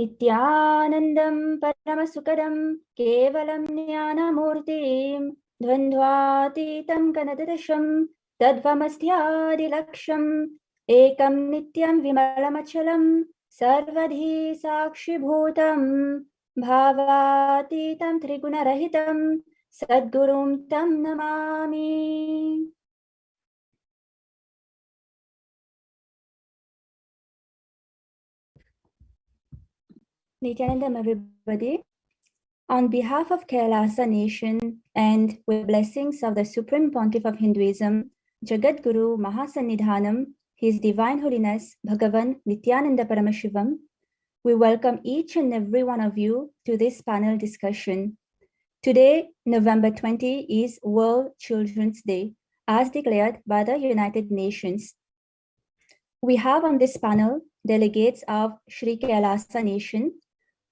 नित्यानन्दं परमसुखदं केवलं ज्ञानमूर्तिं द्वन्द्वातीतं गणदशं तद्वमस्यादिलक्ष्यम् एकं नित्यं विमलमचलं सर्वधी साक्षिभूतं भावातीतं त्रिगुणरहितं सद्गुरुं तं Namami. Nityanandam, everybody. On behalf of Kailasa Nation and with blessings of the Supreme Pontiff of Hinduism, Jagat Guru Mahasannidhanam, His Divine Holiness Bhagavan Nithyananda Paramashivam, we welcome each and every one of you to this panel discussion. Today, November 20, is World Children's Day, as declared by the United Nations. We have on this panel delegates of Sri Kailasa Nation,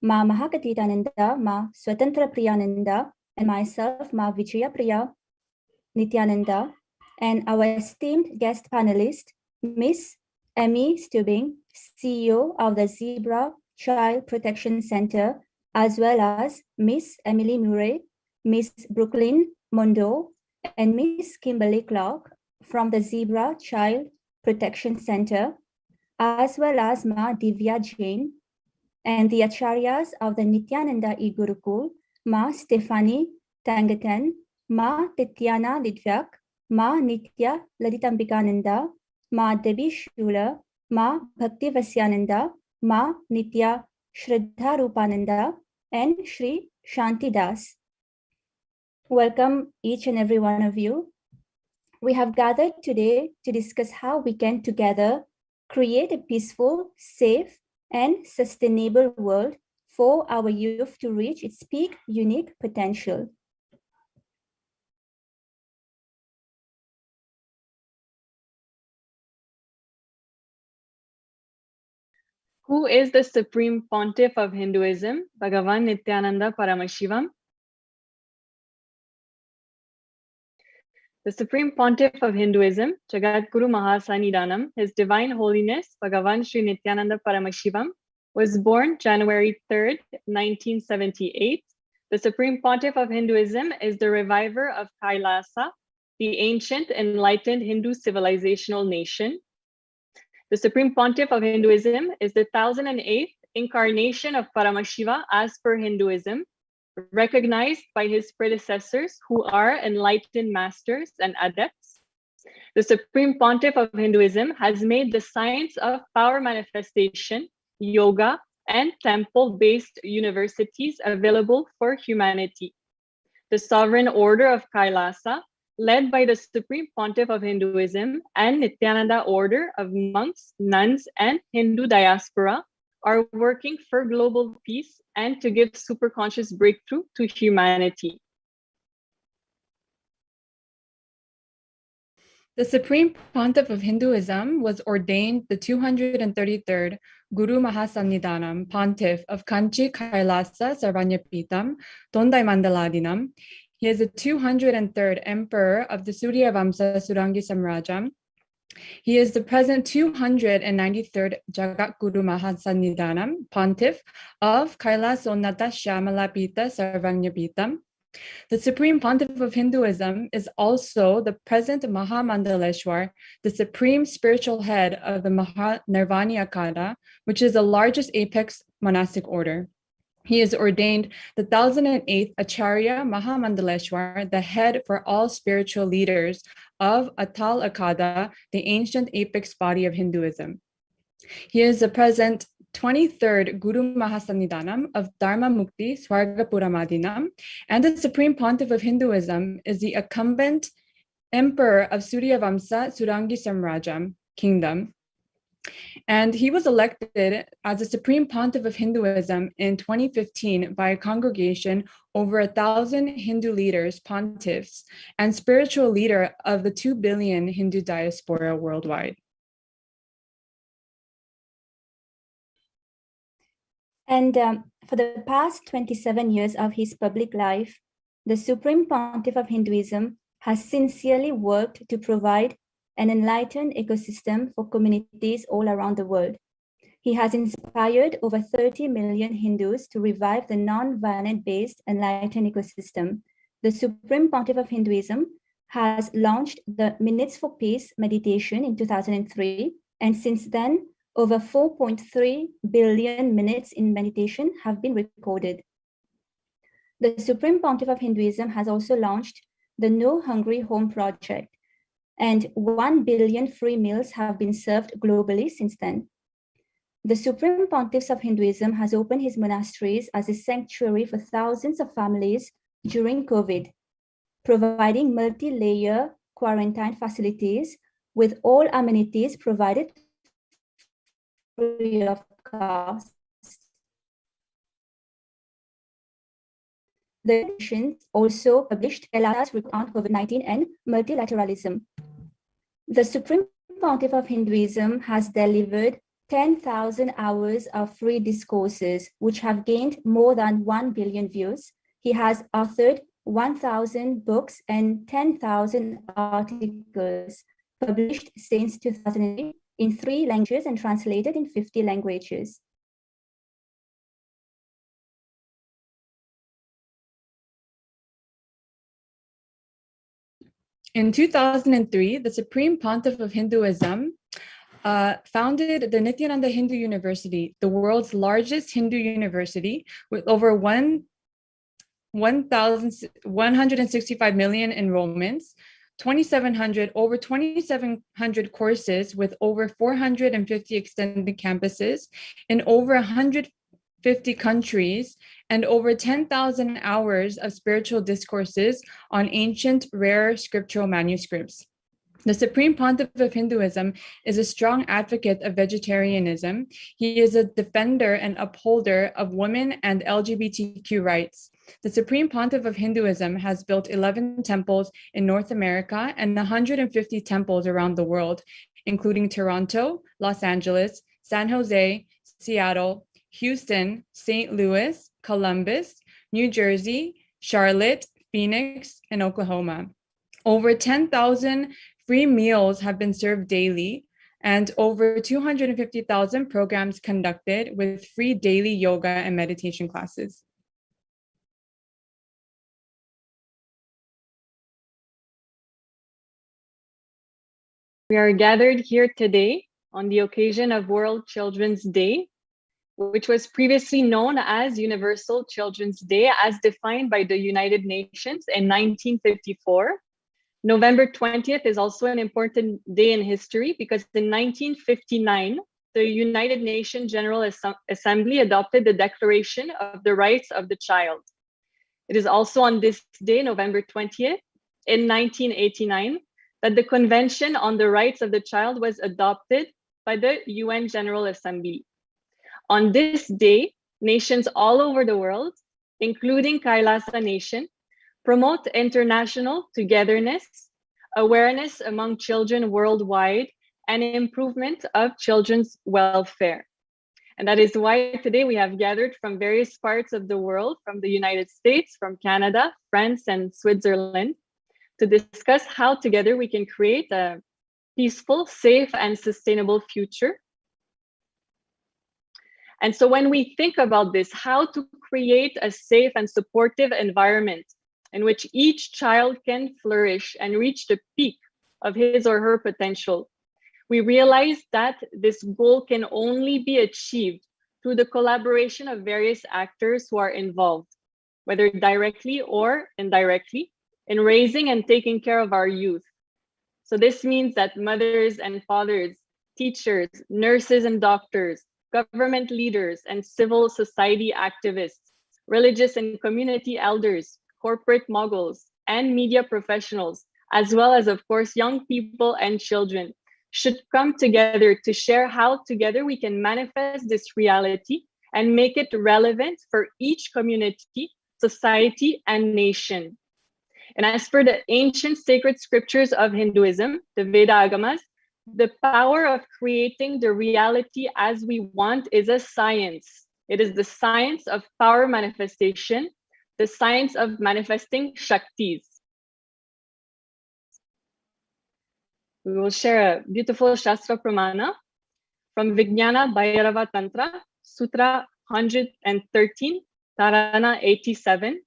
Ma Mahakatitananda, Ma Swatantra Priyananda, and myself, Ma Vijaya Priya Nithyananda, and our esteemed guest panelist, Miss Emmy Stubing, CEO of the Zebra Child Protection Center, as well as Miss Emily Murray, Miss Brooklyn Mondo, and Miss Kimberly Clark from the Zebra Child Protection Center, as well as Ma Divya Jain, and the Acharyas of the Nithyananda Gurukul, Ma Stephanie Tangatan, Ma Tityana Lidvyak, Ma Nitya Lalitambikananda, Ma Devi Shula, Ma Bhakti Vasyananda, Ma Nitya Shraddha Rupananda, and Shri Shanti Das. Welcome each and every one of you. We have gathered today to discuss how we can together create a peaceful, safe, and sustainable world for our youth to reach its peak unique potential. Who is the Supreme Pontiff of Hinduism, Bhagavan Nithyananda Paramashivam? The Supreme Pontiff of Hinduism, Jagadguru Mahasannidhanam, His Divine Holiness, Bhagavan Sri Nithyananda Paramashivam, was born January 3rd, 1978. The Supreme Pontiff of Hinduism is the reviver of Kailasa, the ancient enlightened Hindu civilizational nation. The Supreme Pontiff of Hinduism is the 1008th incarnation of Paramashiva as per Hinduism, recognized by his predecessors who are enlightened masters and adepts. The Supreme Pontiff of Hinduism has made the science of power manifestation, yoga, and temple-based universities available for humanity. The Sovereign Order of Kailasa, led by the Supreme Pontiff of Hinduism and Nityananda Order of monks, nuns, and Hindu diaspora, are working for global peace and to give superconscious breakthrough to humanity. The Supreme Pontiff of Hinduism was ordained the 233rd Guru Mahasannidhanam Pontiff of Kanchi Kailasa Sarvanyapitam Tondai Mandaladinam. He is the 203rd Emperor of the Surya Vamsa Surangi Samrajam. He is the present 293rd Jagat Guru Mahasannidhanam Pontiff of Kailasonnata Shyamalapita Sarvanyapitam. The Supreme Pontiff of Hinduism is also the present Mahamandaleshwar, the supreme spiritual head of the Nirvani Akada, which is the largest apex monastic order. He is ordained the 1008th Acharya Mahamandaleshwar, the head for all spiritual leaders of Atal Akada, the ancient apex body of Hinduism. He is the present 23rd Guru Mahasannidhanam of Dharma Mukti Swargapuramadinam, and the Supreme Pontiff of Hinduism is the incumbent Emperor of Surya Vamsa Surangi Samrajam Kingdom. And he was elected as the Supreme Pontiff of Hinduism in 2015 by a congregation over 1,000 Hindu leaders, pontiffs, and spiritual leader of the 2 billion Hindu diaspora worldwide. And for the past 27 years of his public life, the Supreme Pontiff of Hinduism has sincerely worked to provide an enlightened ecosystem for communities all around the world. He has inspired over 30 million Hindus to revive the non-violent-based enlightened ecosystem. The Supreme Pontiff of Hinduism has launched the Minutes for Peace meditation in 2003, and since then, over 4.3 billion minutes in meditation have been recorded. The Supreme Pontiff of Hinduism has also launched the No Hungry Home Project, and 1 billion free meals have been served globally since then. The Supreme Pontiff of Hinduism has opened his monasteries as a sanctuary for thousands of families during COVID, providing multi-layer quarantine facilities with all amenities provided free of cost. The nations also published Kailasa's report on COVID-19 and multilateralism. The Supreme Pontiff of Hinduism has delivered 10,000 hours of free discourses, which have gained more than 1 billion views. He has authored 1,000 books and 10,000 articles published since 2008 in 3 languages and translated in 50 languages. In 2003, the Supreme Pontiff of Hinduism founded the Nithyananda Hindu University, the world's largest Hindu university with over 1,165 million enrollments, over 2,700 courses with over 450 extended campuses in over 150 countries, and over 10,000 hours of spiritual discourses on ancient, rare scriptural manuscripts. The Supreme Pontiff of Hinduism is a strong advocate of vegetarianism. He is a defender and upholder of women and LGBTQ rights. The Supreme Pontiff of Hinduism has built 11 temples in North America and 150 temples around the world, including Toronto, Los Angeles, San Jose, Seattle, Houston, St. Louis, Columbus, New Jersey, Charlotte, Phoenix, and Oklahoma. Over 10,000 free meals have been served daily, and over 250,000 programs conducted with free daily yoga and meditation classes. We are gathered here today on the occasion of World Children's Day, which was previously known as Universal Children's Day as defined by the United Nations in 1954. November 20th is also an important day in history because in 1959, the United Nations General Assembly adopted the Declaration of the Rights of the Child. It is also on this day, November 20th, in 1989, that the Convention on the Rights of the Child was adopted by the UN General Assembly. On this day, nations all over the world, including Kailasa Nation, promote international togetherness, awareness among children worldwide, and improvement of children's welfare. And that is why today we have gathered from various parts of the world, from the United States, from Canada, France, and Switzerland, to discuss how together we can create a peaceful, safe, and sustainable future. And so when we think about this, how to create a safe and supportive environment in which each child can flourish and reach the peak of his or her potential, we realize that this goal can only be achieved through the collaboration of various actors who are involved, whether directly or indirectly, in raising and taking care of our youth. So this means that mothers and fathers, teachers, nurses and doctors, government leaders and civil society activists, religious and community elders, corporate moguls, and media professionals, as well as, of course, young people and children, should come together to share how together we can manifest this reality and make it relevant for each community, society, and nation. And as per the ancient sacred scriptures of Hinduism, the Veda Agamas, the power of creating the reality as we want is a science. It is the science of power manifestation, the science of manifesting Shaktis. We will share a beautiful Shastra Pramana. from Vijnana Bhairava Tantra, Sutra 113, Tarana 87.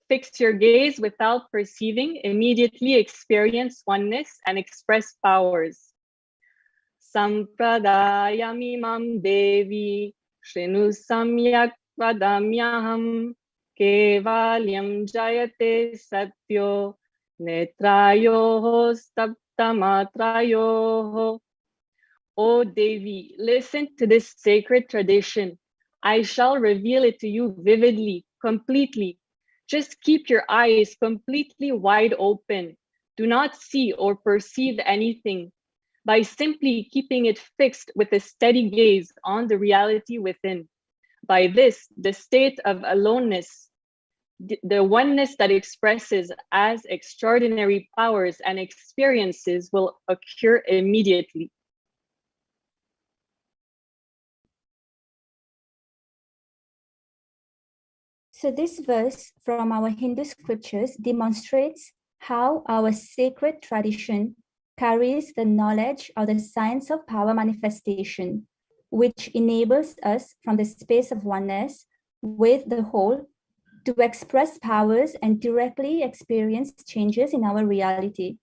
Fix your gaze without perceiving, immediately experience oneness and express powers. Sampradayamimam Devi, Shrinu Samyak Vadamyaham, Kevalyam Jayate Satyo, Netrayoho Staptamatrayoho. O Devi, listen to this sacred tradition. I shall reveal it to you vividly, completely. Just keep your eyes completely wide open. Do not see or perceive anything. By simply keeping it fixed with a steady gaze on the reality within. By this, the state of aloneness, the oneness that expresses as extraordinary powers and experiences will occur immediately. So this verse from our Hindu scriptures demonstrates how our sacred tradition carries the knowledge of the science of power manifestation, which enables us from the space of oneness with the whole to express powers and directly experience changes in our reality.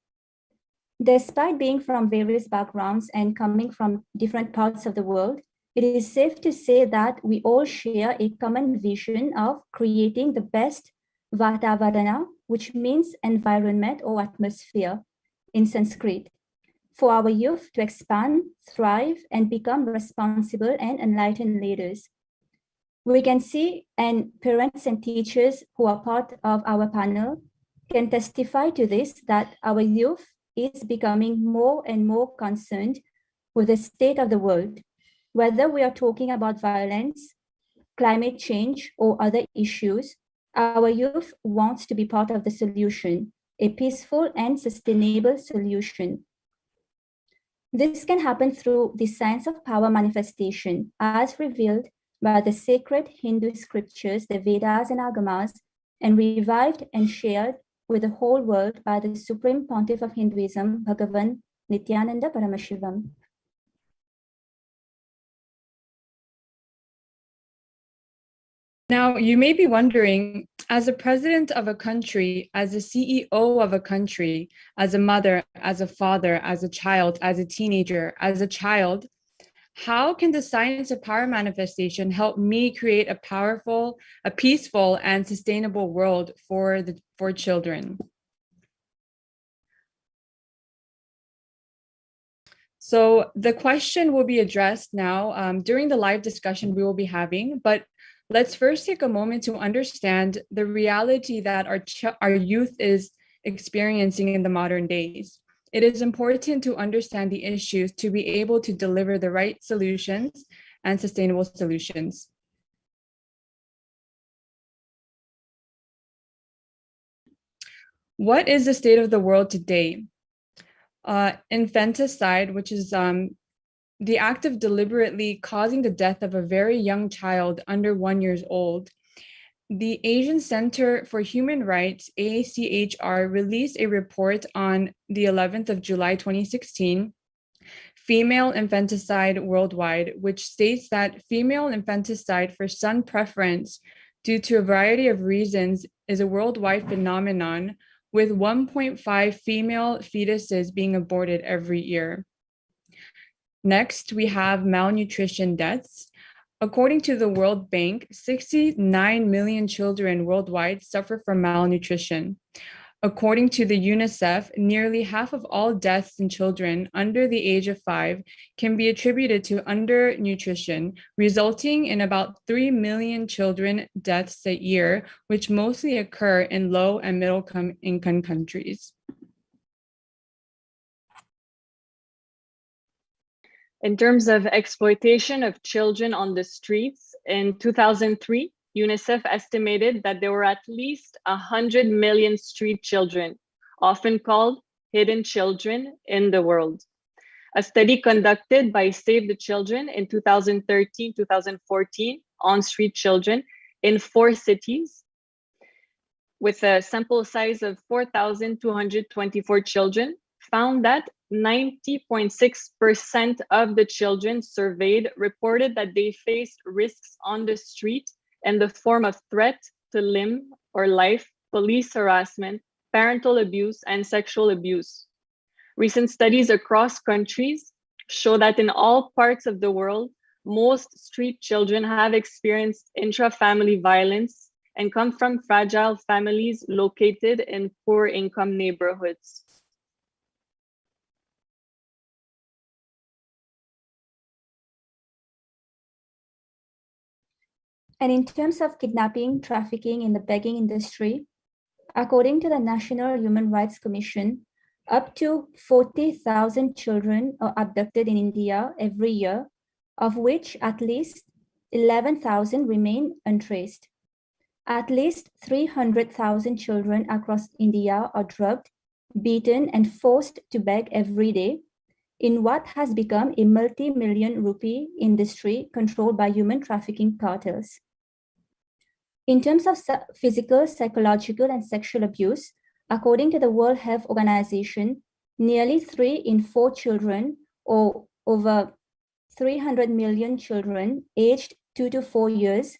Despite being from various backgrounds and coming from different parts of the world, it is safe to say that we all share a common vision of creating the best Vatavarana, which means environment or atmosphere in Sanskrit, for our youth to expand, thrive, and become responsible and enlightened leaders. We can see, and parents and teachers who are part of our panel can testify to this, that our youth is becoming more and more concerned with the state of the world, whether we are talking about violence, climate change, or other issues. Our youth wants to be part of the solution, a peaceful and sustainable solution. This can happen through the science of power manifestation, as revealed by the sacred Hindu scriptures, the Vedas and Agamas, and revived and shared with the whole world by the Supreme Pontiff of Hinduism, Bhagavan Nithyananda Paramashivam. Now, you may be wondering, as a president of a country, as a CEO of a country, as a mother, as a father, as a child, as a teenager, as a child, how can the science of power manifestation help me create a powerful, a peaceful, and sustainable world for children? So the question will be addressed now during the live discussion we will be having, but let's first take a moment to understand the reality that our youth is experiencing in the modern days. It is important to understand the issues to be able to deliver the right solutions and sustainable solutions. What is the state of the world today? Infanticide, which is the act of deliberately causing the death of a very young child under 1 year old. The Asian Center for Human Rights, AACHR, released a report on the 11th of July, 2016, Female Infanticide Worldwide, which states that female infanticide for son preference due to a variety of reasons is a worldwide phenomenon, with 1.5 female fetuses being aborted every year. Next, we have malnutrition deaths. According to the World Bank, 69 million children worldwide suffer from malnutrition. According to the UNICEF, nearly half of all deaths in children under the age of 5 can be attributed to undernutrition, resulting in about 3 million children deaths a year, which mostly occur in low and middle income countries. In terms of exploitation of children on the streets, in 2003, UNICEF estimated that there were at least 100 million street children, often called hidden children, in the world. A study conducted by Save the Children in 2013-2014 on street children in 4 cities, with a sample size of 4,224 children, found that 90.6% of the children surveyed reported that they faced risks on the street in the form of threat to limb or life, police harassment, parental abuse, and sexual abuse. Recent studies across countries show that in all parts of the world, most street children have experienced intra-family violence and come from fragile families located in poor income neighborhoods. And in terms of kidnapping, trafficking in the begging industry, according to the National Human Rights Commission, up to 40,000 children are abducted in India every year, of which at least 11,000 remain untraced. At least 300,000 children across India are drugged, beaten, and forced to beg every day in what has become a multi-million rupee industry controlled by human trafficking cartels. In terms of physical, psychological, and sexual abuse, according to the World Health Organization, nearly 3 in 4 children, or over 300 million children aged 2 to 4 years,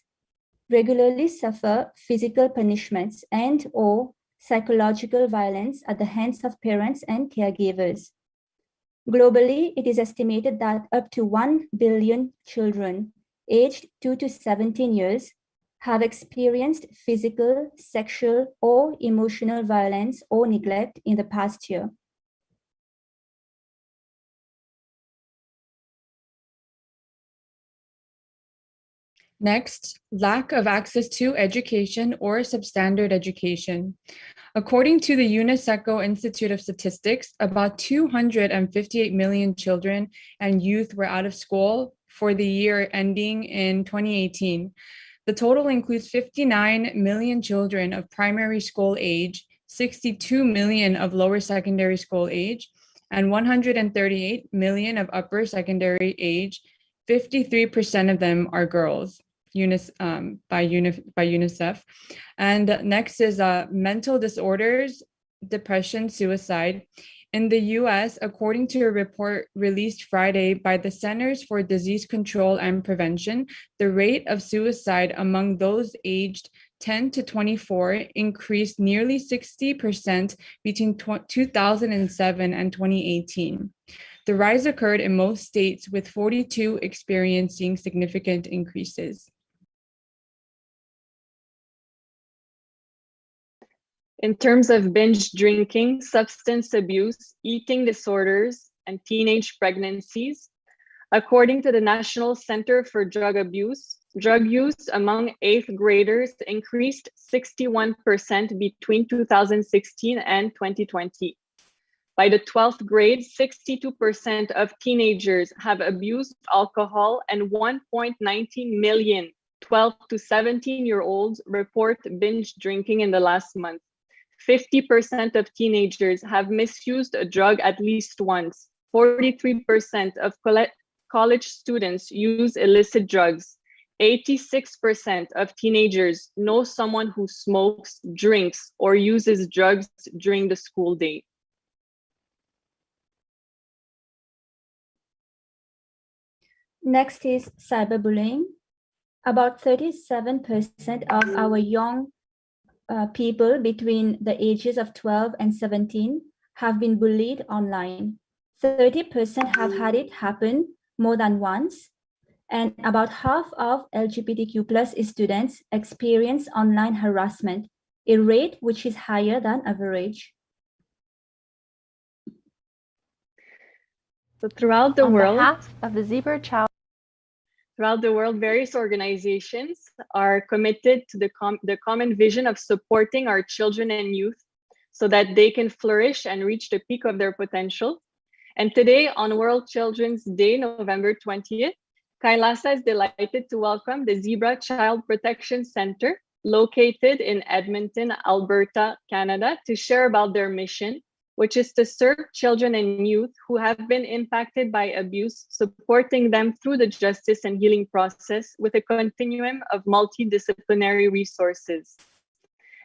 regularly suffer physical punishments and/or psychological violence at the hands of parents and caregivers. Globally, it is estimated that up to 1 billion children aged 2 to 17 years have experienced physical, sexual, or emotional violence or neglect in the past year. Next, lack of access to education or substandard education. According to the UNESCO Institute of Statistics, about 258 million children and youth were out of school for the year ending in 2018. The total includes 59 million children of primary school age, 62 million of lower secondary school age, and 138 million of upper secondary age. 53% of them are girls. By UNICEF. And next is mental disorders, depression, suicide. In the US, according to a report released Friday by the Centers for Disease Control and Prevention, the rate of suicide among those aged 10 to 24 increased nearly 60% between 2007 and 2018. The rise occurred in most states, with 42 experiencing significant increases. In terms of binge drinking, substance abuse, eating disorders, and teenage pregnancies, according to the National Center for Drug Abuse, drug use among 8th graders increased 61% between 2016 and 2020. By the 12th grade, 62% of teenagers have abused alcohol, and 1.19 million 12 to 17-year-olds report binge drinking in the last month. 50% of teenagers have misused a drug at least once. 43% of college students use illicit drugs. 86% of teenagers know someone who smokes, drinks, or uses drugs during the school day. Next is cyberbullying. About 37% of our young people between the ages of 12 and 17 have been bullied online. 30% have had it happen more than once, and about half of LGBTQ+ students experience online harassment, a rate which is higher than average. So throughout the world, on behalf of the Zebra Child, throughout the world, various organizations are committed to the common vision of supporting our children and youth so that they can flourish and reach the peak of their potential. And today, on World Children's Day, November 20th, Kailasa is delighted to welcome the Zebra Child Protection Center, located in Edmonton, Alberta, Canada, to share about their mission, which is to serve children and youth who have been impacted by abuse, supporting them through the justice and healing process with a continuum of multidisciplinary resources.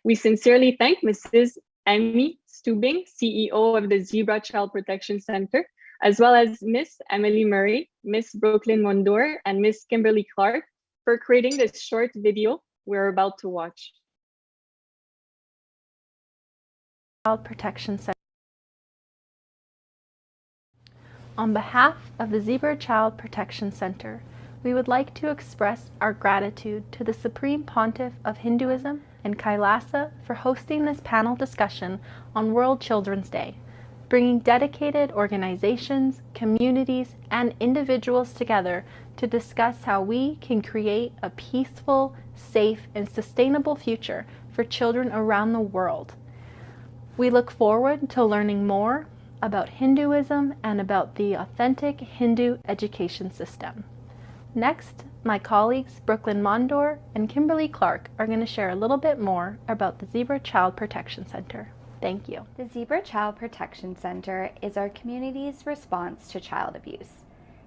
We sincerely thank Mrs. Amy Stubing, CEO of the Zebra Child Protection Center, as well as Miss Emily Murray, Miss Brooklyn Mondor, and Miss Kimberly Clark for creating this short video we're about to watch. Child Protection Center. On behalf of the Zebra Child Protection Center, we would like to express our gratitude to the Supreme Pontiff of Hinduism and Kailasa for hosting this panel discussion on World Children's Day, bringing dedicated organizations, communities, and individuals together to discuss how we can create a peaceful, safe, and sustainable future for children around the world. We look forward to learning more about Hinduism and about the authentic Hindu education system. Next, my colleagues Brooklyn Mondor and Kimberly Clark are going to share a little bit more about the Zebra Child Protection Center. Thank you. The Zebra Child Protection Center is our community's response to child abuse.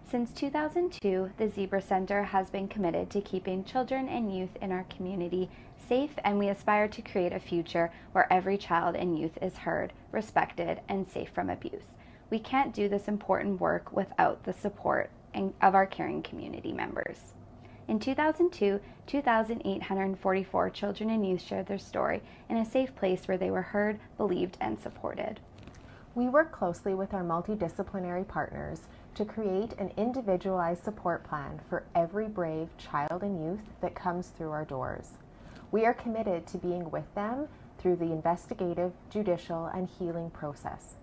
Since 2002, the Zebra Center has been committed to keeping children and youth in our community safe, and we aspire to create a future where every child and youth is heard, respected, and safe from abuse. We can't do this important work without the support of our caring community members. In 2002, 2,844 children and youth shared their story in a safe place where they were heard, believed, and supported. We work closely with our multidisciplinary partners to create an individualized support plan for every brave child and youth that comes through our doors. We are committed to being with them through the investigative, judicial, and healing process.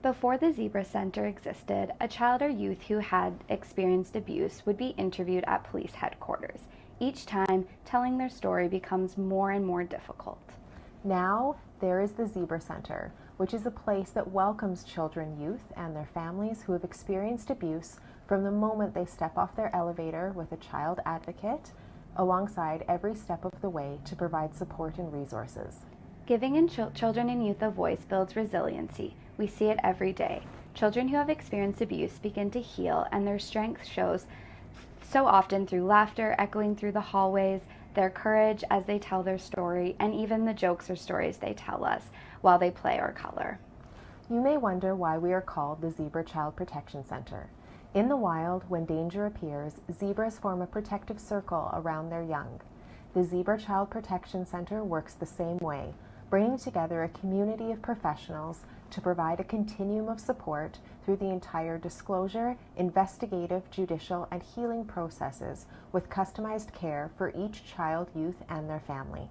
Before the Zebra Center existed, a child or youth who had experienced abuse would be interviewed at police headquarters. Each time, telling their story becomes more and more difficult. Now, there is the Zebra Center, which is a place that welcomes children, youth, and their families who have experienced abuse from the moment they step off their elevator with a child advocate, alongside every step of the way to provide support and resources. Giving children and youth a voice builds resiliency. We see it every day. Children who have experienced abuse begin to heal, and their strength shows so often through laughter echoing through the hallways, their courage as they tell their story, and even the jokes or stories they tell us while they play or color. You may wonder why we are called the Zebra Child Protection Center. In the wild, when danger appears, zebras form a protective circle around their young. The Zebra Child Protection Center works the same way, bringing together a community of professionals to provide a continuum of support through the entire disclosure, investigative, judicial, and healing processes with customized care for each child, youth, and their family.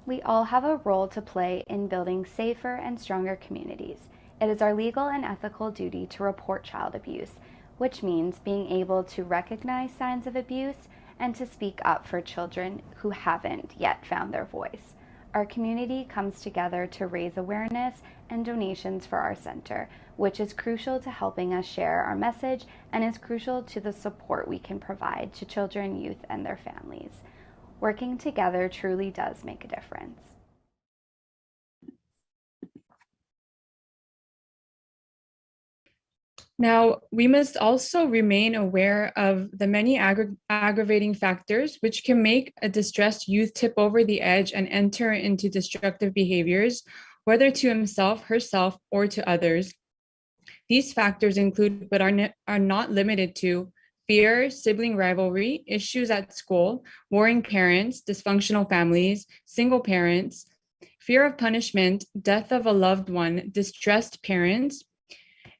We all have a role to play in building safer and stronger communities. It is our legal and ethical duty to report child abuse, which means being able to recognize signs of abuse and to speak up for children who haven't yet found their voice. Our community comes together to raise awareness and donations for our center, which is crucial to helping us share our message and is crucial to the support we can provide to children, youth, and their families. Working together truly does make a difference. Now, we must also remain aware of the many aggravating factors which can make a distressed youth tip over the edge and enter into destructive behaviors, whether to himself, herself, or to others. These factors include, but are not limited to, fear, sibling rivalry, issues at school, warring parents, dysfunctional families, single parents, fear of punishment, death of a loved one, distressed parents.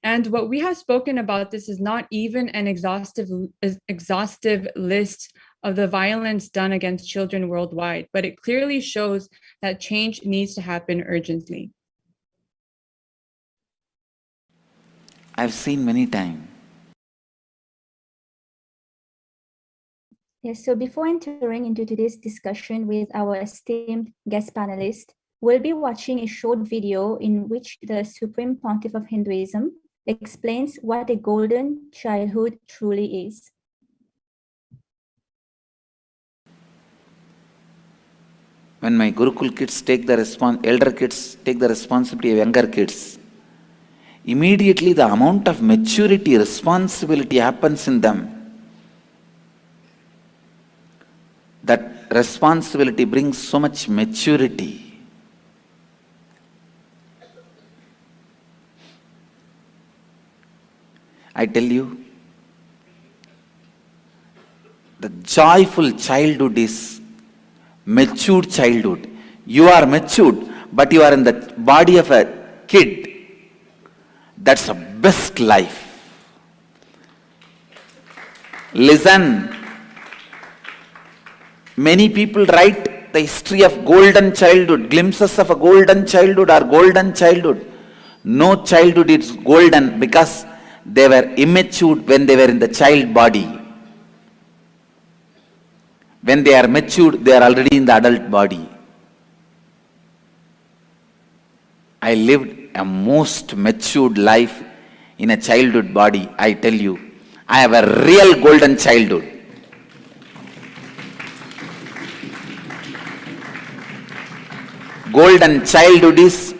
And what we have spoken about, this is not even an exhaustive list of the violence done against children worldwide, but it clearly shows that change needs to happen urgently. I've seen many times. Yes, so before entering into today's discussion with our esteemed guest panelist, we'll be watching a short video in which the Supreme Pontiff of Hinduism explains what a golden childhood truly is. When my Gurukul kids take the elder kids take the responsibility of younger kids, immediately the amount of maturity, responsibility happens in them. That responsibility brings so much maturity. I tell you, the joyful childhood is matured childhood. You are matured, but you are in the body of a kid. That's the best life. Listen, many people write the history of golden childhood, glimpses of a golden childhood or golden childhood. No childhood is golden because they were immature when they were in the child body. When they are matured, they are already in the adult body. I lived a most matured life in a childhood body, I tell you. I have a real golden childhood. Golden childhood is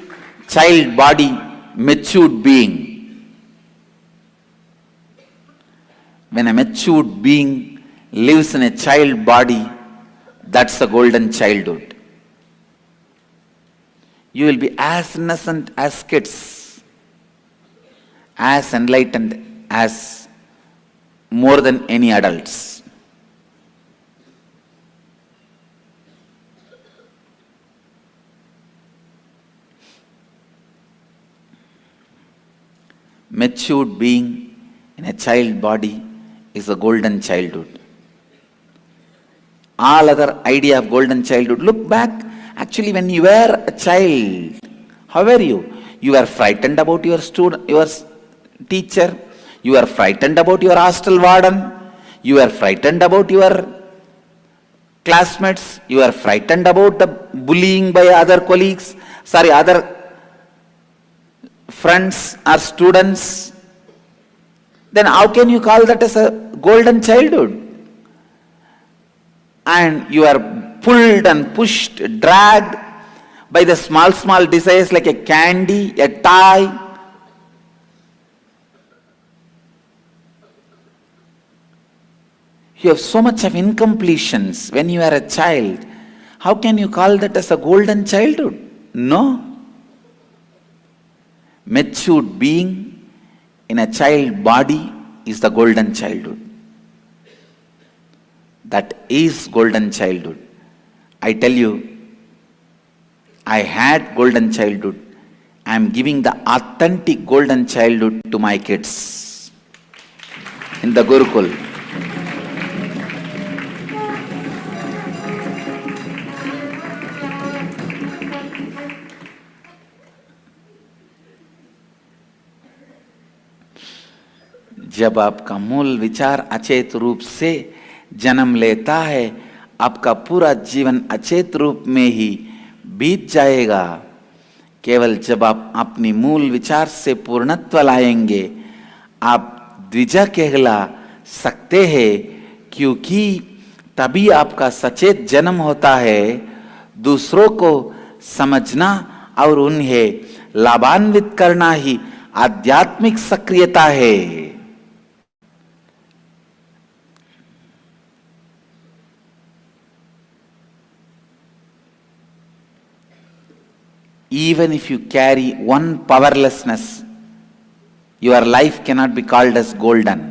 child body, matured being. When a matured being lives in a child body, that's the golden childhood. You will be as innocent as kids, as enlightened as more than any adults. Matured being in a child body is a golden childhood. All other idea of golden childhood, look back, actually when you were a child, how were you? You were frightened about your student, your teacher, you were frightened about your hostel warden, you were frightened about your classmates, you were frightened about the bullying by other colleagues, other friends or students. Then how can you call that as a golden childhood? And you are pulled and pushed, dragged by the small desires like a candy, a toy. You have so much of incompletions when you are a child. How can you call that as a golden childhood? No. Matured being in a child body is the golden childhood. That is golden childhood. I tell you, I had golden childhood. I am giving the authentic golden childhood to my kids in the Gurukul. जब आपका मूल विचार अचेत रूप से जन्म लेता है, आपका पूरा जीवन अचेत रूप में ही बीत जाएगा। केवल जब आप अपनी मूल विचार से पूर्णत्व लाएंगे, आप द्विजा कहला सकते हैं, क्योंकि तभी आपका सचेत जन्म होता है। दूसरों को समझना और उन्हें लाभान्वित करना ही आध्यात्मिक सक्रियता है। Even if you carry one powerlessness, your life cannot be called as golden.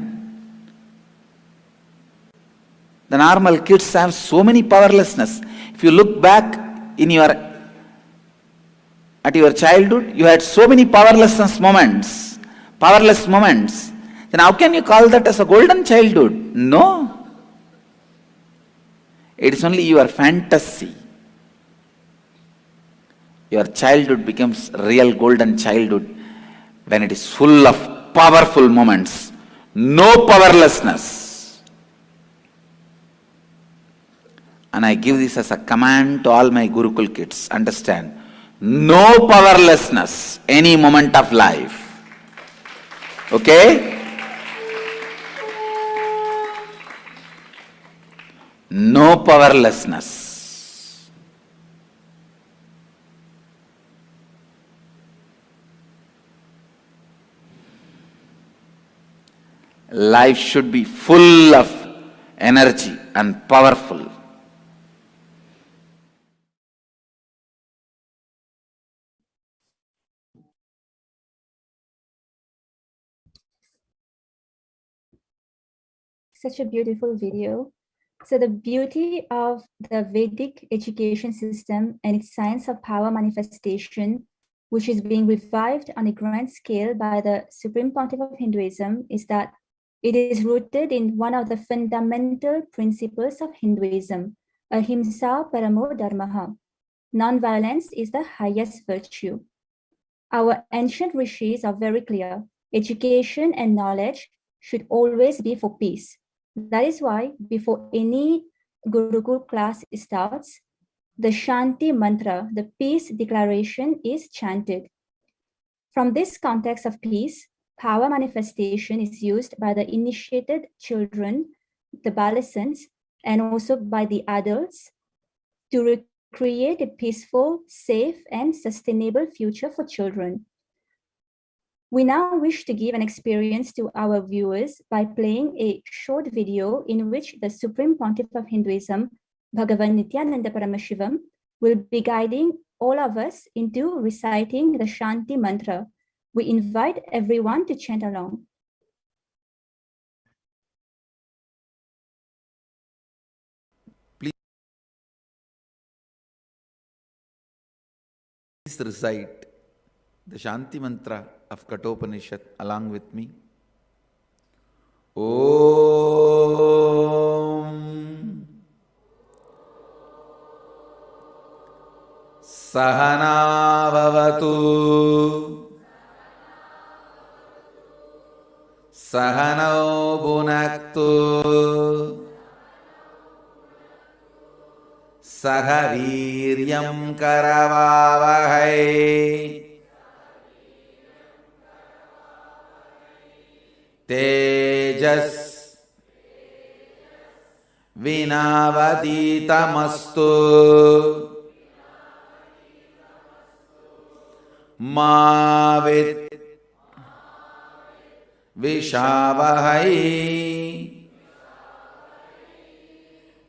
The normal kids have so many powerlessness. If you look back at your childhood, you had so many powerless moments. Then how can you call that as a golden childhood? No. It is only your fantasy. Your childhood becomes real golden childhood when it is full of powerful moments, no powerlessness. And I give this as a command to all my Gurukul kids. Understand? No powerlessness any moment of life. Okay? No powerlessness. Life should be full of energy and powerful. such a beautiful video. So the beauty of the Vedic education system and its science of power manifestation, which is being revived on a grand scale by the Supreme Pontiff of Hinduism, is that it is rooted in one of the fundamental principles of Hinduism, ahimsa paramo dharmaha. Non-violence is the highest virtue. Our ancient rishis are very clear. Education and knowledge should always be for peace. That is why before any Gurukul class starts, the Shanti mantra, the peace declaration, is chanted. From this context of peace, power manifestation is used by the initiated children, the adolescents, and also by the adults to create a peaceful, safe, and sustainable future for children. We now wish to give an experience to our viewers by playing a short video in which the Supreme Pontiff of Hinduism, Bhagavan Nithyananda Paramashivam, will be guiding all of us into reciting the Shanti mantra. We invite everyone to chant along. Please recite the Shanti mantra of Kathopanishad along with me. Om Sahana Bhavatu Sahanau Bhunaktu Sahaviryam Karavavahai Tejas Vinavaditamastu Mavit Vishavahai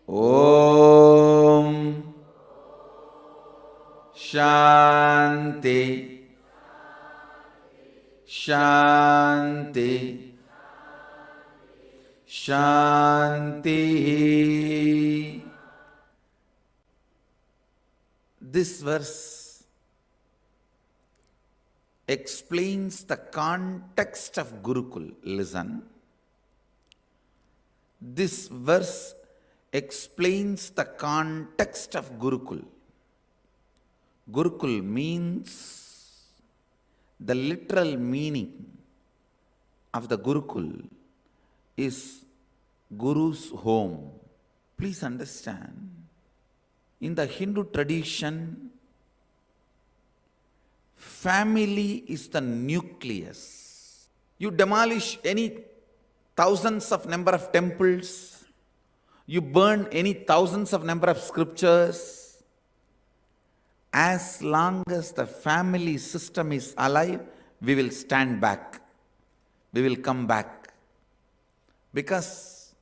Om Shanti Shanti Shanti. This verse explains the context of Gurukul. Listen. This verse explains the context of Gurukul. Gurukul means, the literal meaning of the Gurukul is Guru's home. Please understand, in the Hindu tradition, family is the nucleus. You demolish any thousands of number of temples, you burn any thousands of number of scriptures, as long as the family system is alive, we will stand back. We will come back. Because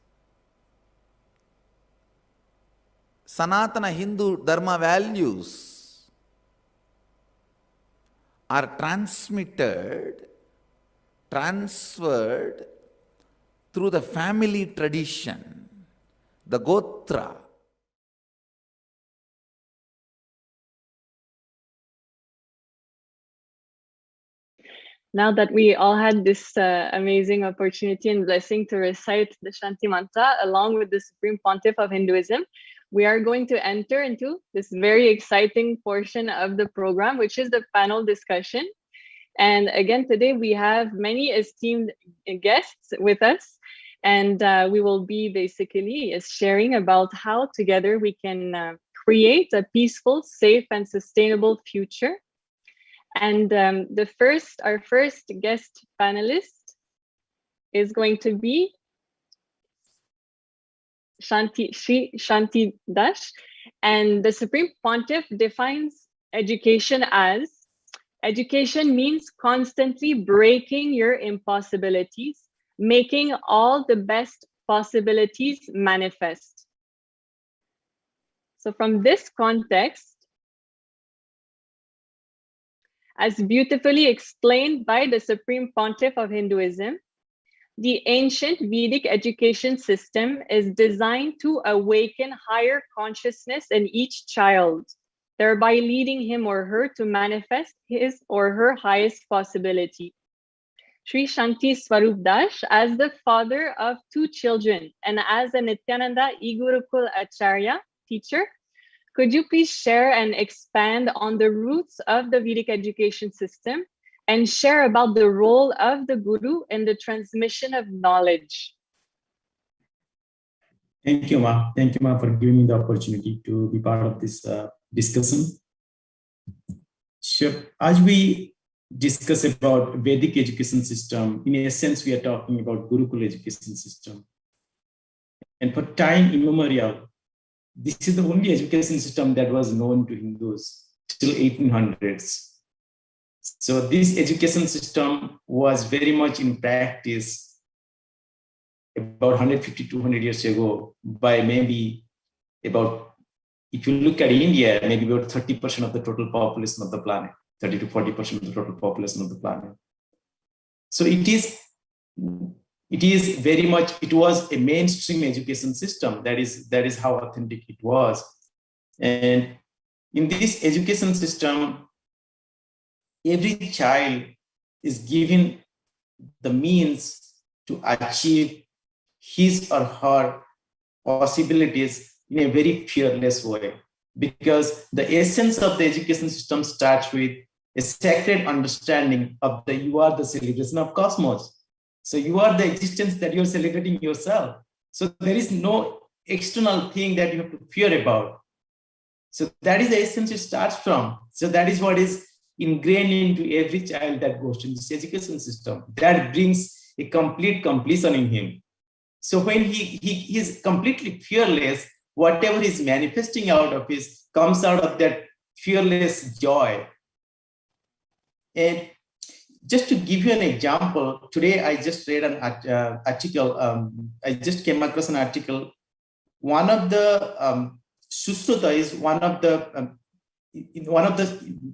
Sanatana Hindu Dharma values are transferred through the family tradition, the Gotra. Now that we all had this amazing opportunity and blessing to recite the Shanti Mantra along with the Supreme Pontiff of Hinduism, we are going to enter into this very exciting portion of the program, which is the panel discussion. And again, today we have many esteemed guests with us, and we will be basically sharing about how together we can create a peaceful, safe, and sustainable future. And our first guest panelist is going to be Shanti Dash. And the Supreme Pontiff defines education as, education means constantly breaking your impossibilities, making all the best possibilities manifest. So from this context, as beautifully explained by the Supreme Pontiff of Hinduism, The ancient Vedic education system is designed to awaken higher consciousness in each child, thereby leading him or her to manifest his or her highest possibility. Sri Shanti Swarup Das, as the father of 2 children and as a Nithyananda Igurukul Acharya teacher, could you please share and expand on the roots of the Vedic education system and share about the role of the Guru in the transmission of knowledge? Thank you, Ma. Thank you, Ma, for giving me the opportunity to be part of this discussion. Sure. As we discuss about Vedic education system, in essence, we are talking about Gurukul education system. And for time immemorial, this is the only education system that was known to Hindus till 1800s. So this education system was very much in practice about 150, 200 years ago by maybe about, if you look at India, maybe about 30% of the total population of the planet, 30 to 40% of the total population of the planet. So it is very much, it was a mainstream education system. That is how authentic it was. And in this education system, every child is given the means to achieve his or her possibilities in a very fearless way, because the essence of the education system starts with a sacred understanding of the you are the celebration of cosmos. So you are the existence that you're celebrating yourself. So there is no external thing that you have to fear about. So that is the essence it starts from. So that is what is ingrained into every child that goes to this education system. That brings a complete completion in him. So when he is completely fearless, whatever is manifesting out of his comes out of that fearless joy. And just to give you an example, today I just read an article. I just came across an article. One of the Susruta is one of the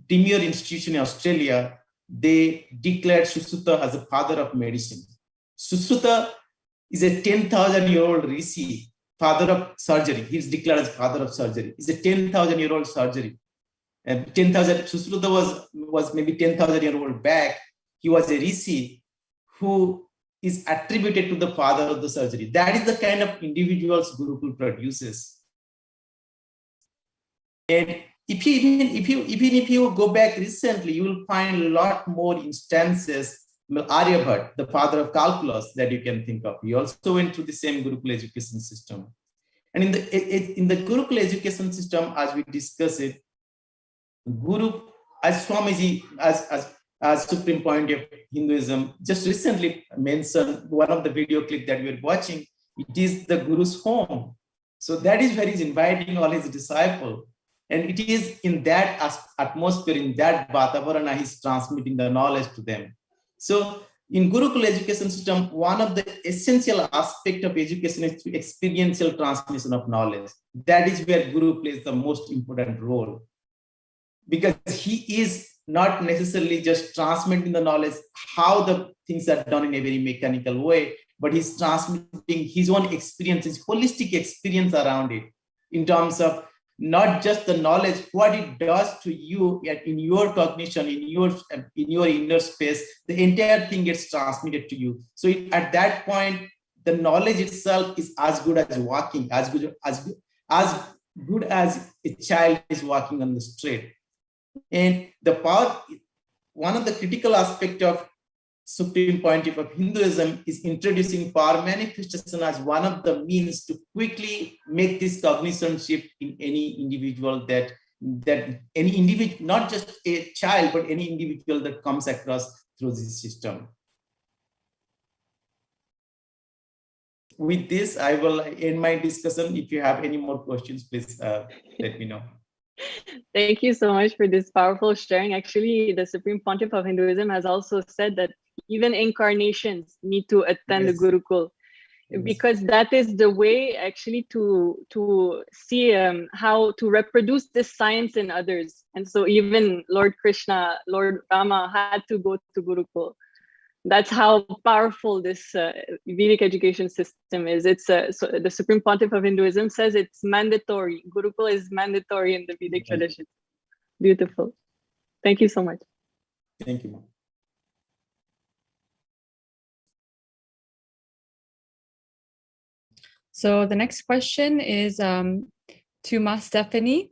premier institutions in Australia. They declared Susruta as a father of medicine. Susruta is a 10,000-year-old rishi, father of surgery. He's declared as father of surgery. He's a 10,000-year-old surgery. And Susruta was maybe 10,000-year-old back. He was a rishi who is attributed to the father of the surgery. That is the kind of individuals Gurukul produces. And if you go back recently, you will find a lot more instances. Aryabhat, the father of calculus, that you can think of. He also went through the same Gurukul education system. And in the Gurukul education system, as we discuss it, Guru, as Swamiji, as supreme point of Hinduism, just recently mentioned one of the video clips that we are watching, it is the Guru's home. So that is where he's inviting all his disciples. And it is in that atmosphere, in that Vatavarana, he's transmitting the knowledge to them. So in Gurukul education system, one of the essential aspects of education is experiential transmission of knowledge. That is where Guru plays the most important role, because he is not necessarily just transmitting the knowledge, how the things are done in a very mechanical way, but he's transmitting his own experience, his holistic experience around it, in terms of not just the knowledge, what it does to you in your cognition, in your inner space, the entire thing gets transmitted to you. So at that point, the knowledge itself is as good as walking, as good as a child is walking on the street. And the power, one of the critical aspects of supreme point of Hinduism is introducing power manifestation as one of the means to quickly make this cognition shift in any individual, that any individual, not just a child, but any individual that comes across through this system. With this, I will end my discussion. If you have any more questions, please let me know. Thank you so much for this powerful sharing. Actually, the Supreme Pontiff of Hinduism has also said that even incarnations need to attend the Gurukul, because that is the way actually to see how to reproduce this science in others. And so even Lord Krishna, Lord Rama had to go to Gurukul. That's how powerful this Vedic education system is. It's so the Supreme Pontiff of Hinduism says it's mandatory. Gurukula is mandatory in the Vedic tradition. Beautiful. Thank you so much. Thank you, ma'am. So the next question is to Ma Stephanie.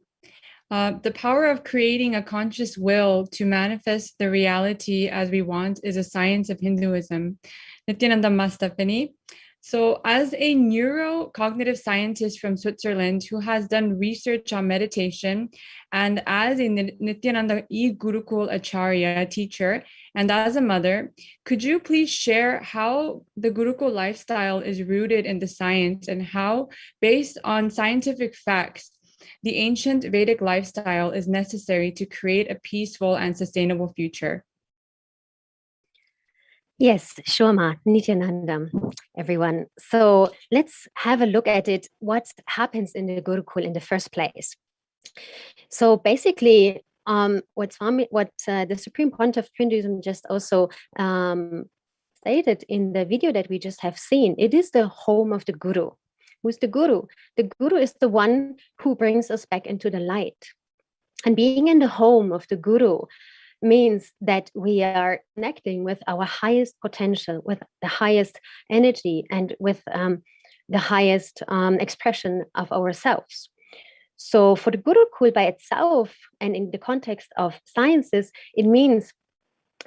The power of creating a conscious will to manifest the reality as we want is a science of Hinduism. Nithyananda Ma Stephanie. So as a neurocognitive scientist from Switzerland who has done research on meditation, and as a Nithyananda Gurukul Acharya teacher, and as a mother, could you please share how the Gurukul lifestyle is rooted in the science and how, based on scientific facts, the ancient Vedic lifestyle is necessary to create a peaceful and sustainable future? Yes, sure, Ma. Nityananda, everyone. So let's have a look at it. What happens in the Gurukul in the first place? So basically, what the Supreme Pontiff of Hinduism just also stated in the video that we just have seen, it is the home of the Guru. Who's the Guru? The Guru is the one who brings us back into the light. And being in the home of the Guru means that we are connecting with our highest potential, with the highest energy, and with the highest expression of ourselves. So for the Gurukul by itself, and in the context of sciences, it means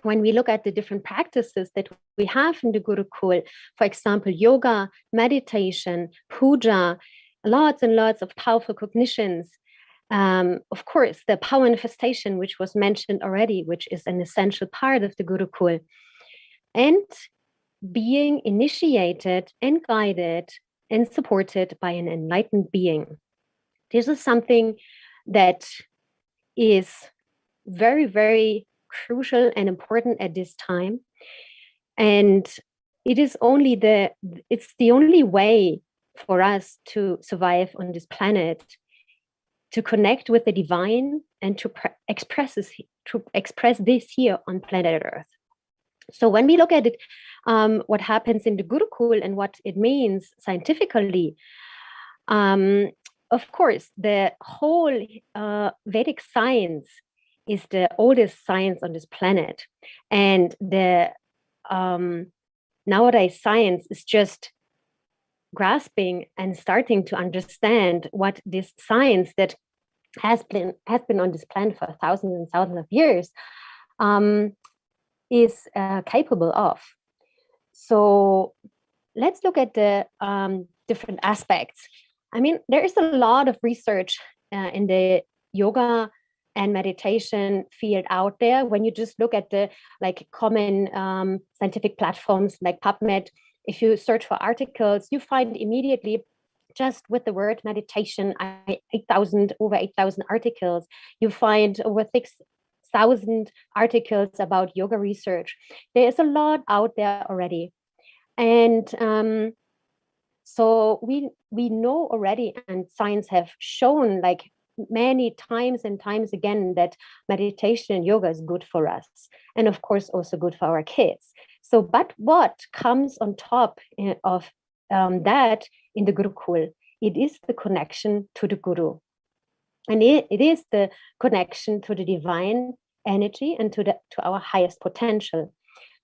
when we look at the different practices that we have in the Gurukul, for example, yoga, meditation, puja, lots and lots of powerful cognitions. Of course, the power manifestation, which was mentioned already, which is an essential part of the Gurukul, and being initiated and guided and supported by an enlightened being. This is something that is very, very crucial and important at this time. And it is it's the only way for us to survive on this planet, to connect with the divine and to express this here on planet Earth. So when we look at it, what happens in the Gurukul and what it means scientifically, of course, the whole Vedic science is the oldest science on this planet. And the nowadays science is just grasping and starting to understand what this science that has been on this planet for thousands and thousands of years is capable of. So let's look at the different aspects. I mean, there is a lot of research in the yoga and meditation field out there. When you just look at the common scientific platforms like PubMed, if you search for articles, you find immediately just with the word meditation, over 8,000 articles. You find over 6,000 articles about yoga research. There is a lot out there already. And so we know already, and science have shown many times and times again that meditation and yoga is good for us. And of course, also good for our kids. So, but what comes on top of that in the Gurukul, it is the connection to the Guru. And it is the connection to the divine energy and to our highest potential.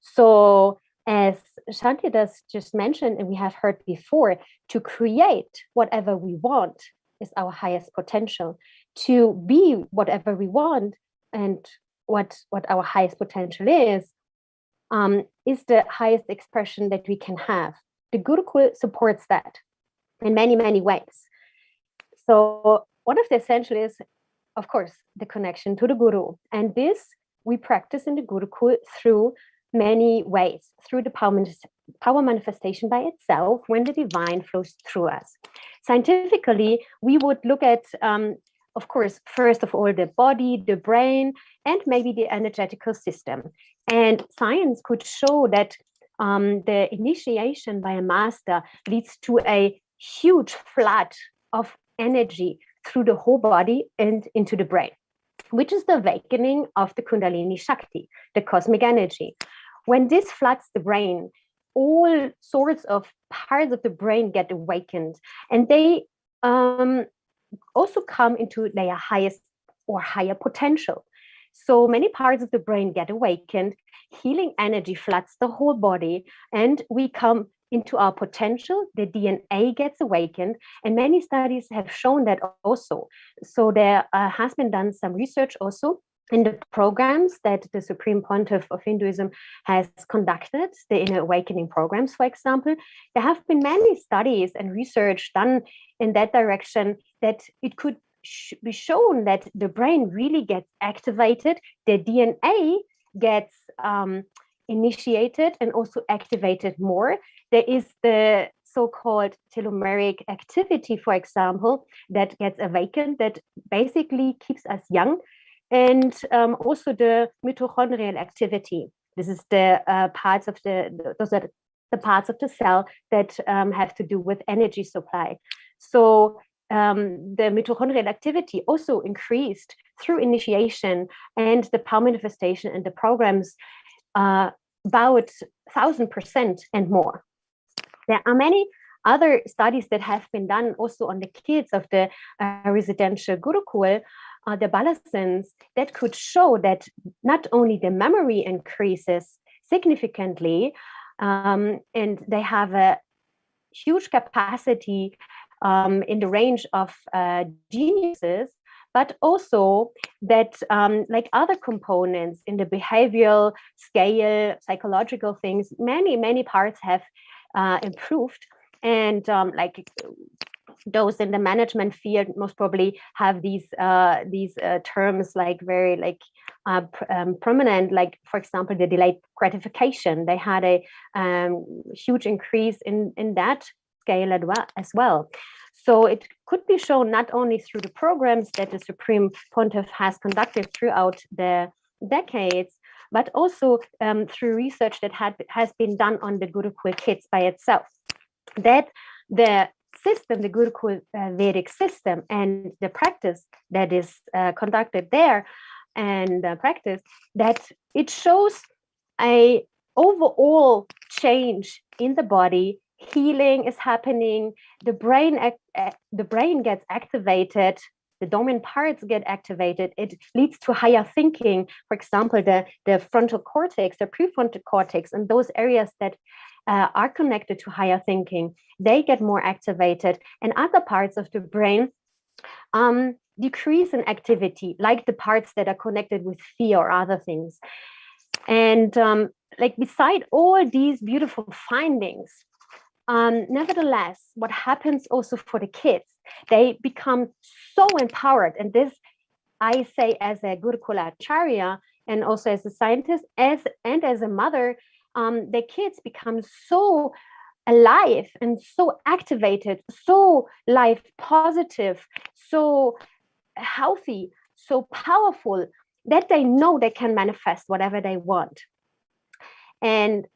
So as Shantidas just mentioned, and we have heard before, to create whatever we want is our highest potential. To be whatever we want and what our highest potential is the highest expression that we can have. The Gurukul supports that in many, many ways. So one of the essential is, of course, the connection to the Guru. And this we practice in the Gurukul through many ways, through the power manifestation by itself when the divine flows through us. Scientifically, we would look at, of course, first of all, the body, the brain, and maybe the energetical system. And science could show that the initiation by a master leads to a huge flood of energy through the whole body and into the brain, which is the awakening of the Kundalini Shakti, the cosmic energy. when this floods the brain, all sorts of parts of the brain get awakened, and they also come into their highest or higher potential. So many parts of the brain get awakened, healing energy floods the whole body, and we come into our potential. The DNA gets awakened, and many studies have shown that also. So there has been done some research also in the programs that the Supreme Pontiff of Hinduism has conducted, the Inner Awakening programs, for example. There have been many studies and research done in that direction that it could be shown that the brain really gets activated, the DNA gets initiated and also activated more. There is the so-called telomeric activity, for example, that gets awakened, that basically keeps us young, and also the mitochondrial activity. This is the parts of those are the parts of the cell that have to do with energy supply. So the mitochondrial activity also increased through initiation and the power manifestation and the programs about 1,000% and more. There are many other studies that have been done also on the kids of the residential Gurukul, the adolescents, that could show that not only the memory increases significantly, and they have a huge capacity in the range of geniuses, but also that like other components in the behavioral scale, psychological things, many parts have improved. And like those in the management field most probably have these terms like very like prominent, like for example, the delayed gratification. They had a huge increase in that scale as well. So it could be shown not only through the programs that the Supreme Pontiff has conducted throughout the decades, but also through research that has been done on the Gurukul kids by itself, that the system, the Gurukul Vedic system, and the practice that is conducted there, and practice, that it shows a overall change in the body. Healing is happening. The brain gets activated. The dominant parts get activated. It leads to higher thinking. For example, the frontal cortex, the prefrontal cortex, and those areas that are connected to higher thinking, they get more activated. And other parts of the brain decrease in activity, like the parts that are connected with fear or other things. And like beside all these beautiful findings, nevertheless, what happens also for the kids, they become so empowered. And this, I say as a Gurukula Acharya and also as a scientist and as a mother, the kids become so alive and so activated, so life positive, so healthy, so powerful, that they know they can manifest whatever they want. And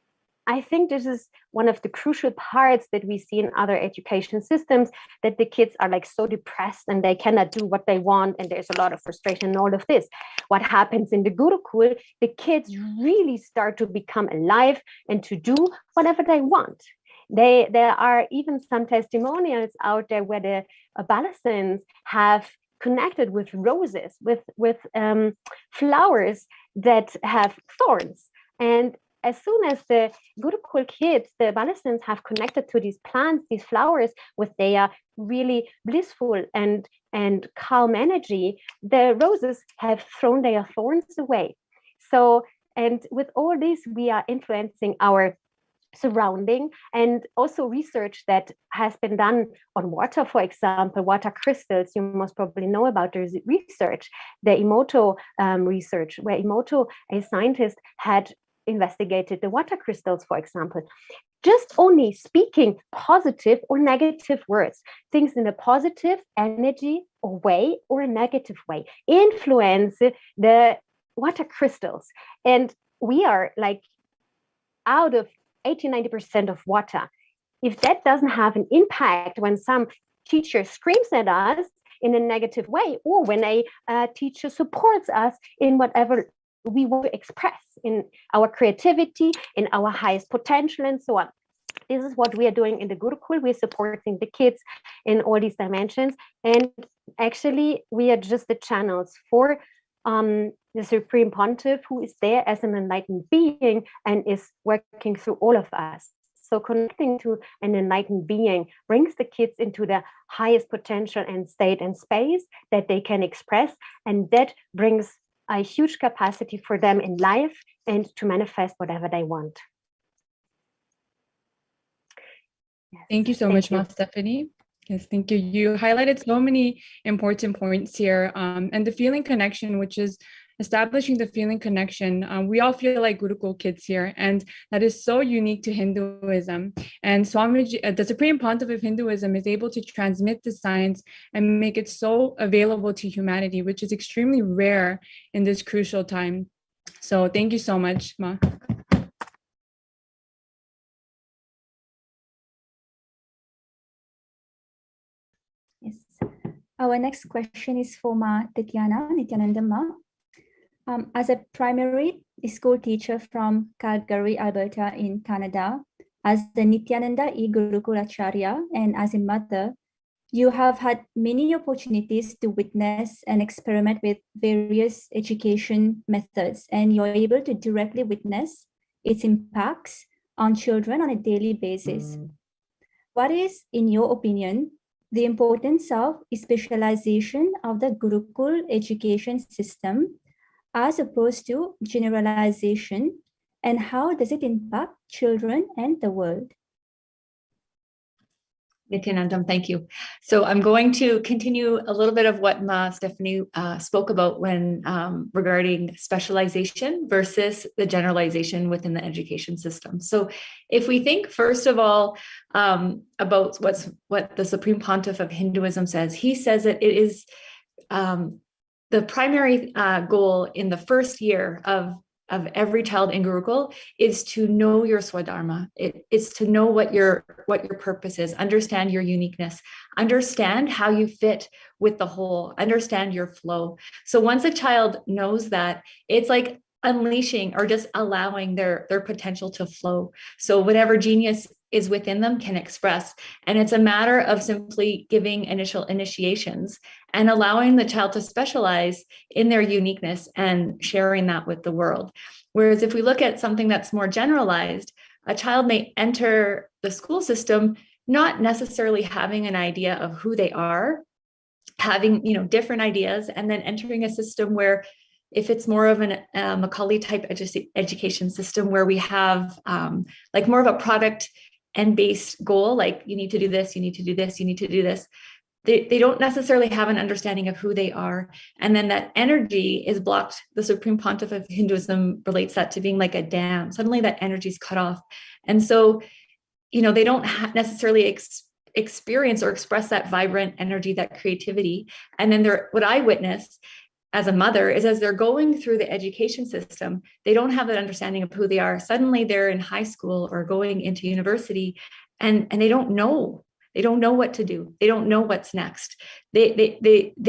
I think this is one of the crucial parts that we see in other education systems, that the kids are like so depressed and they cannot do what they want, and there's a lot of frustration and all of this. What happens in the Gurukul, the kids really start to become alive and to do whatever they want. There are even some testimonials out there where the adolescents have connected with roses, with flowers that have thorns. And as soon as the Gurukul kids, the adolescents, have connected to these plants, these flowers, with their really blissful and calm energy, the roses have thrown their thorns away. So, and with all this, we are influencing our surrounding, and also research that has been done on water, for example, water crystals. You most probably know about the research, the Emoto research, where Emoto, a scientist, had investigated the water crystals, for example. Just only speaking positive or negative words, things in a positive energy or way or a negative way, influence the water crystals. And we are like out of 80-90% of water. If that doesn't have an impact when some teacher screams at us in a negative way, or when a teacher supports us in whatever we want to express in our creativity, in our highest potential, and so on. This is what we are doing in the Gurukul. We're supporting the kids in all these dimensions. And actually, we are just the channels for the Supreme Pontiff, who is there as an enlightened being and is working through all of us. So connecting to an enlightened being brings the kids into the highest potential and state and space that they can express. And that brings a huge capacity for them in life and to manifest whatever they want. Yes. Thank you so much, Ma Stephanie. Yes, thank you. You highlighted so many important points here, and the feeling connection, which is establishing the feeling connection. We all feel like Gurukul kids here, and that is so unique to Hinduism. And Swamiji, the Supreme Pontiff of Hinduism, is able to transmit the science and make it so available to humanity, which is extremely rare in this crucial time. So thank you so much, Ma. Yes. Our next question is for Ma Nithyananda Ma. As a primary school teacher from Calgary, Alberta in Canada, as the Nithyananda Gurukul Acharya, and as a mother, you have had many opportunities to witness and experiment with various education methods, and you're able to directly witness its impacts on children on a daily basis. What is, in your opinion, the importance of specialization of the Gurukul education system as opposed to generalization, and how does it impact children and the world? Nithyanandam, thank you. So I'm going to continue a little bit of what Ma Stephanie spoke about when regarding specialization versus the generalization within the education system. So if we think first of all about what the Supreme Pontiff of Hinduism says, he says that it is the primary goal in the first year of every child in Gurukul is to know your Swadharma. It's to know what your purpose is, understand your uniqueness, understand how you fit with the whole, understand your flow. So once a child knows that, it's like unleashing or just allowing their potential to flow. So whatever genius is within them can express. And it's a matter of simply giving initial initiations and allowing the child to specialize in their uniqueness and sharing that with the world. Whereas if we look at something that's more generalized, a child may enter the school system not necessarily having an idea of who they are, having different ideas, and then entering a system where if it's more of an Macaulay type education system where we have like more of a product and based goal, like you need to do this, you need to do this, you need to do this. They don't necessarily have an understanding of who they are. And then that energy is blocked. The Supreme Pontiff of Hinduism relates that to being like a dam. Suddenly that energy is cut off. And so, they don't necessarily experience or express that vibrant energy, that creativity. And then what I witness as a mother is as they're going through the education system, they don't have that understanding of who they are. Suddenly they're in high school or going into university and they don't know. They don't know what to do. They don't know what's next. They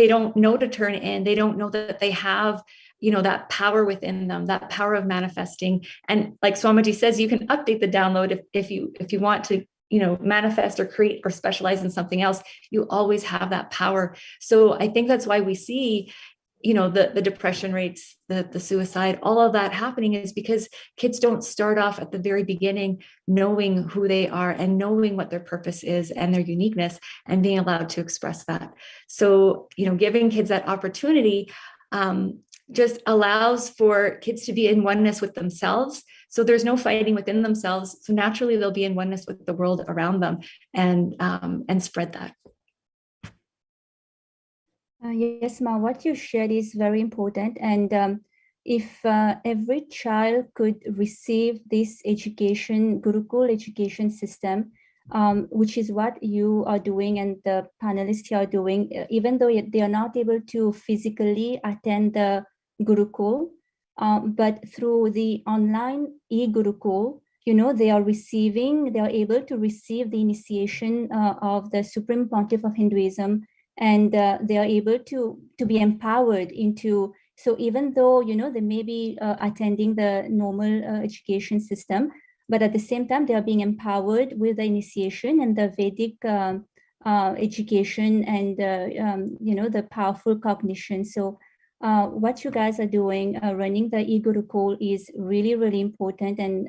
don't know to turn in. They don't know that they have, that power within them, that power of manifesting. And like Swamiji says, you can update the download if you want to, manifest or create or specialize in something else. You always have that power. So I think that's why we see the depression rates, the suicide, all of that happening is because kids don't start off at the very beginning knowing who they are and knowing what their purpose is and their uniqueness and being allowed to express that. So, giving kids that opportunity just allows for kids to be in oneness with themselves. So there's no fighting within themselves. So naturally they'll be in oneness with the world around them and spread that. Yes, Ma, what you shared is very important. And if every child could receive this education, Gurukul education system, which is what you are doing and the panelists here are doing, even though they are not able to physically attend the Gurukul, but through the online e-Gurukul, they are able to receive the initiation of the Supreme Pontiff of Hinduism. And they are able to be empowered into So even though, they may be attending the normal education system, but at the same time, they are being empowered with the initiation and the Vedic education and, the powerful cognition. So what you guys are doing, running the e-Gurukul is really, really important. And,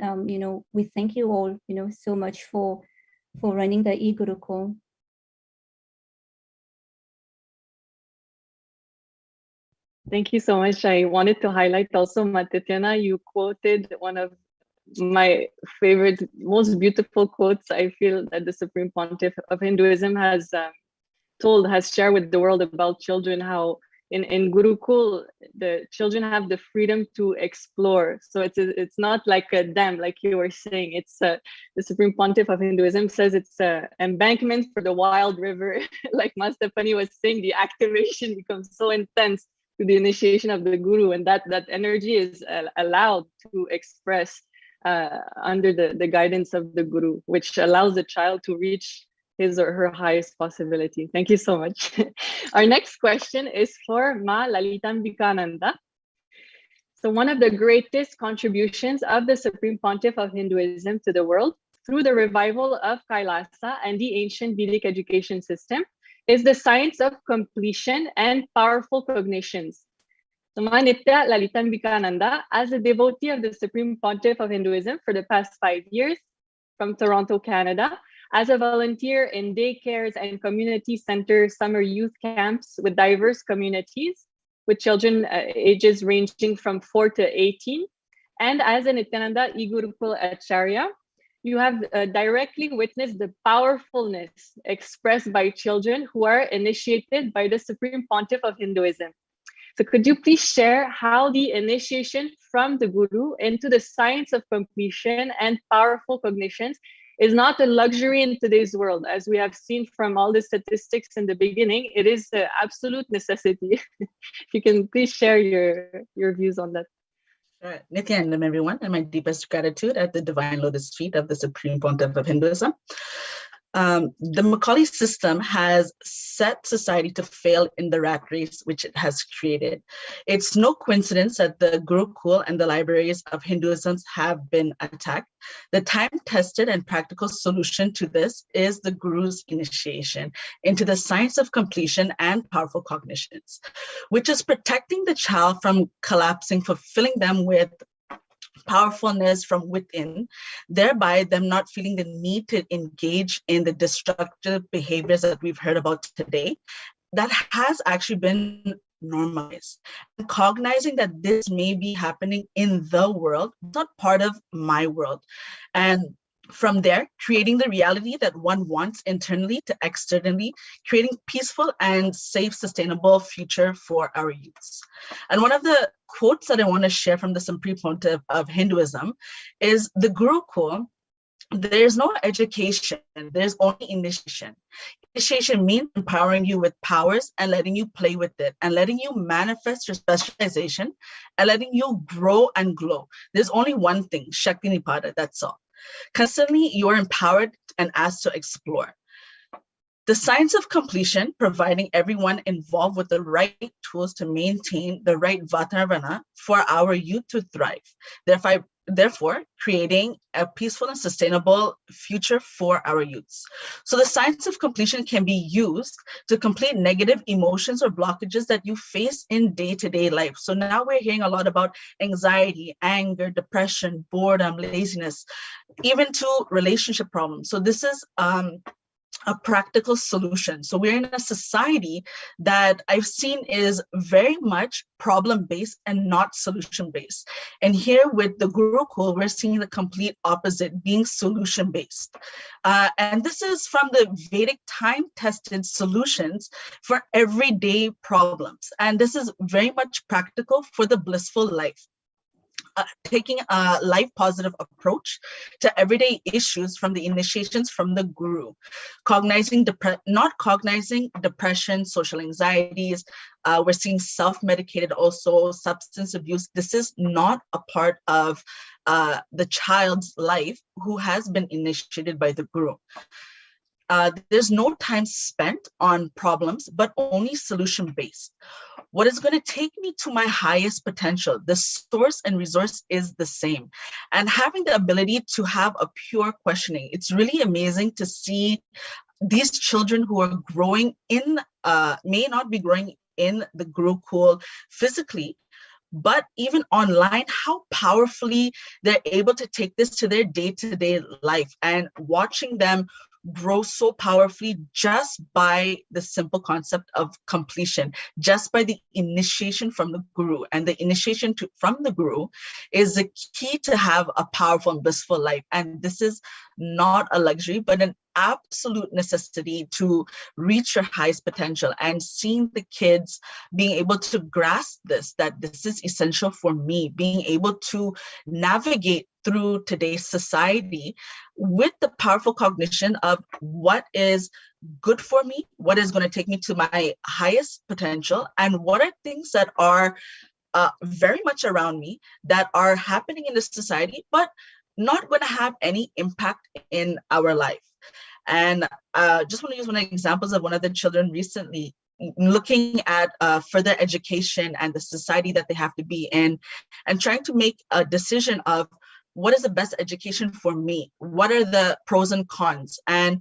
we thank you all, so much for running the e-Gurukul. Thank you so much. I wanted to highlight also, Tatiana, you quoted one of my favorite, most beautiful quotes I feel that the Supreme Pontiff of Hinduism has shared with the world about children, how in Gurukul, the children have the freedom to explore. So it's not like a dam, like you were saying. It's the Supreme Pontiff of Hinduism says it's an embankment for the wild river. Like Ma Stephanie was saying, the activation becomes so intense to the initiation of the Guru, and that energy is allowed to express under the guidance of the Guru, which allows the child to reach his or her highest possibility. Thank you so much. Our next question is for Ma Lalitambikananda. So one of the greatest contributions of the Supreme Pontiff of Hinduism to the world through the revival of Kailasa and the ancient Vedic education system is the science of completion and powerful cognitions. So Ma Nitya Lalitambikananda, as a devotee of the Supreme Pontiff of Hinduism for the past 5 years from Toronto, Canada, as a volunteer in daycares and community center summer youth camps with diverse communities, with children ages ranging from 4 to 18, and as a Nithyananda e-Gurukul Acharya, you have directly witnessed the powerfulness expressed by children who are initiated by the Supreme Pontiff of Hinduism. So could you please share how the initiation from the Guru into the science of completion and powerful cognitions is not a luxury in today's world? As we have seen from all the statistics in the beginning, it is an absolute necessity. If you can please share your views on that. Sure. Nithyanandam, everyone, and my deepest gratitude at the divine lotus feet of the Supreme Pontiff of Hinduism. The Macaulay system has set society to fail in the rat race which it has created. It's no coincidence that the Gurukul and the libraries of Hinduism have been attacked. The time-tested and practical solution to this is the Guru's initiation into the science of completion and powerful cognitions, which is protecting the child from collapsing, fulfilling them with powerfulness from within, thereby them not feeling the need to engage in the destructive behaviors that we've heard about today. That has actually been normalized. And cognizing that this may be happening in the world, not part of my world. And from there, creating the reality that one wants internally to externally, creating peaceful and safe, sustainable future for our youths. And one of the quotes that I want to share from the Supreme Pontiff of Hinduism is the Gurukul. There's no education, there's only initiation. Initiation means empowering you with powers and letting you play with it and letting you manifest your specialization and letting you grow and glow. There's only one thing, Shakti Nipada, that's all. Constantly, you are empowered and asked to explore. The science of completion, providing everyone involved with the right tools to maintain the right Vatavana for our youth to thrive. Therefore, creating a peaceful and sustainable future for our youths. So the science of completion can be used to complete negative emotions or blockages that you face in day-to-day life. So now we're hearing a lot about anxiety, anger, depression, boredom, laziness, even to relationship problems. So this is a practical solution. So we're in a society that I've seen is very much problem-based and not solution-based. And here with the Gurukul, we're seeing the complete opposite, being solution-based. And this is from the Vedic time-tested solutions for everyday problems. And this is very much practical for the blissful life. Taking a life positive approach to everyday issues from the initiations from the Guru, not cognizing depression, social anxieties. We're seeing self-medicated also, substance abuse. This is not a part of the child's life who has been initiated by the Guru. There's no time spent on problems, but only solution-based. what is going to take me to my highest potential. The source and resource is the same. And having the ability to have a pure questioning, it's really amazing to see these children who are growing in, may not be growing in the Gurukul physically, but even online, how powerfully they're able to take this to their day-to-day life, and watching them grow so powerfully just by the simple concept of completion, just by the initiation from the guru. And the initiation from the guru is the key to have a powerful and blissful life. And this is not a luxury, but an absolute necessity to reach your highest potential. And seeing the kids being able to grasp this, that this is essential for me, being able to navigate through today's society with the powerful cognition of what is good for me, what is going to take me to my highest potential, and what are things that are very much around me that are happening in this society, but not going to have any impact in our life. And just want to use one of the examples of one of the children recently, looking at further education and the society that they have to be in, and trying to make a decision of what is the best education for me? What are the pros and cons? And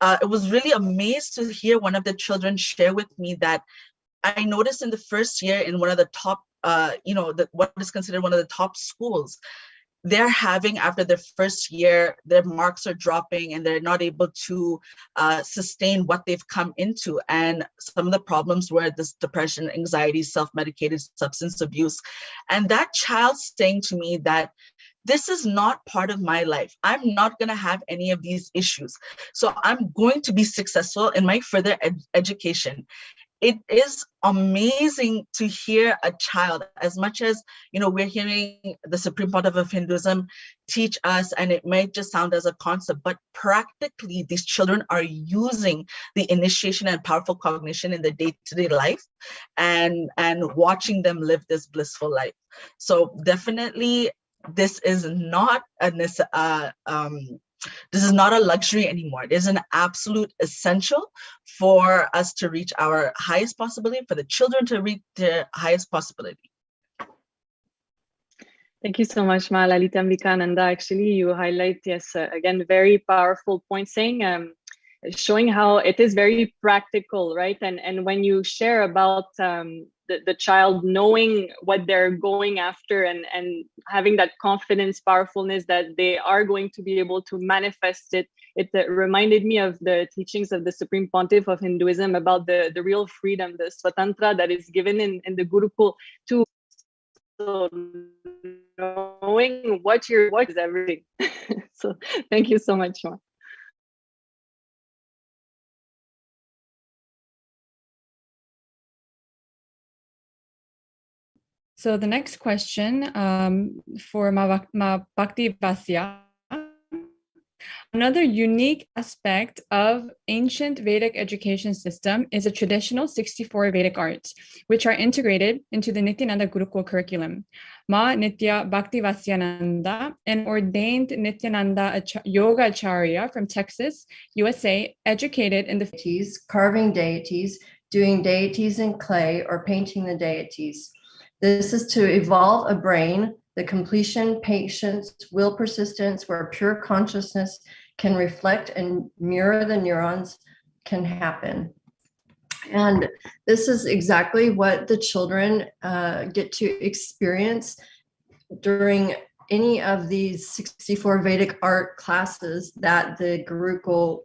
it was really amazed to hear one of the children share with me that I noticed in the first year in one of the top, what is considered one of the top schools, they're having, after their first year, their marks are dropping and they're not able to sustain what they've come into. And some of the problems were this depression, anxiety, self-medicated substance abuse. And that child saying to me that this is not part of my life. I'm not going to have any of these issues. So I'm going to be successful in my further education. It is amazing to hear a child, as much as, we're hearing the Supreme Pontiff of Hinduism teach us, and it might just sound as a concept, but practically these children are using the initiation and powerful cognition in their day-to-day life, and watching them live this blissful life. So definitely, this is not this is not a luxury anymore. It is an absolute essential for us to reach our highest possibility, for the children to reach their highest possibility. Thank you so much, Ma Lalita Ambikananda. Actually, you highlight, yes, again, very powerful point, showing how it is very practical, right? And when you share about the child knowing what they're going after, and having that confidence, powerfulness that they are going to be able to manifest it, it reminded me of the teachings of the Supreme Pontiff of Hinduism about the real freedom, the swatantra that is given in the Gurukul to. So knowing what is everything. So thank you so much, Ma. So the next question for Ma Bhakti Vasya. Another unique aspect of ancient Vedic education system is a traditional 64 Vedic arts, which are integrated into the Nithyananda Gurukul curriculum. Ma Nitya Bhakti Vasyananda, an ordained Nithyananda Yoga Acharya from Texas, USA, educated in the deities, carving deities, doing deities in clay, or painting the deities. This is to evolve a brain, the completion, patience, will persistence, where pure consciousness can reflect and mirror the neurons can happen. And this is exactly what the children get to experience during any of these 64 Vedic art classes that the Gurukul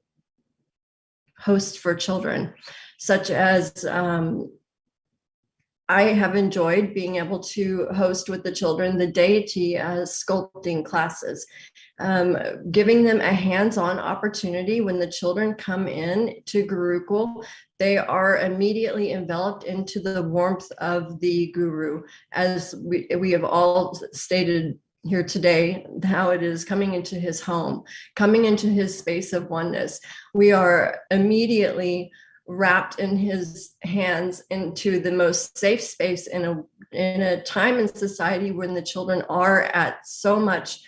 hosts for children, such as I have enjoyed being able to host with the children the deity sculpting classes, giving them a hands-on opportunity. When the children come in to Gurukul, they are immediately enveloped into the warmth of the Guru, as we have all stated here today, how it is coming into his home, coming into his space of oneness. We are immediately wrapped in his hands into the most safe space in a time in society when the children are at so much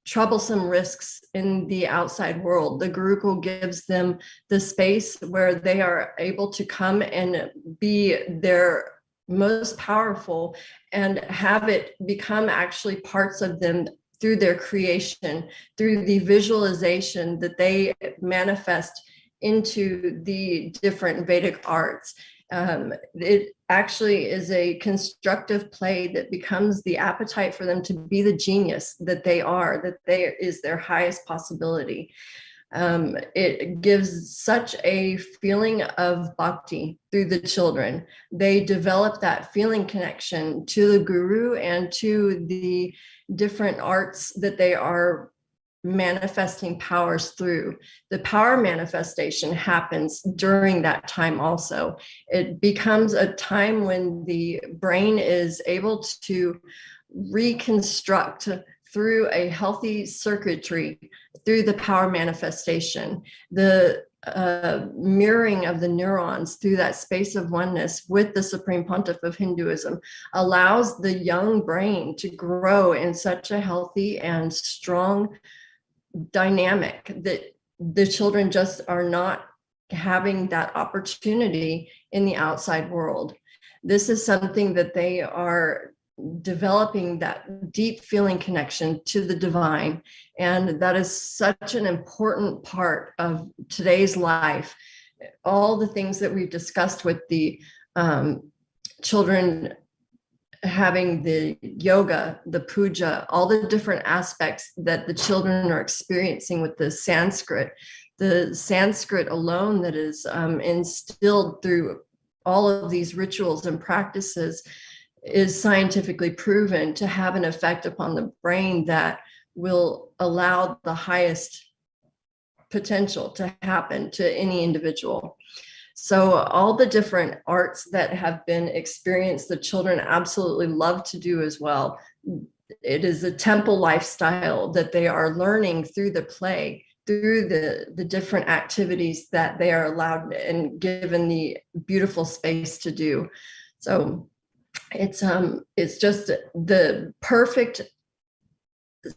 troublesome risks in the outside world. The Gurukul gives them the space where they are able to come and be their most powerful and have it become actually parts of them through their creation, through the visualization that they manifest into the different Vedic arts. It actually is a constructive play that becomes the appetite for them to be the genius that they are, that they is their highest possibility. It gives such a feeling of bhakti through the children. They develop that feeling connection to the guru and to the different arts that they are manifesting powers through. The power manifestation happens during that time also. It becomes a time when the brain is able to reconstruct through a healthy circuitry through the power manifestation, the mirroring of the neurons through that space of oneness with the Supreme Pontiff of Hinduism allows the young brain to grow in such a healthy and strong dynamic that the children just are not having that opportunity in the outside world. This is something that they are developing, that deep feeling connection to the divine. And that is such an important part of today's life. All the things that we've discussed with the children having the yoga, the puja, all the different aspects that the children are experiencing with the Sanskrit alone that is instilled through all of these rituals and practices is scientifically proven to have an effect upon the brain that will allow the highest potential to happen to any individual. So all the different arts that have been experienced, the children absolutely love to do as well. It is a temple lifestyle that they are learning through the play, through the different activities that they are allowed and given the beautiful space to do. So it's just the perfect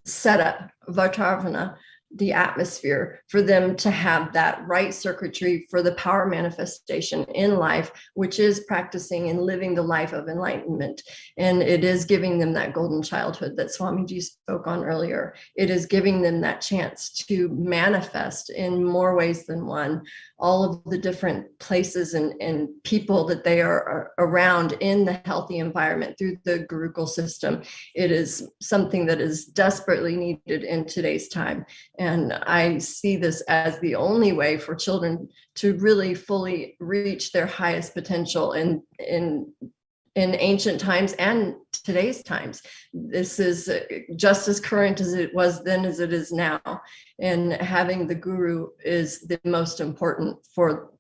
setup, Vartavana, the atmosphere for them to have that right circuitry for the power manifestation in life, which is practicing and living the life of enlightenment. And it is giving them that golden childhood that Swamiji spoke on earlier. It is giving them that chance to manifest in more ways than one, all of the different places and people that they are around in the healthy environment through the Gurukul system. It is something that is desperately needed in today's time. And I see this as the only way for children to really fully reach their highest potential in ancient times and today's times. This is just as current as it was then as it is now. And having the guru is the most important for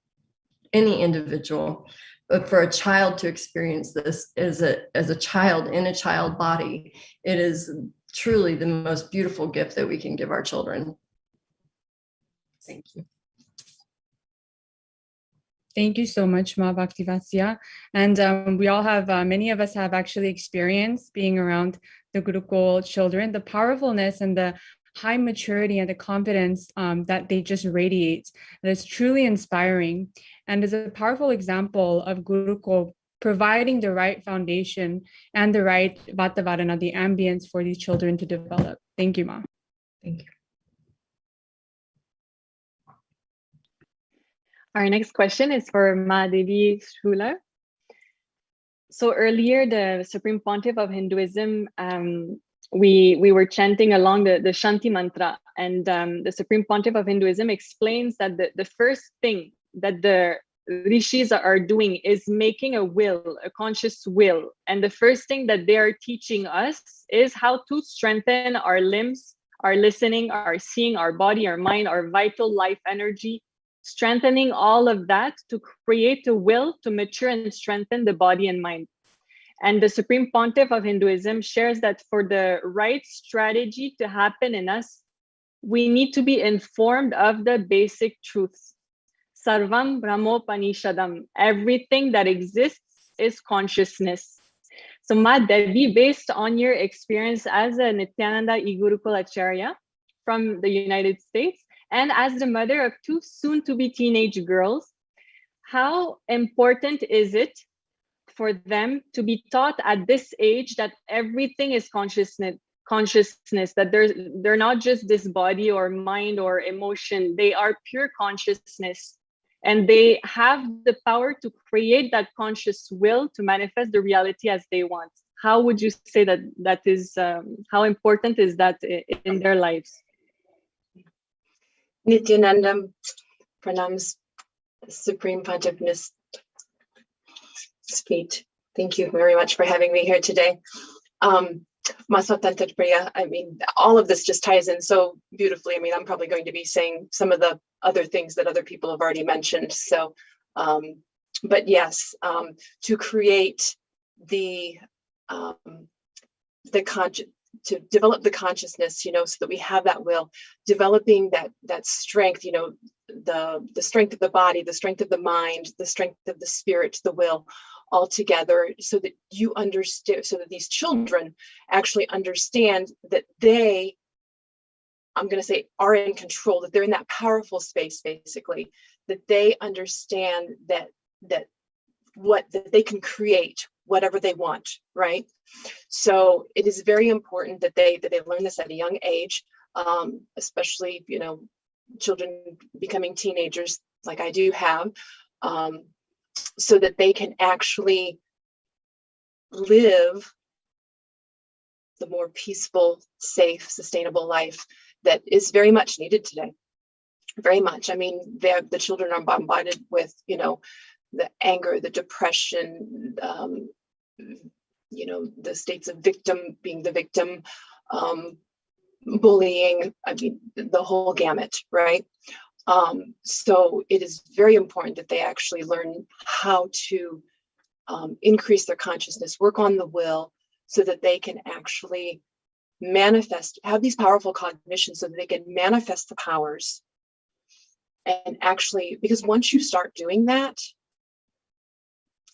any individual. But for a child to experience this as a child in a child body, it is truly the most beautiful gift that we can give our children. Thank you. Thank you so much, Ma Bhaktivatya. And we all have, many of us have actually experienced being around the Gurukul children, the powerfulness and the high maturity and the confidence that they just radiate. And it's truly inspiring and is a powerful example of Gurukul providing the right foundation and the right Vatavadana, the ambience for these children to develop. Thank you, Ma. Thank you. Our next question is for Ma Devi Shular. So earlier, the Supreme Pontiff of Hinduism, we were chanting along the Shanti mantra, and the Supreme Pontiff of Hinduism explains that the first thing that the rishis are doing is making a will, a conscious will. And the first thing that they are teaching us is how to strengthen our limbs, our listening, our seeing, our body, our mind, our vital life energy, strengthening all of that to create a will to mature and strengthen the body and mind. And the Supreme Pontiff of Hinduism shares that for the right strategy to happen in us, we need to be informed of the basic truths. Sarvam Brahmopanishadam. Everything that exists is consciousness. So Ma Devi, based on your experience as a Nithyananda Gurukul Acharya from the United States, and as the mother of two soon-to-be teenage girls, how important is it for them to be taught at this age that everything is consciousness, that they're not just this body or mind or emotion, they are pure consciousness, and they have the power to create that conscious will to manifest the reality as they want. How would you say that is, how important is that in their lives? Nithyanandam, pranams, Supreme Pontiff's feet. Thank you very much for having me here today. Maswatantat Priya, I mean, all of this just ties in so beautifully. I mean, I'm probably going to be saying some of the other things that other people have already mentioned. So, but yes, to create to develop the consciousness, you know, so that we have that will, developing that strength, you know, the strength of the body, the strength of the mind, the strength of the spirit, the will, all together, so that you understand, so that these children actually understand that they, I'm going to say, are in control, that they're in that powerful space, basically, that they understand that they can create whatever they want, right? So it is very important that they learn this at a young age, especially, you know, children becoming teenagers like I do have, so that they can actually live the more peaceful, safe, sustainable life that is very much needed today. Very much. I mean, the children are bombarded with, you know, the anger, the depression, you know, the states of being the victim, bullying, I mean, the whole gamut, right? So it is very important that they actually learn how to increase their consciousness, work on the will, so that they can actually manifest, have these powerful cognitions, so that they can manifest the powers. And actually, because once you start doing that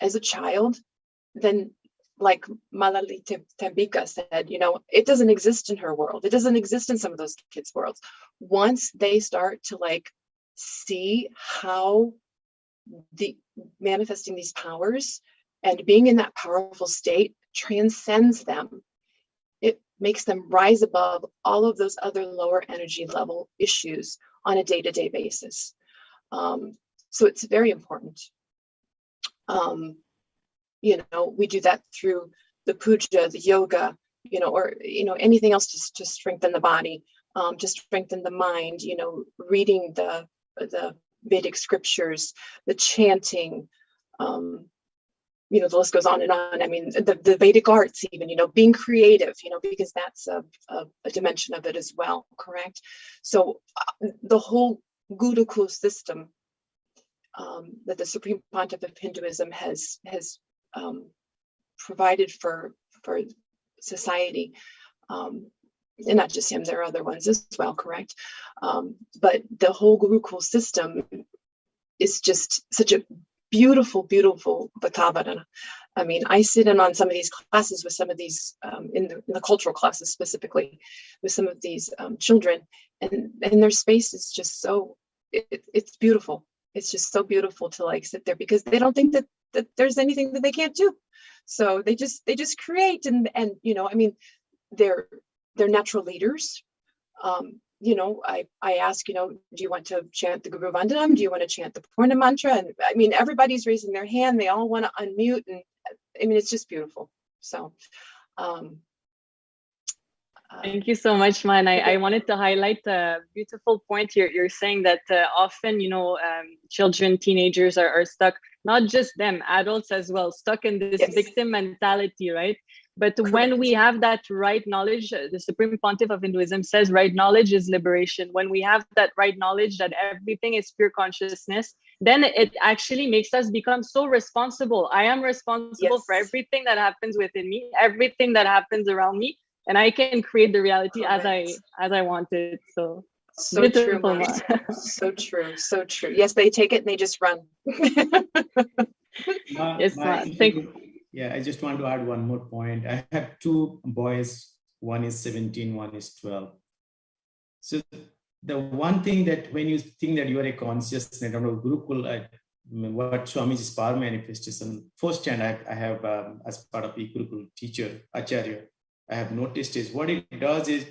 as a child, then, like Malali Tambika said, you know, it doesn't exist in her world. It doesn't exist in some of those kids' worlds. Once they start to like see how manifesting these powers and being in that powerful state transcends them, it makes them rise above all of those other lower energy level issues on a day-to-day basis. So it's very important. You know, we do that through the puja, the yoga, you know, or, you know, anything else to strengthen the body, to strengthen the mind, you know, reading the Vedic scriptures, the chanting, you know, the list goes on and on. I mean, the Vedic arts even, you know, being creative, you know, because that's a dimension of it as well, correct? So the whole Gurukul system that the Supreme Pontiff of Hinduism has provided for society, and not just him, there are other ones as well, correct? But the whole Gurukul system is just such a beautiful, beautiful Vatavadana. I mean, I sit in on some of these classes with some of these, in the cultural classes specifically, with some of these children, and their space is just so, it's beautiful. It's just so beautiful to like sit there, because they don't think that there's anything that they can't do. So they just create, and you know, I mean, they're natural leaders. You know, I ask, you know, do you want to chant the Guru Vandanam? Do you want to chant the Purna mantra? And I mean, everybody's raising their hand. They all want to unmute, and I mean, it's just beautiful. So thank you so much, man. I wanted to highlight a beautiful point. You're saying that often, you know, children, teenagers are stuck, not just them, adults as well, stuck in this victim mentality, right? But when we have that right knowledge, the Supreme Pontiff of Hinduism says right knowledge is liberation. When we have that right knowledge that everything is pure consciousness, then it actually makes us become so responsible. I am responsible for everything that happens within me, everything that happens around me, and I can create the reality as I want it. So true, so true, so true. Yes, they take it and they just run. Yes, thank you. Yeah, I just want to add one more point. I have two boys, one is 17, one is 12. So the one thing that when you think that you are a consciousness, I don't know, Gurukul, what Swamiji's power manifestation, firsthand I have, as part of Gurukul teacher, Acharya, I have noticed is what it does is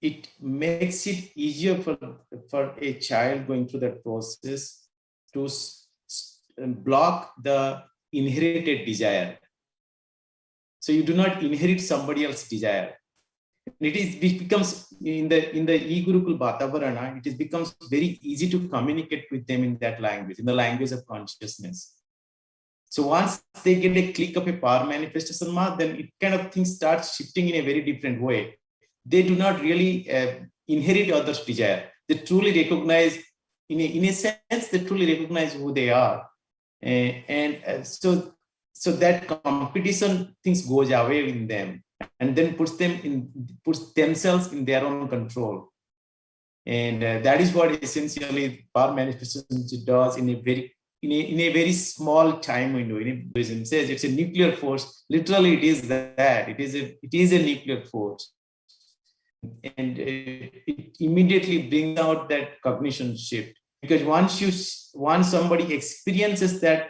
it makes it easier for a child going through that process to block the inherited desire. So you do not inherit somebody else's desire. It becomes in the e-Gurukul Bhatavarana, it becomes very easy to communicate with them in that language, in the language of consciousness. So once they get a click of a power manifestation mark, then it kind of things start shifting in a very different way. They do not really inherit others' desire. They truly recognize, in a sense, they truly recognize who they are. So that competition things goes away in them, and then puts themselves in their own control. And that is what essentially power manifestation does in a very small time window. Buddhism says it's a nuclear force. Literally, it is that. It is a nuclear force. And it immediately brings out that cognition shift. Because once somebody experiences that,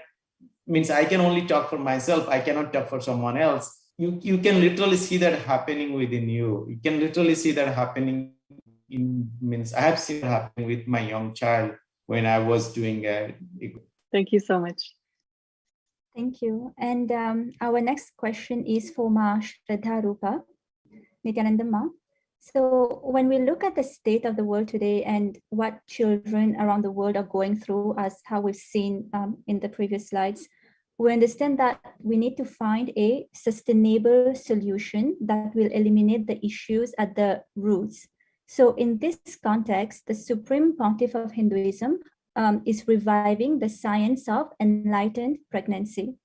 means I can only talk for myself, I cannot talk for someone else. You can literally see that happening within you. You can literally see that happening I have seen it happening with my young child when I was doing Thank you so much. Thank you. And our next question is for Ma Shraddha Rupa, Nithyananda Ma. So when we look at the state of the world today and what children around the world are going through, as how we've seen in the previous slides, we understand that we need to find a sustainable solution that will eliminate the issues at the roots. So in this context, the Supreme Pontiff of Hinduism is reviving the science of enlightened pregnancy.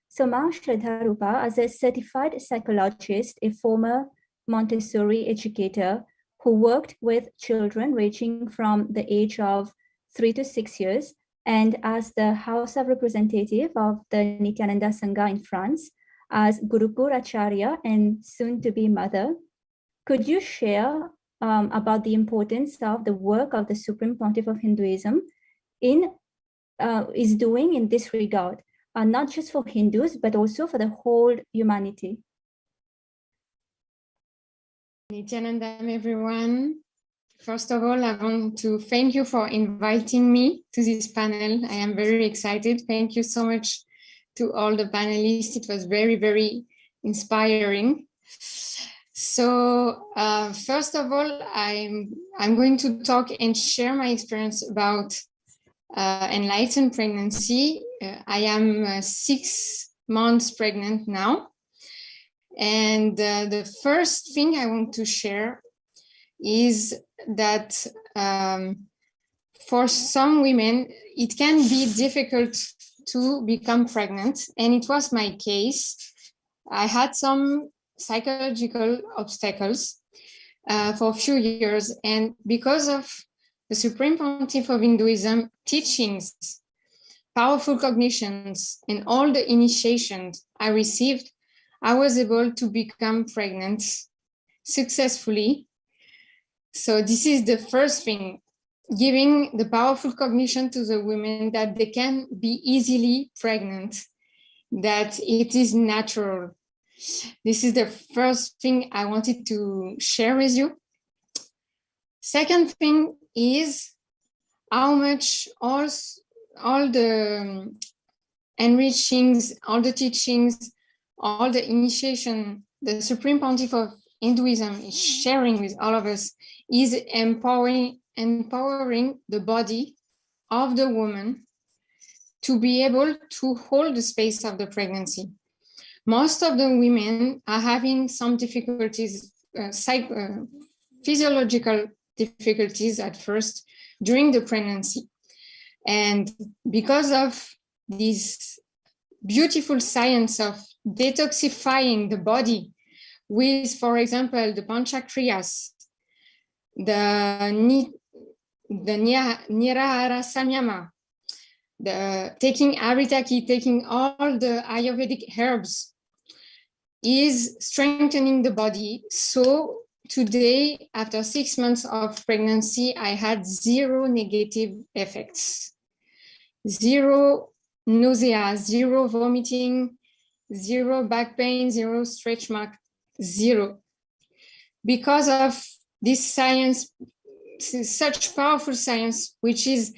So Ma Shraddha Rupa, as a certified psychologist, a former Montessori educator who worked with children ranging from the age of 3 to 6 years, and as the House of Representative of the Nithyananda Sangha in France, as Gurukul Acharya and soon-to-be mother, could you share about the importance of the work of the Supreme Pontiff of Hinduism is doing in this regard, not just for Hindus, but also for the whole humanity? Nithyanandam, everyone. First of all, I want to thank you for inviting me to this panel. I am very excited. Thank you so much to all the panelists. It was very, very inspiring. So first of all, I'm going to talk and share my experience about enlightened pregnancy. I am 6 months pregnant now. And the first thing I want to share is that for some women, it can be difficult to become pregnant. And it was my case. I had some psychological obstacles for a few years. And because of the Supreme Pontiff of Hinduism teachings, powerful cognitions, and all the initiations I received, I was able to become pregnant successfully. So this is the first thing, giving the powerful cognition to the women that they can be easily pregnant, that it is natural. This is the first thing I wanted to share with you. Second thing is how much all the enrichings, all the teachings, all the initiation the Supreme Pontiff of Hinduism is sharing with all of us is empowering the body of the woman to be able to hold the space of the pregnancy. Most of the women are having some difficulties, physiological difficulties at first during the pregnancy. And because of this beautiful science of detoxifying the body with, for example, the Panchakriyas, the Nirahara Samyama, the taking Aritaki, taking all the Ayurvedic herbs, is strengthening the body. So today, after 6 months of pregnancy, I had 0 negative effects. zero nausea, zero vomiting, zero back pain, zero stretch mark, zero. Because of this science, such powerful science, which is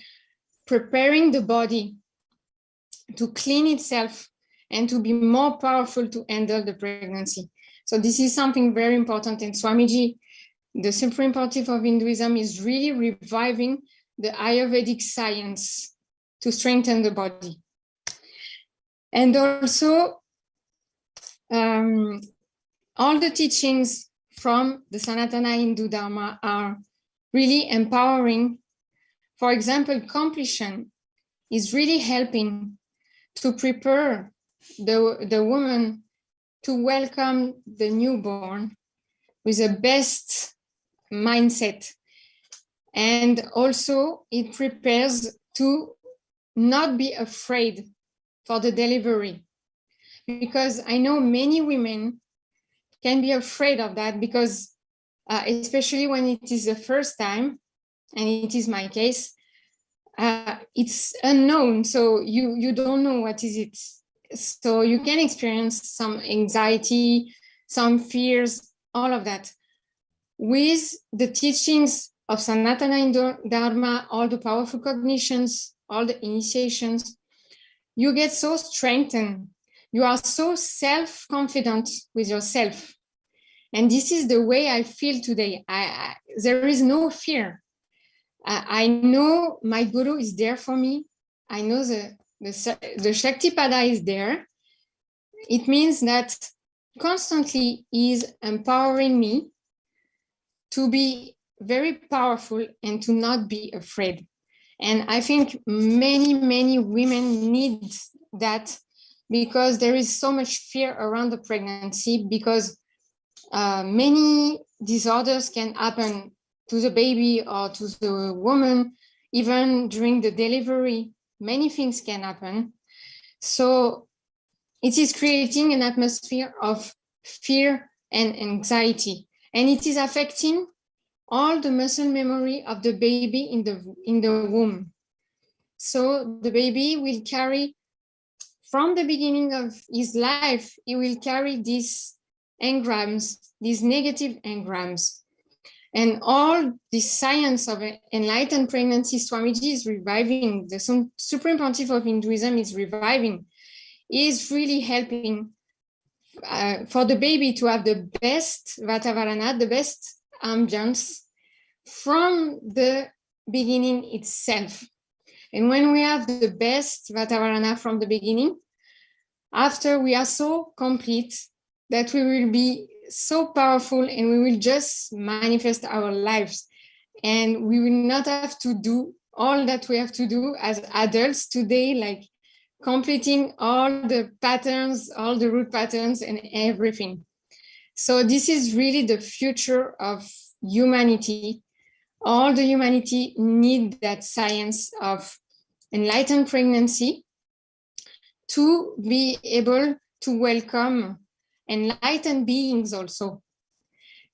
preparing the body to clean itself and to be more powerful to handle the pregnancy. So this is something very important. And Swamiji, the Supreme Pontiff of Hinduism, is really reviving the Ayurvedic science to strengthen the body. And also, all the teachings from the Sanatana Hindu Dharma are really empowering. For example, completion is really helping to prepare the woman to welcome the newborn with the best mindset. And also it prepares to not be afraid for the delivery. Because I know many women can be afraid of that because especially when it is the first time, and it is my case, it's unknown. So you don't know what is it. So you can experience some anxiety, some fears, all of that. With the teachings of Sanatana Hindu Dharma, all the powerful cognitions, all the initiations, you get so strengthened. You are so self-confident with yourself. And this is the way I feel today. There is no fear. I know my guru is there for me. I know the Shaktipada is there. It means that constantly is empowering me to be very powerful and to not be afraid. And I think many, many women need that because there is so much fear around the pregnancy because many disorders can happen to the baby or to the woman, even during the delivery, many things can happen. So it is creating an atmosphere of fear and anxiety, and it is affecting all the muscle memory of the baby in the womb. So the baby will carry, from the beginning of his life, he will carry these engrams, these negative engrams. And all this science of enlightened pregnancy, Swamiji is reviving, the Supreme Pontiff of Hinduism is reviving, is really helping for the baby to have the best Vatavarana, the best ambience from the beginning itself. And when we have the best Vatavarana from the beginning, after we are so complete that we will be so powerful and we will just manifest our lives. And we will not have to do all that we have to do as adults today, like completing all the patterns, all the root patterns and everything. So this is really the future of humanity. All the humanity need that science of enlightened pregnancy to be able to welcome enlightened beings also,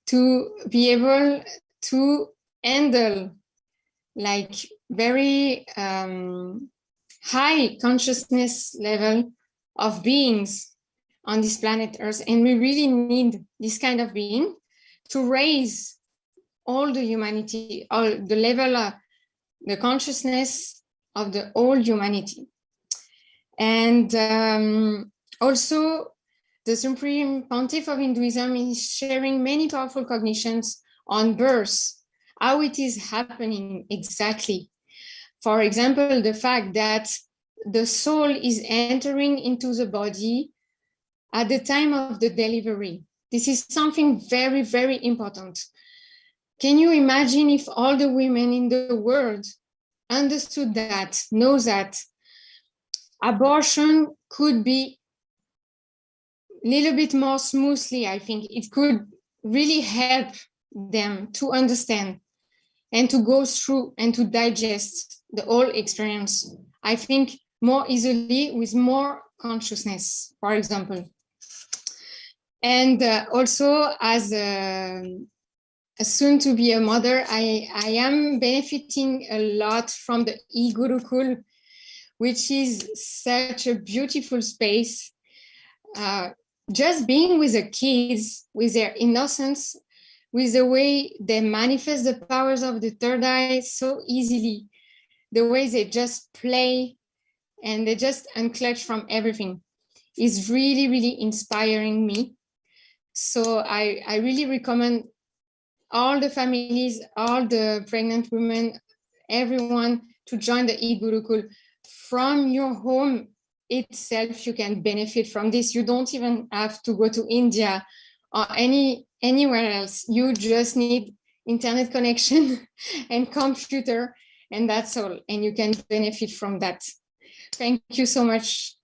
to be able to handle like very high consciousness level of beings on this planet Earth. And we really need this kind of being to raise all the humanity, all the level of the consciousness of the whole humanity. And also the Supreme Pontiff of Hinduism is sharing many powerful cognitions on birth, how it is happening exactly. For example, the fact that the soul is entering into the body at the time of the delivery. This is something very, very important. Can you imagine if all the women in the world understood that, know that abortion could be a little bit more smoothly? I think it could really help them to understand and to go through and to digest the whole experience, I think, more easily with more consciousness, for example. And also as soon to be a mother, I am benefiting a lot from the e-Gurukul, which is such a beautiful space. Just being with the kids, with their innocence, with the way they manifest the powers of the third eye so easily, the way they just play and they just unclutch from everything is really, really inspiring me. So I really recommend all the families, all the pregnant women, everyone to join the e-Gurukul. From your home itself, you can benefit from this. You don't even have to go to India or anywhere else. You just need internet connection and computer, and that's all. And you can benefit from that. Thank you so much.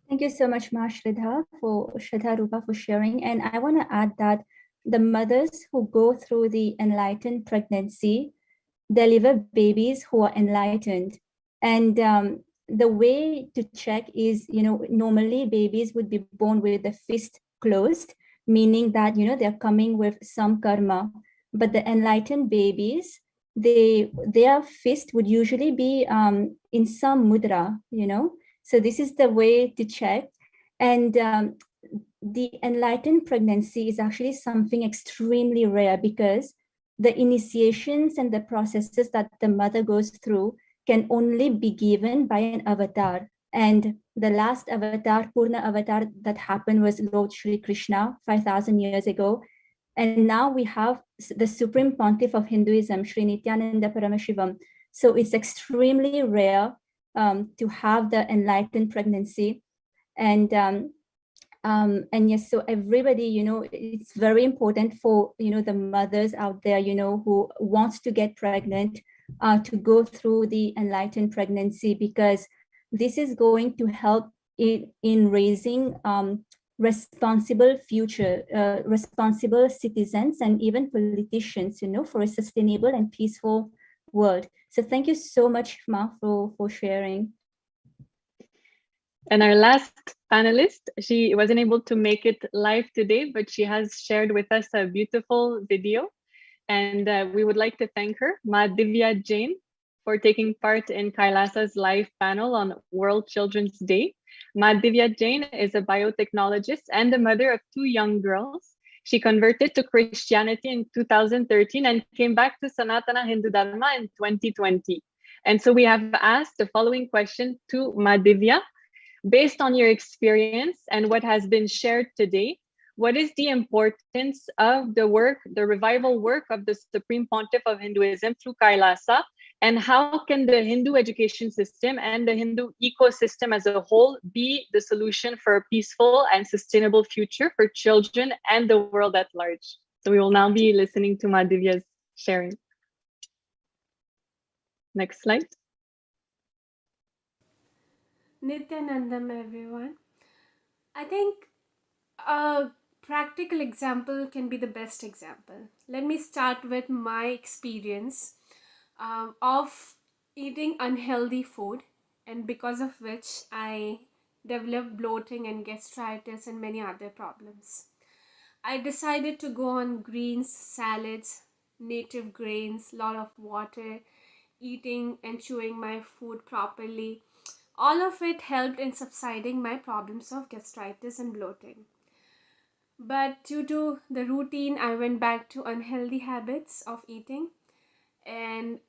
Thank you so much, Ma Shraddha Rupa, for sharing. And I want to add that the mothers who go through the enlightened pregnancy deliver babies who are enlightened. And the way to check is, normally babies would be born with the fist closed, meaning that, they're coming with some karma. But the enlightened babies, their fist would usually be in some mudra, So this is the way to check. And the enlightened pregnancy is actually something extremely rare because the initiations and the processes that the mother goes through can only be given by an avatar. And the last avatar, Purna avatar, that happened was Lord Shri Krishna 5,000 years ago. And now we have the Supreme Pontiff of Hinduism, Shri Nithyananda Paramashivam. So it's extremely rare to have the enlightened pregnancy. And yes, so everybody, it's very important for, the mothers out there, who wants to get pregnant, to go through the enlightened pregnancy, because this is going to help in raising responsible future, responsible citizens and even politicians, for a sustainable and peaceful world. So thank you so much, Ma, for sharing. And our last panelist, she wasn't able to make it live today, but she has shared with us a beautiful video. And we would like to thank her, Ma Divya Jain, for taking part in Kailasa's live panel on World Children's Day. Ma Divya Jain is a biotechnologist and the mother of 2 young girls. She converted to Christianity in 2013 and came back to Sanatana Hindu Dharma in 2020. And so we have asked the following question to Ma Divya. Based on your experience and what has been shared today, what is the importance of the revival work of the Supreme Pontiff of Hinduism through Kailasa, and how can the Hindu education system and the Hindu ecosystem as a whole be the solution for a peaceful and sustainable future for children and the world at large? So we will now be listening to Ma Divya's sharing. Next slide. Nithyanandam, everyone. I think a practical example can be the best example. Let me start with my experience of eating unhealthy food, and because of which I developed bloating and gastritis and many other problems. I decided to go on greens, salads, native grains, lot of water, eating and chewing my food properly. All of it helped in subsiding my problems of gastritis and bloating. But due to the routine, I went back to unhealthy habits of eating, and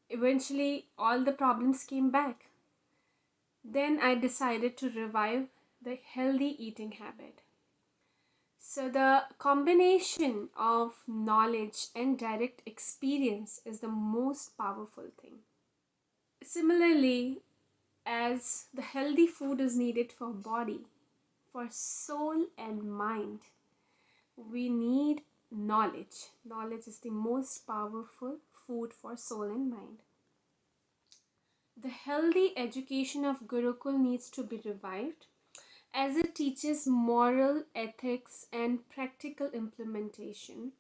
eventually all the problems came back. Then I decided to revive the healthy eating habit. So the combination of knowledge and direct experience is the most powerful thing. Similarly, as the healthy food is needed for body, for soul and mind, we need knowledge. Knowledge is the most powerful food for soul and mind. The healthy education of Gurukul needs to be revived, as it teaches moral ethics and practical implementation.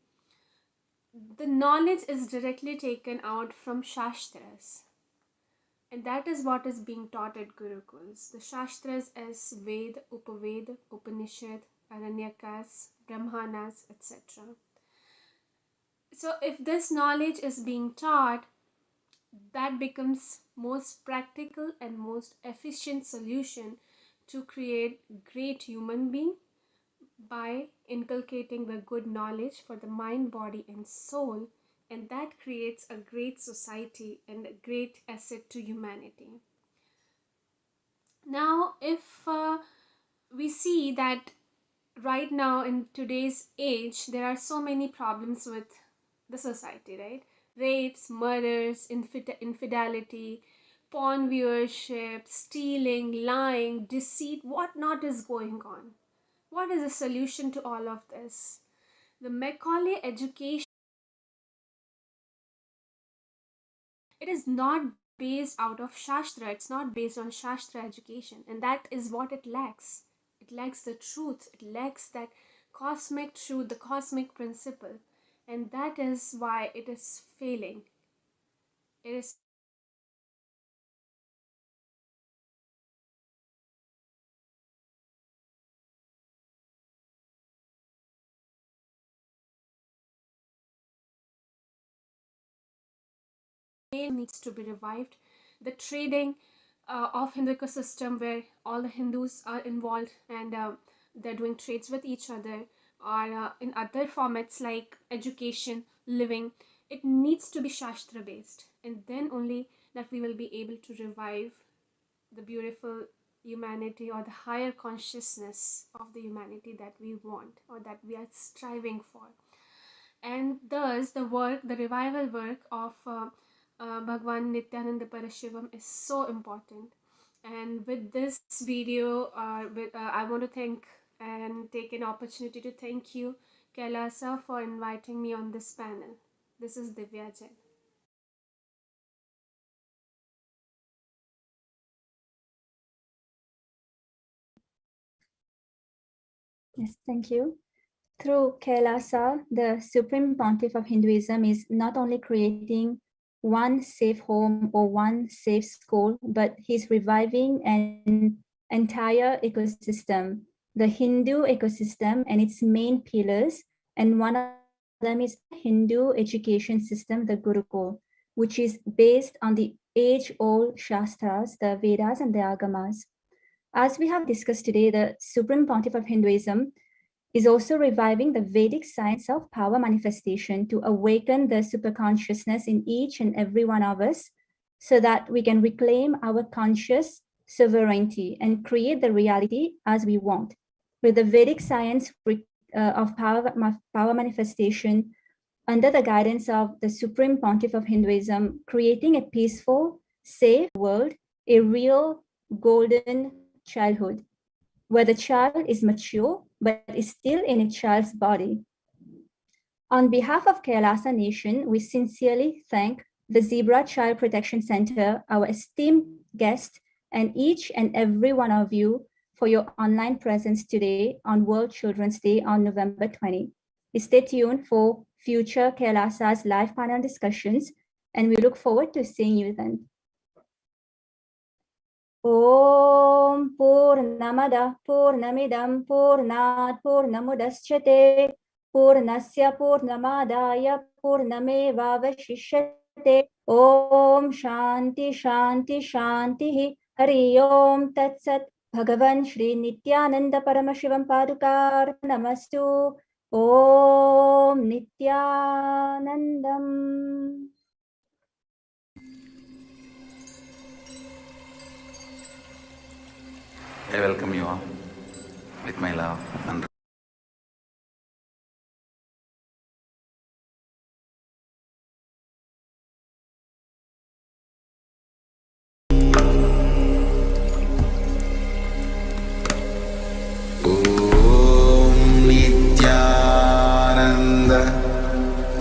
The knowledge is directly taken out from Shastras, and that is what is being taught at Gurukuls. The Shastras as Ved, Upaved, Upanishad, Aranyakas, Brahmanas, etc. So if this knowledge is being taught, that becomes most practical and most efficient solution to create great human being by inculcating the good knowledge for the mind, body, and soul, and that creates a great society and a great asset to humanity. Now, if we see that right now in today's age, there are so many problems with the society, right? Rapes, murders, infidelity, porn viewership, stealing, lying, deceit, what not is going on. What is the solution to all of this? The Macaulay education, it is not based out of Shastra, it's not based on Shastra education, and that is what it lacks. It lacks the truth, it lacks that cosmic truth, the cosmic principle, and that is why it is failing. It is needs to be revived. The trading of Hindu ecosystem where all the Hindus are involved and they're doing trades with each other, or in other formats like education, living, it needs to be Shastra based, and then only that we will be able to revive the beautiful humanity or the higher consciousness of the humanity that we want or that we are striving for. And thus the revival work of Bhagwan Nithyananda Parashivam is so important. And with this video, I want to thank and take an opportunity to thank you, Kailasa, for inviting me on this panel. This is Divya Jain. Yes, thank you. Through Kailasa, the Supreme Pontiff of Hinduism is not only creating one safe home or one safe school, but he's reviving an entire ecosystem, the Hindu ecosystem and its main pillars. And one of them is the Hindu education system, the Gurukul, which is based on the age-old Shastras, the Vedas and the Agamas. As we have discussed today, the Supreme Pontiff of Hinduism is also reviving the Vedic science of power manifestation to awaken the superconsciousness in each and every one of us so that we can reclaim our conscious sovereignty and create the reality as we want. With the Vedic science of power manifestation under the guidance of the Supreme Pontiff of Hinduism, creating a peaceful, safe world, a real golden childhood, where the child is mature but is still in a child's body. On behalf of Kailasa Nation, we sincerely thank the Zebra Child Protection Center, our esteemed guest, and each and every one of you for your online presence today on World Children's Day on November 20. Stay tuned for future Kailasa's live panel discussions, and we look forward to seeing you then. Om Purnamada Purnamidam Purnat Purnamudashyate Purnasya Purnamadaya Purnamevavashishyate. Om Shanti Shanti Shanti Hari Om Tat Sat. Bhagavan Shri Nithyananda Paramashivam Padukar Namastu. Om Nithyanandam. I welcome you all with my love and Nithyananda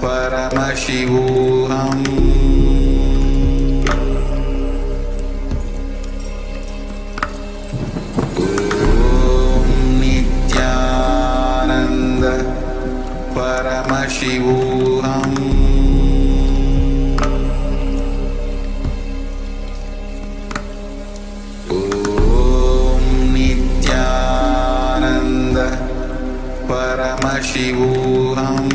Paramashivoham. Nithyananda Paramashivoham. Nithyananda Paramashivoham.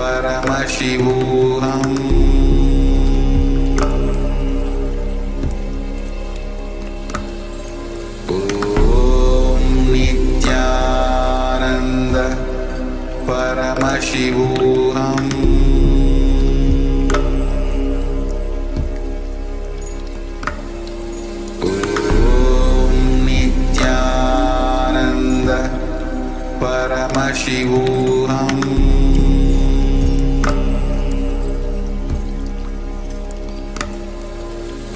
Paramashivoham. Om Nithyananda Paramashivoham. Om Nithyananda Paramashivoham.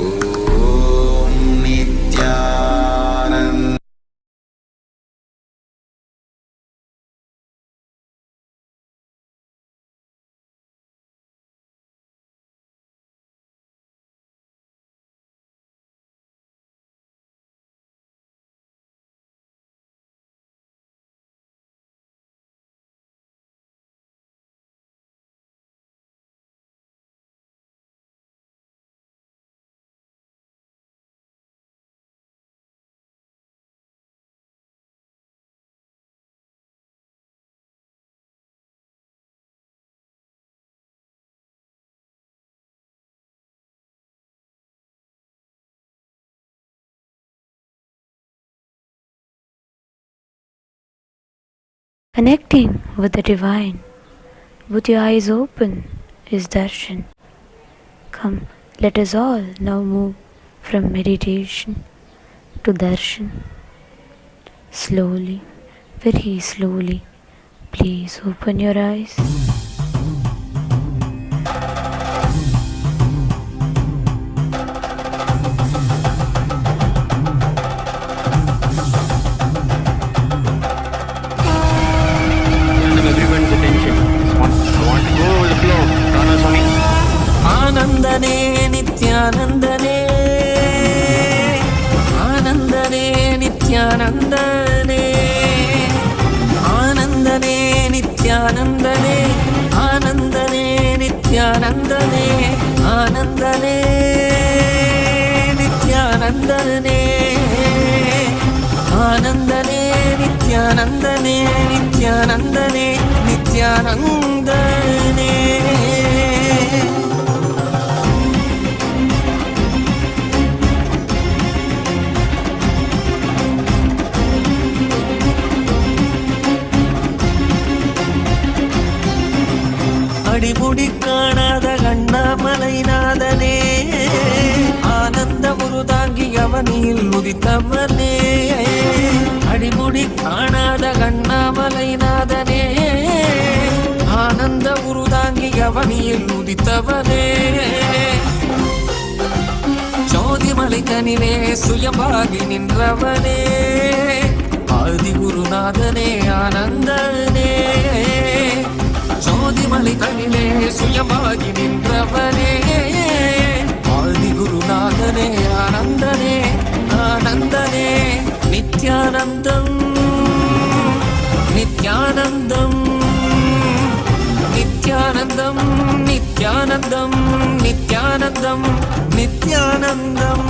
Om Nithyananda. Connecting with the divine, with your eyes open, is darshan. Come, let us all now move from meditation to darshan. Slowly, very slowly, please open your eyes. Anandane Nithyanandane, Anandane Nithyanandane, Anandane Nithyanandane, Anandane Nithyanandane, Anandane Nithyanandane, Anandane Nithyanandane, Nithyanandane, Nithyanandane. அடிமுடி காணாத கண்ணாமலைநாதனே, ஆனந்த முருதாங்கி அவனியில் உதித்தவனே. அடிமுடி காணாத கண்ணாமலைநாதனே, ஆனந்த முருதாங்கி அவனியில் உதித்தவனே. ஜோதிமலை தனிலே சுயமாகி நின்றவனே, ஆதி குருநாதனே ஆனந்தனே. ஜோதிமலை தனிலே சுயமாகி நின்றவனே, ஆதி குருநாதனே ஆனந்தனே, ஆனந்தனே. நித்யானந்தம் நித்யானந்தம் நித்யானந்தம் நித்யானந்தம் நித்யானந்தம் நித்யானந்தம்.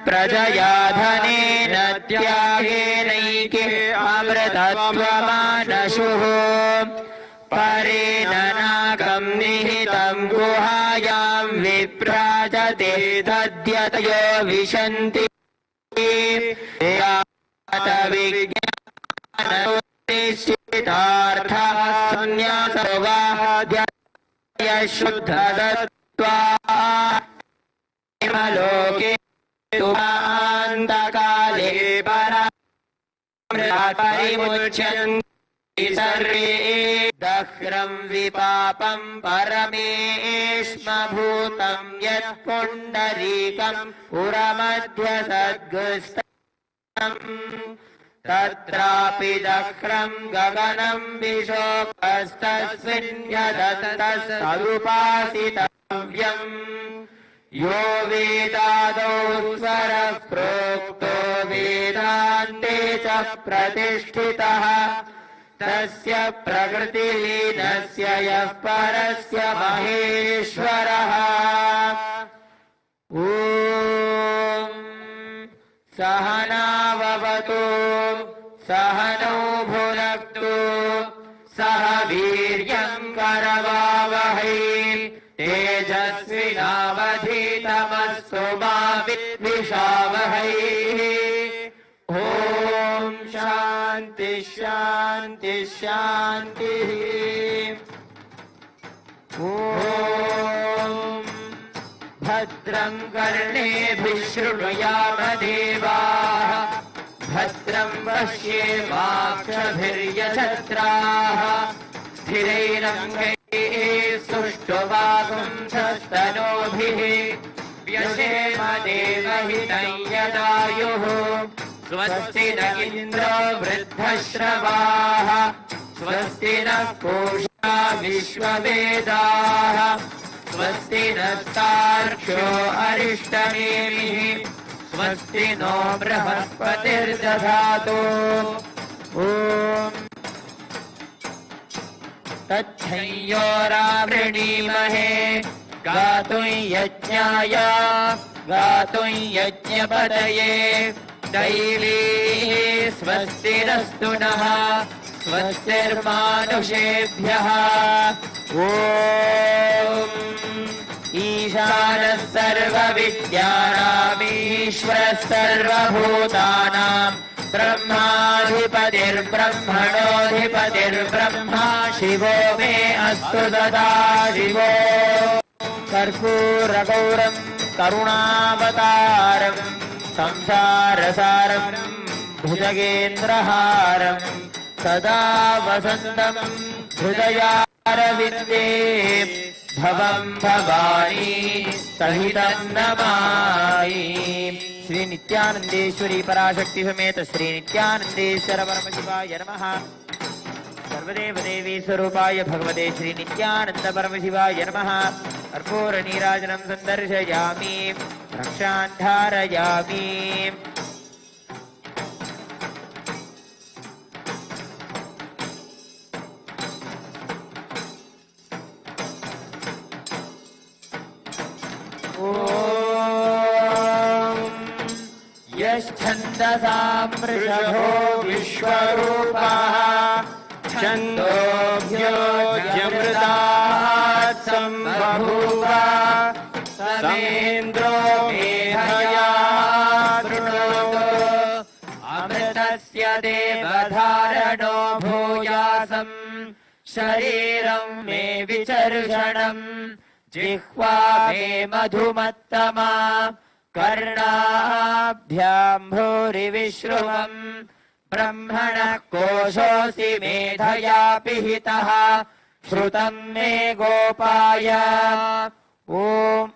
प्रजया धनेन त्यागेनैके अमृतत्वमानशुः, परेण नागं निहितं गुहायां विभ्राजते दद्यतयो विशन्ति। विज्ञाननिश्चितार्थः संन्यासोगाद्य शुद्धसत्त्वा लोके तुमान्तकाले परिमुच्यन्ति सर्वे दह्रं विपापं परमेष्मभूतं यत् पुण्डरीकं पुरमध्यसद्गुस्तम् तत्रापि दह्रं गगनं विशोकस्तस्मिन् यदन्तस्तदुपासितव्यम्। यो वेदादौ स्वरः प्रोक्तो वेदान्ते च प्रतिष्ठितः तस्य प्रकृतिलीनस्य यः परस्य महेश्वरः ॐ सहनाववतु सहनौ भुनक्तु सह वीर्यं करवावहै तेजस्विनावधीतमस्तु मा विद्विषावहै ॐ शान्ति शान्ति शान्तिः ॐ भद्रं कर्णेभिः शृणुयाम देवाः भद्रं पश्येमाक्षभिर्यजत्राः स्थिरैरङ्गैः सुष्ठुवागुंसस्तनूभिः व्यशेम देवहितं यदायुः स्वस्ति न इन्द्रो वृद्धश्रवाः स्वस्ति नः पूषा विश्ववेदाः स्वस्ति नस्तार्क्ष्यो अरिष्टनेमिः स्वस्ति नो बृहस्पतिर्दधातु ॐ तच्छंयोरावृणीमहे गातुं यज्ञाय गातुं यज्ञपतये दैवीः स्वस्तिरस्तु नः स्वस्तिर्मानुषेभ्यः ॐ ईशानः सर्वविद्यानामीश्वरः सर्वभूतानां ब्रह्माधिपतिर्ब्रह्मणोऽधिपतिर्ब्रह्मा शिवो मे अस्तु सदा शिवो कर्पूरगौरं करुणावतारं संसारसारं भुजगेन्द्रहारं सदा वसन्तं हृदयारविन्दे भवं भवानी सहितं नमामि श्री नित्यानंदेश्वरी पराशक्ति समेत श्री नित्यानंदेश्वर परमशिवाय नमः सर्वदेव देवी स्वरूपाय भगवते श्री नित्यानंद परमशिवाय नमः कर्पूर नीराजनं संदर्शयामि रक्षान् धारयामि छन्दसां वृषभो विश्वरूपः छन्दोभ्योऽजमृतात् सम्बभूव समेन्द्रो मेधया वृणोतो अमृतस्य देवधारणो भूयासं शरीरं मे विचर्षणं जिह्वा मे मधुमत्तमा कर्णाभ्यां भूरिविश्रुवम् ब्रह्मणः कोशोऽसि मेधया पिहितः श्रुतं मे गोपाय ॐ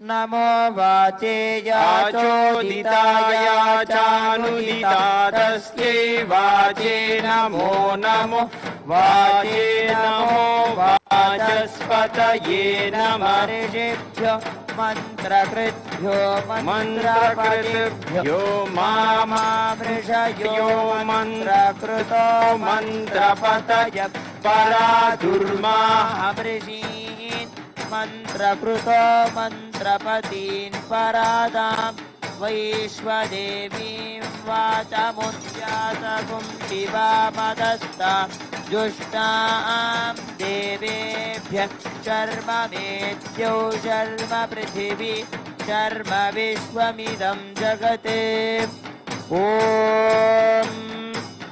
नमो वाचे याचोदिताय चानुदितातस्यै वाचे नमो नमो वाचे नमो वाचस्पतये नमः ऋषिभ्यो मन्त्रकृभ्यो मन्त्रकृभ्यो मामावृषयो मन्त्रकृतो मन्त्रपतय परादुर्मावृषीन् मन्त्रकृतो मन्त्रपतीन् परादां वैश्वदेवीं वाचमुच्चासकुं शिवामदस्तां जुष्टां देवेभ्यः शर्म मेद्यौ शर्म पृथिवी शर्म विश्वमिदं जगत् ॐ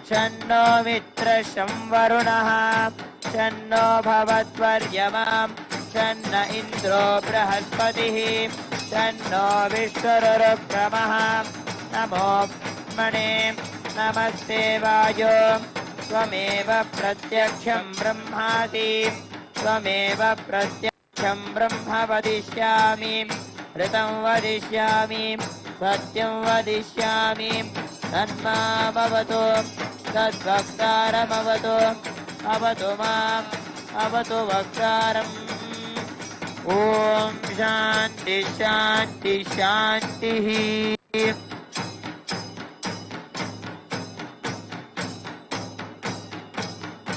शन्नो मित्रशं वरुणः शन्नो भवद्वर्यमां शन्न इन्द्रो बृहस्पतिः शन्नो विष्णुरुक्रमः नमो ब्रह्मणे नमस्ते वायो त्वमेव प्रत्यक्षं ब्रह्मासि त्वमेव प्रत्यक्षं ब्रह्म वदिष्यामि ऋतं वदिष्यामि सत्यं वदिष्यामि तन्मामवतु तद्वक्तारमवतु अवतु माम् अवतु वक्तारम् ॐ Om Shanti Shanti Shanti.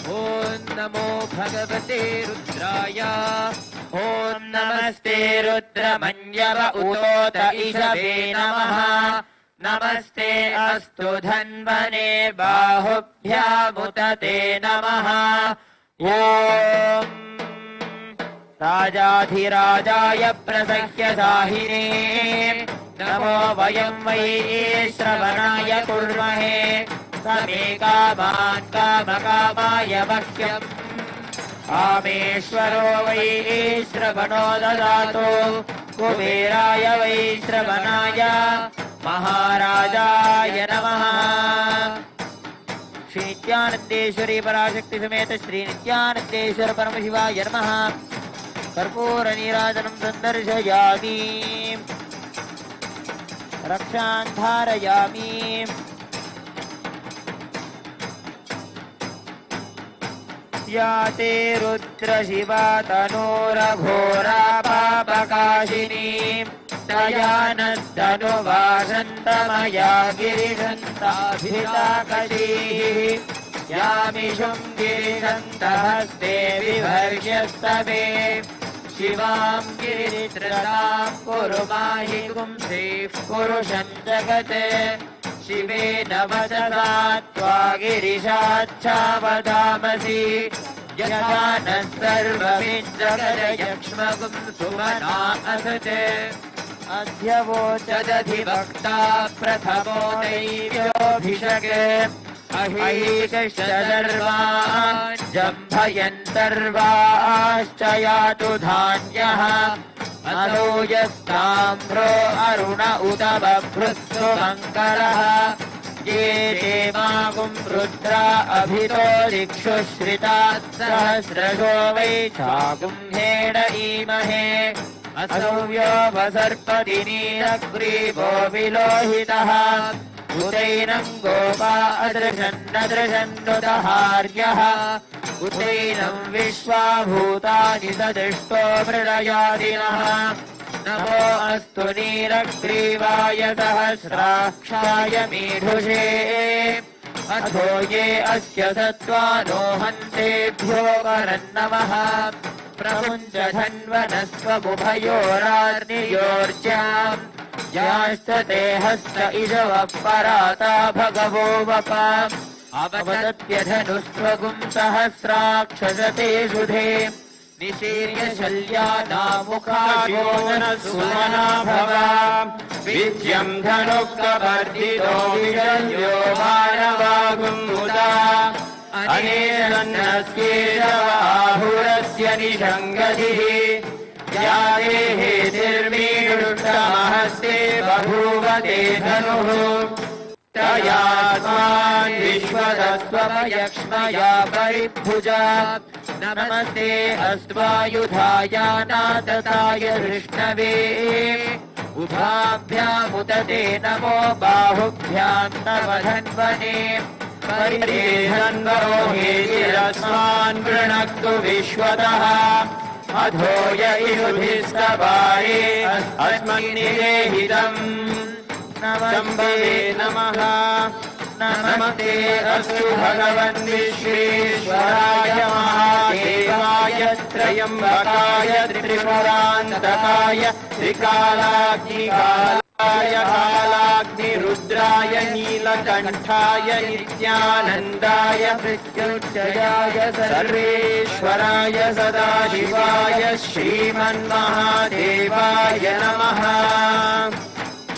Om Namo Bhagavate Rudraya. Om Namaste Rudramanyava Utota Ishabe Namaha. Namaste Astu Dhanvane Bahubhyamutate Namaha. Om Rajadhirajaya Prasakya Sahine. Namo Vayam Vai Shravanaya Kurmahe. Same Kaman Kamakamaya Bhakyam. Ameshwaro Vai Shravano Dadato. Kuberaya Vai Shravanaya Maharajaya Namaha. Shri Nityanandeshwari Parashakti Sameta Shri Nityanandeshwara Paramashivoham Namaha. Karpura Nirajanam Sandarshayami. Rakshan Dharayami. Yate Rudra Shiva Tanura Ghora Papakashini. Dayanastanu Vasantamaya Girishantabhitakashihi. Yamishum Girishantahaste Vivargyastave. Shivam Giritratam Kurumahi Kumsif Kurushantakate. Shive Navasatva Girishatchavadamasi. Yajanasarvamindrakara Yakshmagum Sumana Asate. Adhyavocadadhivakta prathamo devyobhishake. Ahikashtadarvan jambhayantarvaashchayatu dhanyaha. Adojastamro aruna udavabhrustu mankaraha. Ye demagum rudra abhito dikshu shritat sahasrasho vai chagum heda imahe. Asavyo vasarpadiniragrivo vilohitaha. Utainam gopa adrishannaharyah. Utainam vishwabhutani sadishto mridayadinaha. Namo astu niragrivaya sahasrakshaya medhushe. Atho ye asya sattvano hantebhyo varannamaha. Pramuncha dhanvanasva mubhayorarniyorjam. Yastate hasta isava parata bhagavo vapam. Avatatvyadhanustvagum sahasrakshasate sudhe. Nishirya shalyana mukhagona sumana bhava. Vidyam dhanukta vardhito vijalyo manavagum muda. Anesannaskeshavaahurasya nishangadihi. Yadehe nirmeenuttamahaste babhuvate dhanuhu. Tayasman vishwadasvamayakshmaya paribhuja. Namaste astvayudhaya natataya rishnave. Ubhabhyamutate namo bahubhyam navadhanvane. Paridhanvaro hetirasman pranaktu vishwataha. Adhoya ishudhistavare asmannidehitam. Namaste namaha. Namaste astu bhagavan Vishveshwaraya Mahadevaya Trayambakaya Tripurantakaya Trikalagnikalaya Kalagni Rudraya Neelakanthaya Nityanandaya Pratyuttayaya Sarveshwaraya Sadashivaya Shriman Mahadevaya Namaha.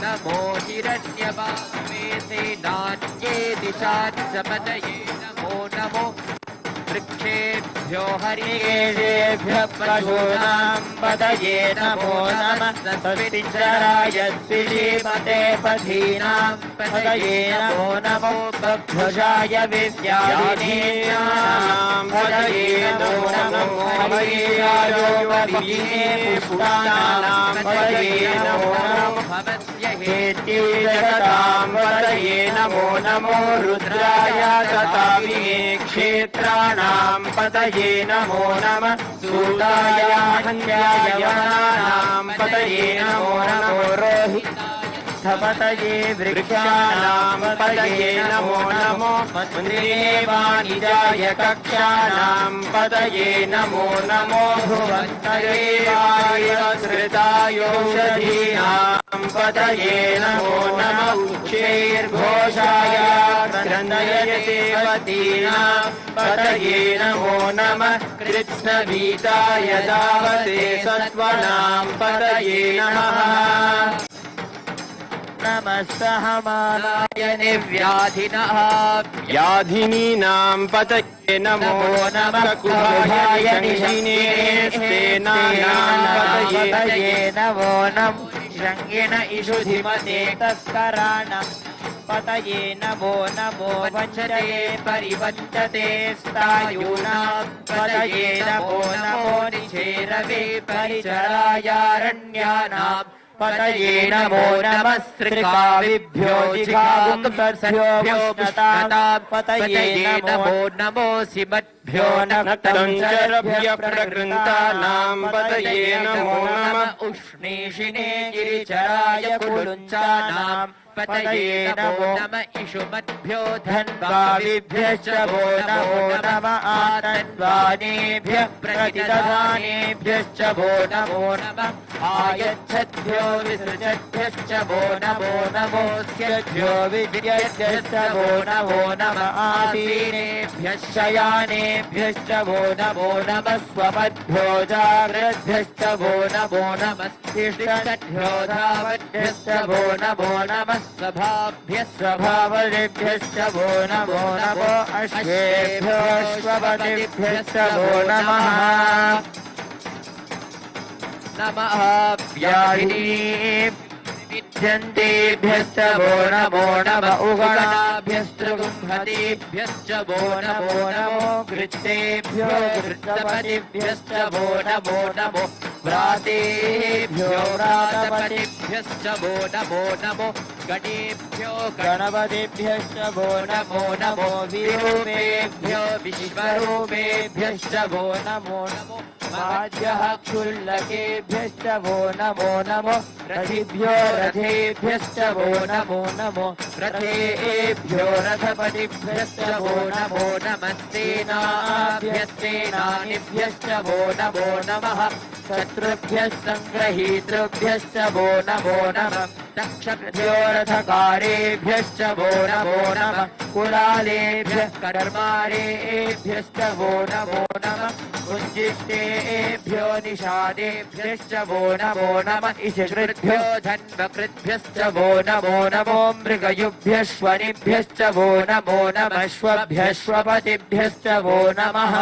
Namo Hiranyavame Senatye Dishat Sapataye. Namo Namo Vrikshebhyo Harikeshebhyo Pashunam Pataye. Namo Namah Saspinjaraya Svijimate Pathinam Pataye. Namo Namo Bhajaya Vidyadinam Pataye. Namo Namo महीराजो वरीये पुष्टानां पतये नमो नमः हेति जगतां पतये नमो नमो रुद्राय तथाविहे क्षेत्राणां पतये नमो नमः सूताय हन्याय वनानां पतये नमो नमो रोहिताय वृक्षाणां पतये नमो नमो मन्दिरे वाणिजाय कक्षाणां पतये नमो नमो भुवन्तरे वायुसृतायोषधीनां पतये नमो नमः उच्चैर्घोषाय क्रन्दयदेवतीनां पतये नमो नमः कृत्स्नवीताय दावते सत्त्वनां पतये नमः नमस्तहमानाय निर्व्याधिनः व्याधिनीनां पतये नमो नमः कुभाय निशिनेस्तेनानां पतये नमो नमः शृङ्गेन इषुधिमते तस्कराणां पतये नमो नमो वञ्चते परिवञ्चते स्थायूनां पतये नमो नमो निचेरवे परिचरायारण्यानां पतये नमो नमः सृकाविभ्यो जिघागुंसभ्यो उष्णतां पतये नमो नमोऽसिमद्भ्यो नक्तञ्चरभ्य प्रकृन्तानां पतये नमो नमः उष्णीषिणे गिरिचराय कुलुञ्चानां पतये नमो नमः इषुमद्भ्यो धन्वाविभ्यश्च वो नमो नमः आतन्वानेभ्यः प्रतिदधानेभ्यश्च वो नमो नमः आयच्छद्भ्यो विसृजद्भ्यश्च वो नमो नमोऽस्यभ्यो विद्यद्भ्यश्च वो नमो नमः आसीनेभ्यश्च शयानेभ्यश्च वो नमो नमः स्वपद्भ्यो जाग्रद्भ्यश्च वो नमो नमः तिष्ठद्भ्यो धावद्भ्यश्च वो नमो नमः सभाभ्यः स्वभावदेभ्यश्च वो नमो नमो अश्वेभ्यो अश्वपतिभ्यश्च वो नमः नमः व्याधिनीभ्यन्तेभ्यश्च वो नमो नमः उगणाभ्यस्त्रिगुंहतेभ्यश्च वो नमो नमो घृतेभ्यो घृतपतिभ्यश्च वो नमो नमो व्रातेभ्यो व्रातपतिभ्यश्च वो नमो नमो गणेभ्यो गणपतिभ्यश्च वो नमो नमो विरूपेभ्यो विश्वरूपेभ्यश्च वो नमो नमो वाद्यः क्षुल्लकेभ्यश्च वो नमो नमो रथिभ्यो रथेभ्यश्च वो नमो नमो रथेभ्यो रथपतिभ्यश्च वो नमो नमस्तेनाभ्यस्तेनानिभ्यश्च वो नमो नमः शत्रुभ्यः सङ्ग्रहीतृभ्यश्च वो नमो नमः दक्षभ्यो रथकारेभ्यश्च वो नमो नमः कुलालेभ्यः कर्मारेभ्यश्च वो नमो नमः कुञ्जिष्टेभ्यो निषादेभ्यश्च वो नमो नमः इषकृद्भ्यो धन्वकृद्भ्यश्च वो नमो नमो मृगयुभ्यश्वनिभ्यश्च वो नमो नमः श्वभ्यश्वपतिभ्यश्च वो नमः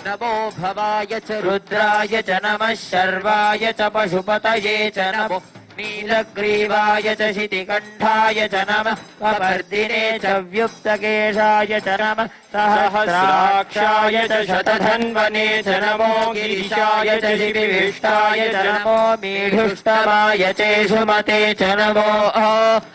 नमो भवाय च रुद्राय च नमः शर्वाय च पशुपतये च नमो नीलग्रीवाय च शितिकण्ठाय च नमः कपर्दिने च व्युक्तकेशाय च नमः सहस्राक्षाय च शतधन्वने च नमो गिरिशाय च शिविविष्टाय च नमो मीढुष्टमाय चेषुमते च नमो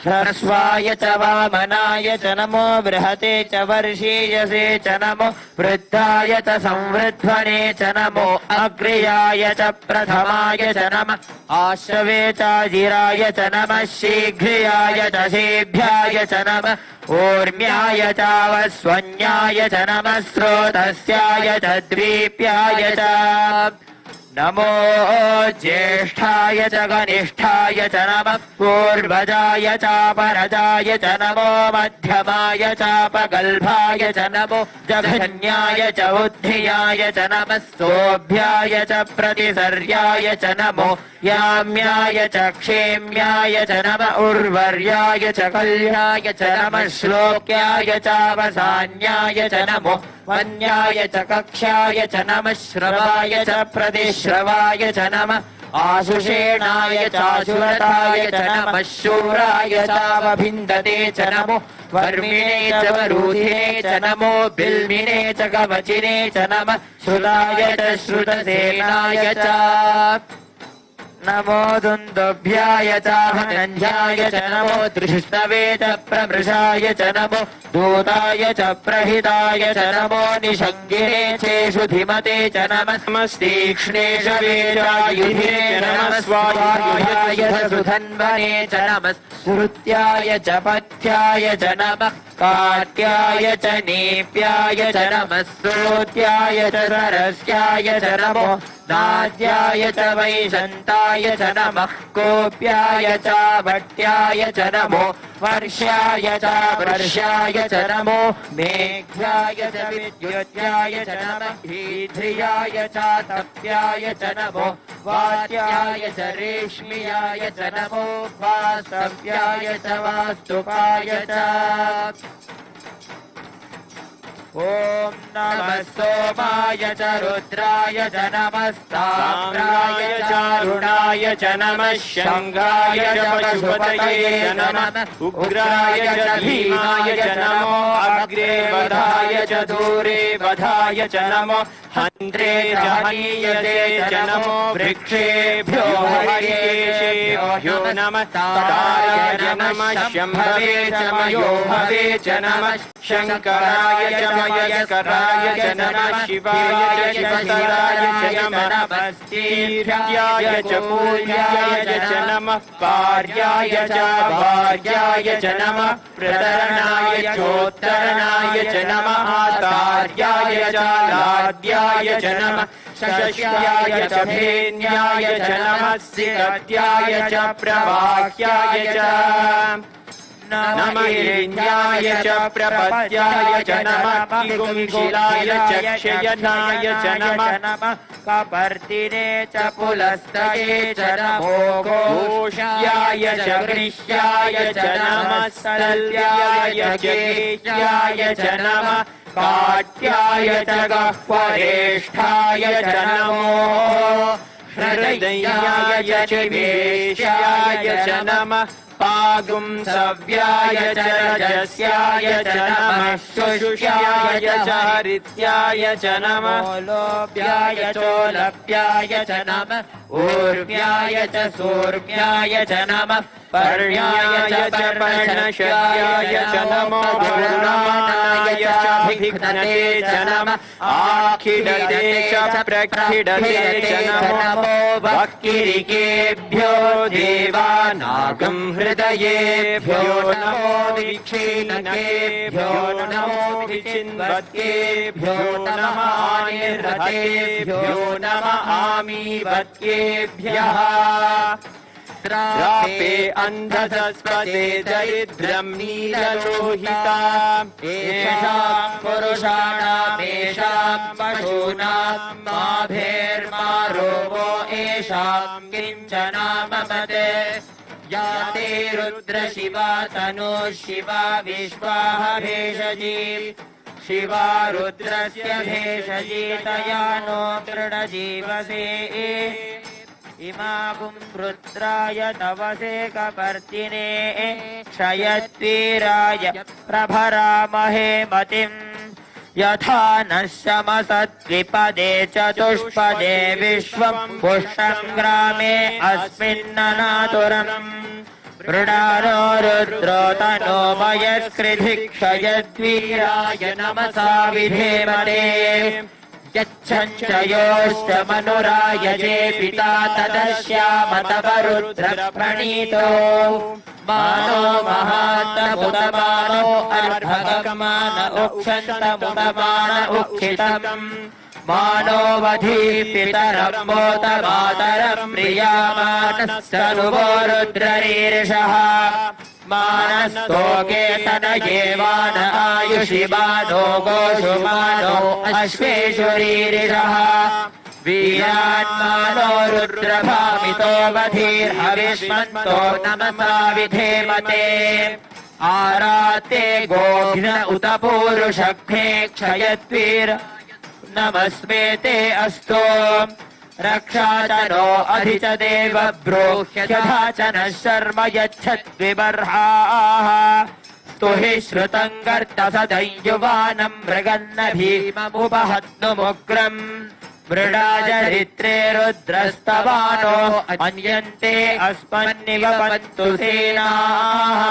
ह्रस्वाय च वामनाय च नमो बृहते च वर्षीयसे च नमो वृद्धाय च संवृध्वने च नमो अग्र्याय च प्रथमाय च नमः आश्रवे च जिराय च नमः शीघ्रियाय च शेभ्याय च नमः ऊर्म्याय च वस्वन्याय च नमः स्रोतस्याय च द्वीप्याय च नमो ज्येष्ठाय च कनिष्ठाय च नमः पूर्वजाय चापरजाय च नमो मध्यमाय चापगल्भाय च नमो जघन्याय च उद्धियाय च नमः सोऽभ्याय च प्रतिसर्याय च नमो याम्याय च क्षेम्याय च नमः उर्वर्याय च कल्याय च नमः श्लोक्याय चावसान्याय च नमो वन्याय च कक्ष्याय च नमः श्रवाय च प्रतिश्रवाय च नमः आशुषेणाय चाशुरताय च नमः शूराय चावभिन्दते च नमो वर्मिणे च वरूधिने च नमो बिल्मिने च कवचिने च नमः श्रुताय च श्रुतसेनाय च नमो दुन्दुभ्याय च हनन्याय च नमो दृष्टवे च प्रमृषाय च नमो दूताय च प्रहिताय च नमो निषङ्गिने चेषु धिमते च नमस्तीक्ष्णेषवे चायुधे नमः स्वायुधाय च सुधन्वने च नमः श्रुत्याय च पथ्याय च नमः काट्याय च नेप्याय च नमः श्रोत्याय च सरस्याय च नमो नाद्याय च वैशन्ताय च नमः कोप्याय च भट्याय च नमो वर्ष्याय च वर्ष्याय च नमो मेघ्याय च विद्युत्याय च नमः हीध्रियाय च तप्याय च नमो वात्याय च रेश्म्याय च नमो वास्तव्याय च वास्तुपाय च ॐ नमः सोमाय च रुद्राय च नमस्ताम्राय च अरुणाय च नमः शङ्गाय च पशुपतये नमः उग्राय च भीमाय च नमो अग्रे वधाय च दूरे वधाय च नमो हन्त्रे च हनीयते च नमो वृक्षेभ्यो हरिकेशेभ्यो नमः ताराय नमः शम्भवे च मयोभवे च नमः शङ्कराय च मयस्कराय च नमः शिवाय च शिवतराय च नमः स्तीर्याय च पूर्याय च नमः पार्याय च भार्याय च नमः प्रतरणाय चोत्तरणाय च नमः आतार्याय च लाद्याय च नमः शक्याय च भेन्याय च नमः सिकत्याय च प्रवाह्याय च नमः हिरण्याय च प्रपत्याय च नमः किंशिलाय च क्षयनाय च नमः कपर्दिने च पुलस्तये च नमो घोष्याय च गृह्याय च नमः सल्याय च गेह्याय च नमः काट्याय च गह्वरेष्ठाय च नमो हृदयाय च वेश्याय च नमः पागुंसव्याय च रजस्याय च नमः शुष्याय च हरित्याय च नमः लोभ्याय चोलभ्याय च नमः ऊर्व्याय च सूर्व्याय च नमः पर्याय च पर्णशाय च नमो वर्णमानाय च भिघ्नते च नमः आखिडते च प्रखिडते च नमो वक्किरिकेभ्यो देवानागं हृदयेभ्यो नमो विक्षीणकेभ्यो नमो विचिन्वत्केभ्यो नमः आनिर्हतेभ्यो नमः आमीवत्केभ्यः द्रापे अन्धसस्पते दरिद्रं नीललोहिता येषां पुरुषाणामेषां पशूनां माभेर्मारोगो येषां किञ्चनामपते या ते रुद्रशिवा तनुः शिवा विश्वाः भेषजी शिवा रुद्रस्य भेषजी तया नो दृढजीवसे इमागुं रुद्राय तवसे कपर्दिने क्षयत्वीराय प्रभरामहे मतिम् यथा नः शमसद्विपदे चतुष्पदे विश्वं पुष्टं ग्रामे अस्मिन्ननातुरम् मृडानो रुद्रो तनो मयस्कृधिक्षयद्वीराय नमसा विधेमते यच्छञ्चयोश्च मनुरायजे पिता तदश्याम तव रुद्रप्रणीतो मानो महात्तमुदमानो अर्भकमान उक्षन्तमुदमान उक्षितम् मानो वधी पितरं मोत मातरं प्रियामानः सनुवो रुद्ररीर्षः मानस्तोके तनयेवान आयुषि मानो गोषु मानो अश्वेषु रीरिषः वीरान्मानो रुद्रभामितो वधीर्हविष्मन्तो नमसा विधेमते आराते गोघ्न उत पूरुषघ्ने क्षयद्वीर नमस्मे ते अस्तु रक्षाचनो अधि च देव ब्रूह्यथा च नः शर्म यच्छद्विबर्हाः स्तु हि श्रुतं गर्तसदयुवानं मृगन्न भीममुपहत्नुमुग्रम् मृडाचरित्रे रुद्रस्तवानो अन्यन्ते अस्मन्निवपन्तु सेनाः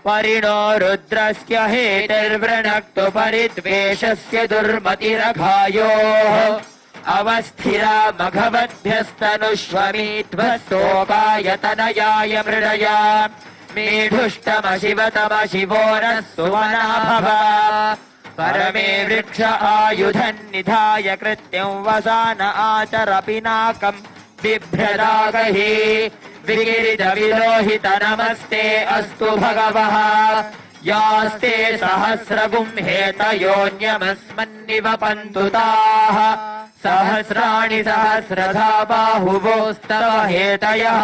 परिणो रुद्रस्य हेतिर्वृणक्तु परिद्वेषस्य दुर्मतिरघायोः अवस्थिरा मघवद्भ्यस्तनुष्वमीध्वस्तोकायतनयाय मृडया मेढुष्टमशिवतमशिवो नः सुमना भव परमे वृक्ष आयुधन्निधाय कृत्यं वसान आचर पिनाकम् बिभ्रदागहि विकिरितविलोहित नमस्ते अस्तु भगवः यास्ते सहस्रगुं हेतयोऽन्यमस्मन्निवपन्तु ताः सहस्राणि सहस्रधा बाहुवोस्तव हेतयः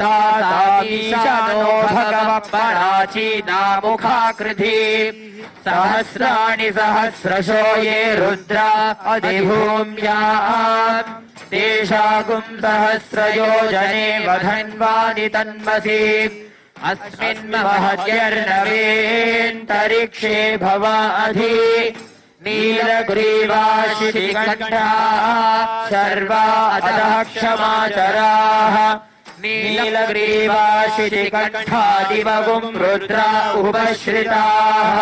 तासामीशानो भगवः पराचीनामुखाकृधि सहस्राणि सहस्रशो ये रुद्रा अधिभूम्याम् तेषागुं सहस्रयोजने वधन्वानि तन्मसि अस्मिन् महत्यर्नवेऽन्तरिक्षे भवाधि नीलग्रीवाशिखण्डाः सर्वा अतः क्षमाचराः नीलग्रीवाशिखण्डादिवगुं रुद्रा उपश्रिताः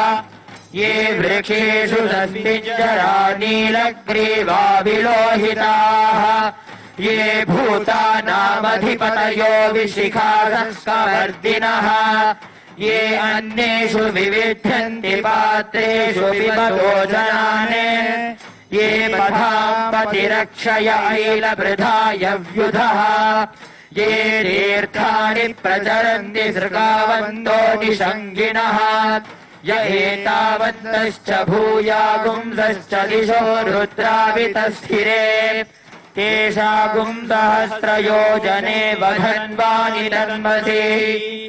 ये वृक्षेषु सस्तिञ्जरा नीलग्रीवा विलोहिताः ये भूतानामधिपतयो विशिखासंस्कवर्दिनः ये अन्येषु विविध्यन्ति पात्रेषु पिबतो जनाने ये पथापतिरक्षय ऐलवृधाय व्युधः ये तीर्थानि प्रचरन्ति सृगावन्तो निषङ्गिणः य एतावन्तश्च भूयागुंसश्च दिशो रुद्रावितस्थिरे तेषागुं सहस्रयोजने वधन्वानि तन्मसि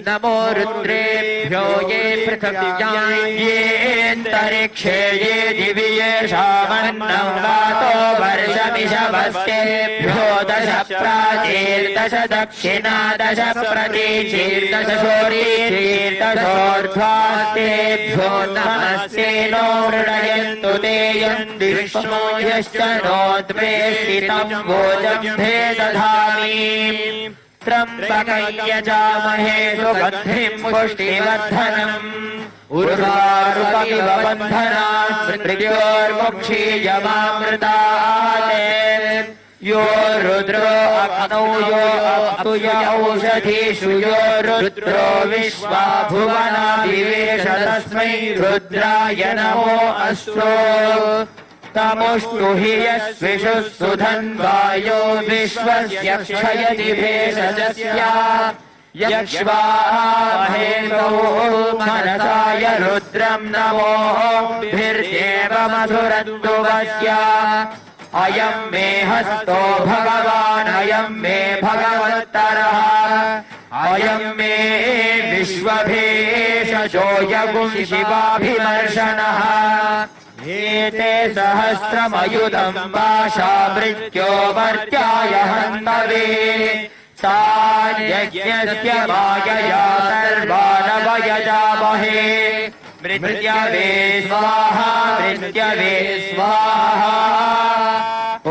नमो रुद्रेभ्यो ये पृथिव्यां येऽन्तरिक्षे ये दिवि येषामन्नं वातो वर्षमिषवस्तेभ्यो दश प्राचीर्दश दक्षिणा दश प्रतीचीर्दश शोरीचीर्दशोर्ध्वास्तेभ्यो नमस्ते नो मृडयन्तु ते यन्ति विष्णो यश्च नोद्वेष्टितं भोजं भेदधामि त्र्यम्बकं यजामहे सुगन्धिं पुष्टिवर्धनम् उर्वारुकमिव बन्धनान् मृत्योर्मुक्षीयमामृतात् यो रुद्रो अग्नौ यो अप्तु य औषधीषु यो रुद्रो विश्वा भुवना विवेश तस्मै रुद्राय नमो अस्तु तमुष्टु हि यस्विषु सुधन्वायो विश्वस्य क्षयति भेषजस्य यक्ष्वाहेतो मनसाय रुद्रं नमो भिर्देवमधुरन्दुवस्य अयं मे हस्तो भगवान् अयं मे भगवत्तरः अयं मे विश्वभेषजो यगुं शिवाभिमर्शनः एते सहस्रमयुधं पाशा मृत्यो मर्त्याय हन्तवे तान् यज्ञस्य मायया सर्वानवयजामहे मृत्यवे स्वाहा मृत्यवे स्वाहा ॐ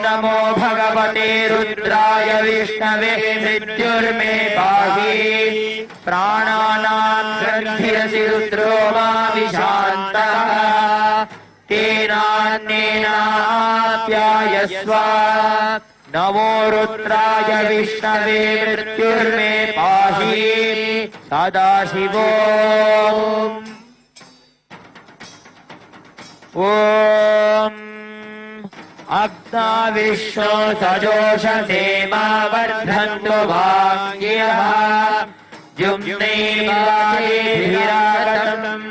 नमो भगवते रुद्राय विष्णवे मृत्युर्मे पाहि प्राणानां ग्रन्थिरसि रुद्रो मा विशान्तः तेनान्येनाप्यायस्व नमो रुद्राय विष्णवे मृत्युर्मे पाहि सदाशिवो ॐ अग्ना विश्वो सजोषसे मा वर्धन्तु वाङ्ग्यः जुम्नैवायेभिरागतम्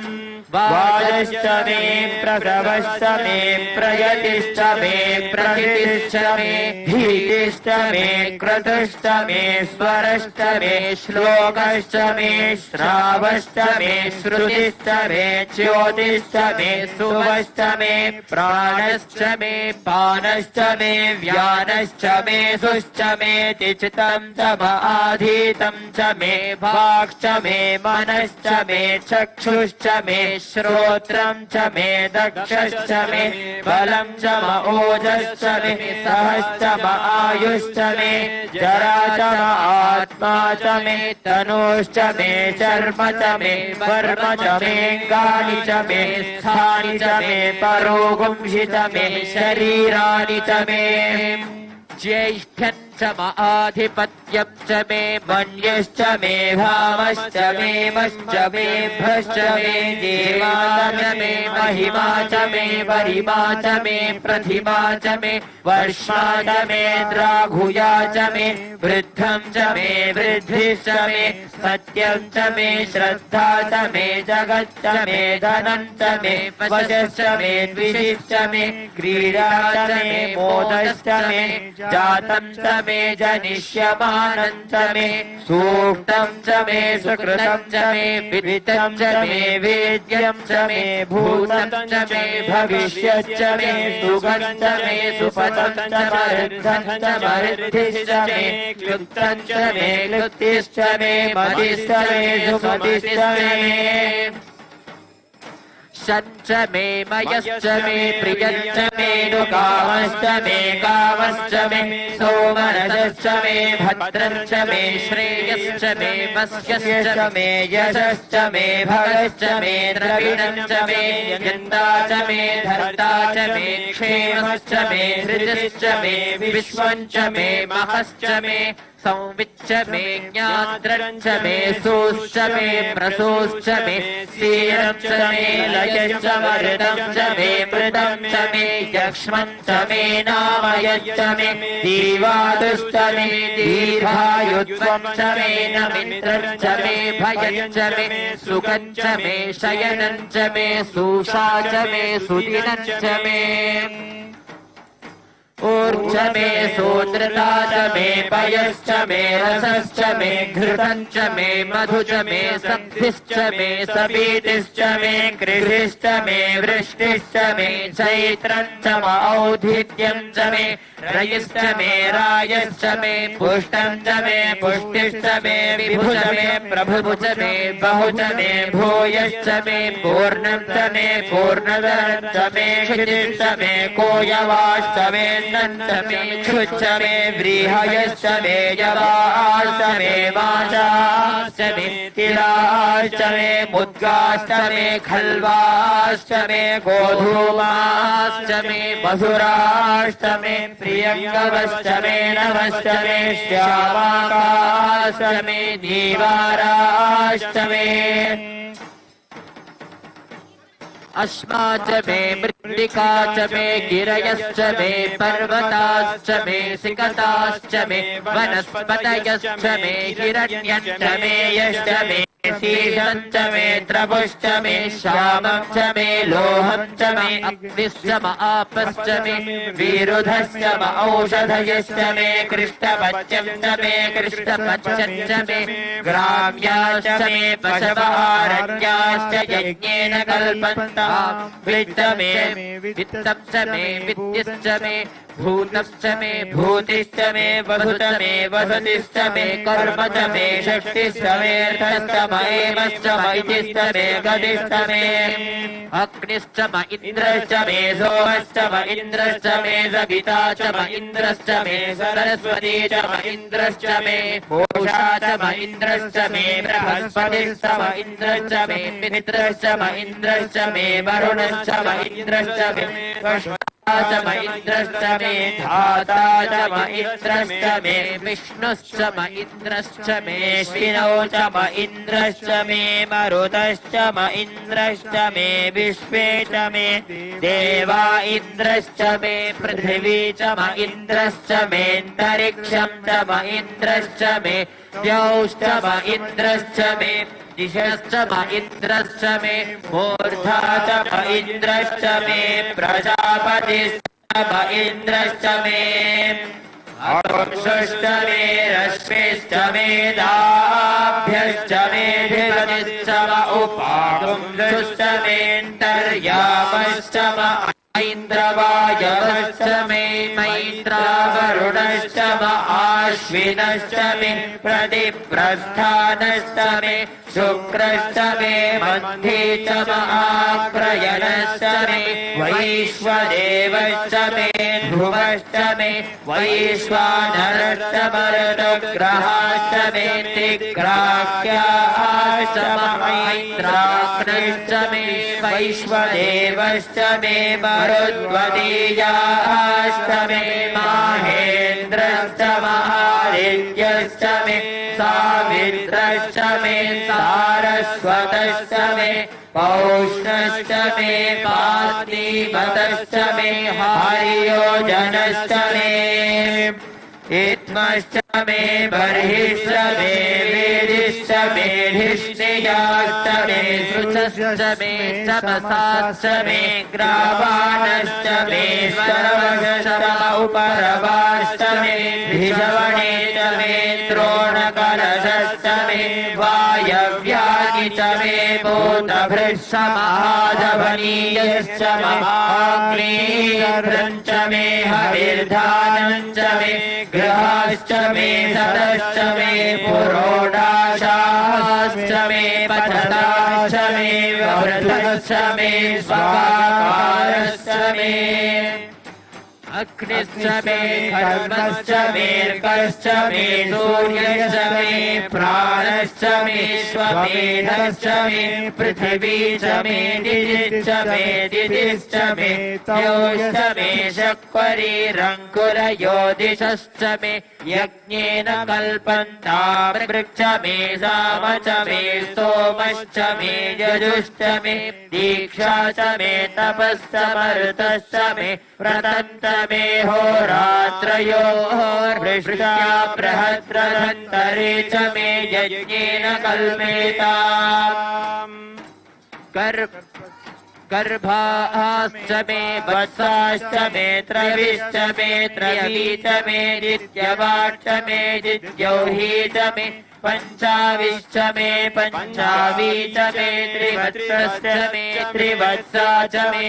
वाजश्च मे प्रसवश्च मे प्रयतिश्च मे प्रथितिश्च मे धीतिश्च मे क्रतुश्च मे स्वरश्च मे श्लोकश्च मे श्रावश्च मे श्रुतिश्च मे ज्योतिश्च मे सुवश्च मे प्राणश्च मे पानश्च मे व्यानश्च मे सुश्च मे तिचितं च आधीतं च मे वाक्च मे मनश्च मे चक्षुश्च मे श्रोत्रं च मे दक्षश्च मे बलं च म ओजश्च मे सहश्च म आयुश्च मे जरा च म आत्मा च मे तनुश्च मे चर्म च मे वर्म च मे गानि च मे स्थानि च मे परोगुंषि च मे शरीराणि च मे ज्येष्ठं च म आधिपत्यं च मे मन्यश्च मे भामश्च मे मश्च मे भश्च मे देवा च मे महिमा च मे वरिमा च मे प्रतिमा च मे वर्ष्मा च मे द्राघुया च मे वृद्धं च मे वृद्धिश्च मे सत्यं च मे श्रद्धा च मे जगच्च मे धनं च मे वशश्च मे द्विषिश्च मे क्रीडा च मे मोदश्च मे जातं च मे जनिष्यमानं च मे सूक्तं च मे सुकृतं च मे वित्तं च मे वेद्यं च मे भूतं च मे भविष्यच्च मे सुगं च मे सुपतं च मरुद्धं च मरुद्धिश्च मे क्लुप्तं च मे क्लुप्तिश्च मे मदिश्च मे सुमतिश्च मे शञ्च मे मयश्च मे प्रियश्च मे नुकामश्च मे कामश्च मे सोमनसश्च मे भद्रं च मे श्रेयश्च मे वस्यश्च मे यशश्च मे भगश्च मे द्रविणं च मे यन्ता च मे धर्ता च मे क्षेमश्च मे हृदिश्च मे विश्वं च मे महश्च मे संविच्च मे ज्ञात्रं च मे सोश्च मे प्रसोश्च मे सीरं च मे लयश्च मृतं च मे मृतं च मे यक्ष्मं च मे नामयच्च मे दीवादुश्च मे दीर्घायुत्वं च मे नमिन्द्रं च मे भयं च मे सुखं च मे शयनं च मे सुषा च मे सुदिनं च मे ऊर्ज मे सूत्रता च मे पयश्च मे रसश्च मे घृतं च मे मधु च मे सन्धिश्च मे सबीतिश्च मे कृषिश्च मे वृष्टिश्च मे चैत्रं च म औधित्यं च मे रयश्च मे रायश्च मे पुष्टं च मे पुष्टिश्च मे विभु च मे प्रभु च मे बहु च मे भूयश्च मे पूर्णं च मे पूर्णधनं च मे क्षितिश्च मे कोयवाश्च मे नन्द मे क्षुच्च मे व्रीहयश्च मे यवाश्च मे वाचाश्च मे तिलाश्च मे मुद्गाश्च मे खल्वाश्च मे गोधूमाश्च मे मधुराश्च मे प्रियङ्गवश्च मे नवश्च मे श्यामाकाश्च मे नीवाराश्च मे अस्मा च मे मृत्तिका च मे गिरयश्च मे पर्वताश्च मे सिकताश्च मे वनस्पतयश्च मे हिरण्यं च मे यश्च मे शीलं च मे द्रवश्च मे श्यामं च मे लोहं च मे अग्निश्च म आपश्च मे विरुधश्च म औषधयश्च मे कृष्णपच्यं च मे कृष्णपच्यं च मे ग्राम्याश्च मे पशवारण्याश्च यज्ञेन कल्पन्ताम् वित्त मे वित्तं च मे विद्युश्च मे भूतं च मे भूतिश्च मे वसुत मे वसतिश्च मे कर्म च मे शक्तिश्च मे अर्थश्च म एवश्च म इतिश्च मे गतिश्च मे अग्निश्च म इन्द्रश्च मे सोमश्च म इन्द्रश्च मे सविता च म इन्द्रश्च मे सरस्वती च म इन्द्रश्च मे पूषा च म इन्द्रश्च मे बृहस्पतिश्च म इन्द्रश्च मे मित्रश्च म इन्द्रश्च मे वरुणश्च म इन्द्रश्च मे च म इन्द्रश्च मे धाता च म इन्द्रश्च मे विष्णुश्च म इन्द्रश्च मे शिनो च म इन्द्रश्च मे मरुतश्च म इन्द्रश्च मे विश्वे च मे देवा इन्द्रश्च मे पृथिवी च म इन्द्रश्च मेऽन्तरिक्षं च म इन्द्रश्च मे द्यौश्चम इन्द्रश्च मे दिशश्चम इन्द्रश्च मे मूर्धा च इन्द्रश्च मे प्रजापतिश्चम इन्द्रश्च मे अपुंसश्च मे रश्मिश्च मे दाभ्यश्च मे धिपतिश्च उपापुंसश्च मेऽन्तर्यामश्च इन्द्रवायवश्च मे मैत्रावरुणश्च आश्विनश्च मे प्रतिप्रस्थानश्च मे शुक्रश्च मे मन्थे च आग्रयणश्च मे वैश्वदेवश्च मे ध्रुवश्च मे वैश्वानरश्च मरुतग्रहाश्च मे तिग्राह्याश्च मैत्राग्नश्च मे वैश्वदेवश्च मे मरुद्वदीयाश्च मे माहेन्द्रश्च महादित्यश्च मे सावित्रश्च मे सारस्वतश्च मे पौष्णश्च मे पार्थिवतश्च मे हार्योजनश्च मे इत्मश्च मे बर्हिश्च मे वेदिश्च मे धिष्णियाश्च मे शुचश्च मे तपसाश्च मे ग्रावाणश्च मे सर्वश्च उपरवाश्च मे भिषवणे च मे द्रोणकलशश्च मे वायव्यानि च मे भूतभृश्च महाधवनीयश्च महाग्नेयश्च मे हविर्धानञ्च मे गृहाश्च मे सदश्च मे पुरोडाशाश्च मे पठताश्च मे वृद्धश्च मे स्वाकारश्च मे अग्निश्च मे धर्मश्च मेर्कश्च मे सूर्यश्च मे प्राणश्च मे स्वमेधश्च मे पृथिवी च मे दिदिश्च मे दिदिश्च मे द्योश्च मे शक्वरीरङ्कुरयोदिशश्च मे यज्ञेन कल्पन्तामृक्ष मे साम च मे स्तोमश्च मे यजुश्च मे दीक्षा च मे तपश्च मरुतश्च मे व्रतञ्च मे होरात्रयोर्वृष्टा बृहद्रथन्तरे च मे यज्ञेन कल्पेताम् गर्भाश्च मे वत्साश्च मे त्रविश्च मे त्रवी च मे दित्यवाच्च मे दित्यौही च मे पञ्चाविश्च मे पञ्चावी च मे त्रिवत्सश्च मे त्रिवत्सा च मे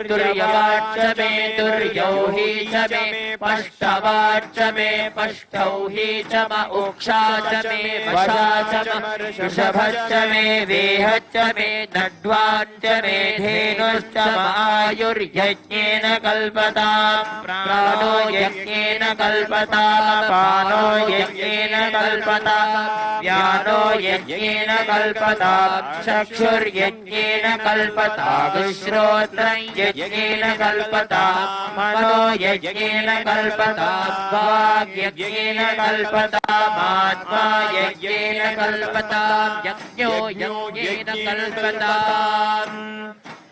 तुर्यवाच्च मे तुर्यौही च मे पष्टवाच्च मे पष्टौही च म उक्षा च मे वशा च म ऋषभश्च मे वेहश्च मे नड्वाच्च मे धेनुश्च आयुर्यज्ञेन कल्पताम् प्राणो यज्ञेन कल्पताम् पानो यज्ञेन कल्पताम् व्यानो यज्ञेन कल्पताम् चक्षुर्यज्ञेन कल्पताम् श्रोत्रं यज्ञेन कल्पताम् मनो यज्ञेन कल्पताम् वाक् यज्ञेन कल्पताम् आत्मा यज्ञेन कल्पताम् यज्ञो यज्ञेन कल्पताम्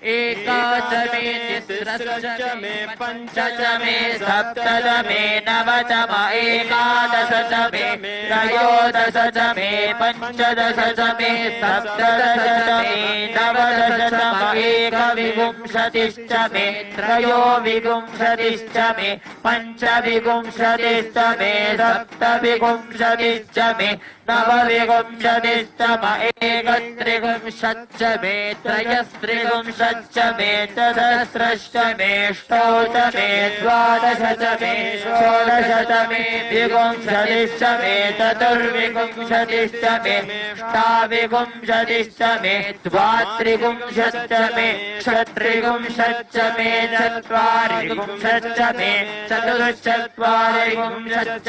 एकाच मे तिस्रश्च मे पञ्च च मे सप्त च मे नव च म एकादश च मे त्रयोदश च मे पञ्चदश च मे सप्तदश च मे नवदश च म एकविंशतिश्च मे त्रयोविंशतिश्च मे पञ्चविंशतिश्च मे सप्तविंशतिश्च मे नवविंशतिश्च म एकत्रिंशच्च मे त्रयस्त्रिंशच्च मे चतस्रश्च मे षष्ठौ च मे द्वादश च मे षोडश च मे विंशतिश्च मे चतुर्विंशतिश्च मे अष्टाविंशतिश्च मे द्वात्रिंशच्च मे षट्त्रिंशच्च मे चत्वारिंशच्च मे चतुश्चत्वारिंशच्च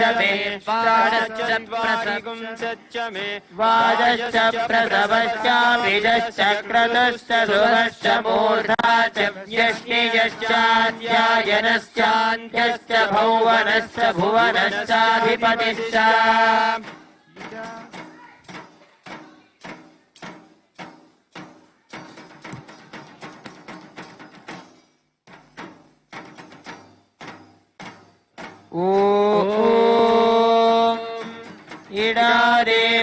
मे वाजश्च प्रसवश्च बीजश्च क्रतुश्च शुभश्च मूर्धा च व्यष्टियश्चाध्यायनश्चान्त्यश्च भौवनश्च भुवनश्चाधिपतिश्च ॐ इडा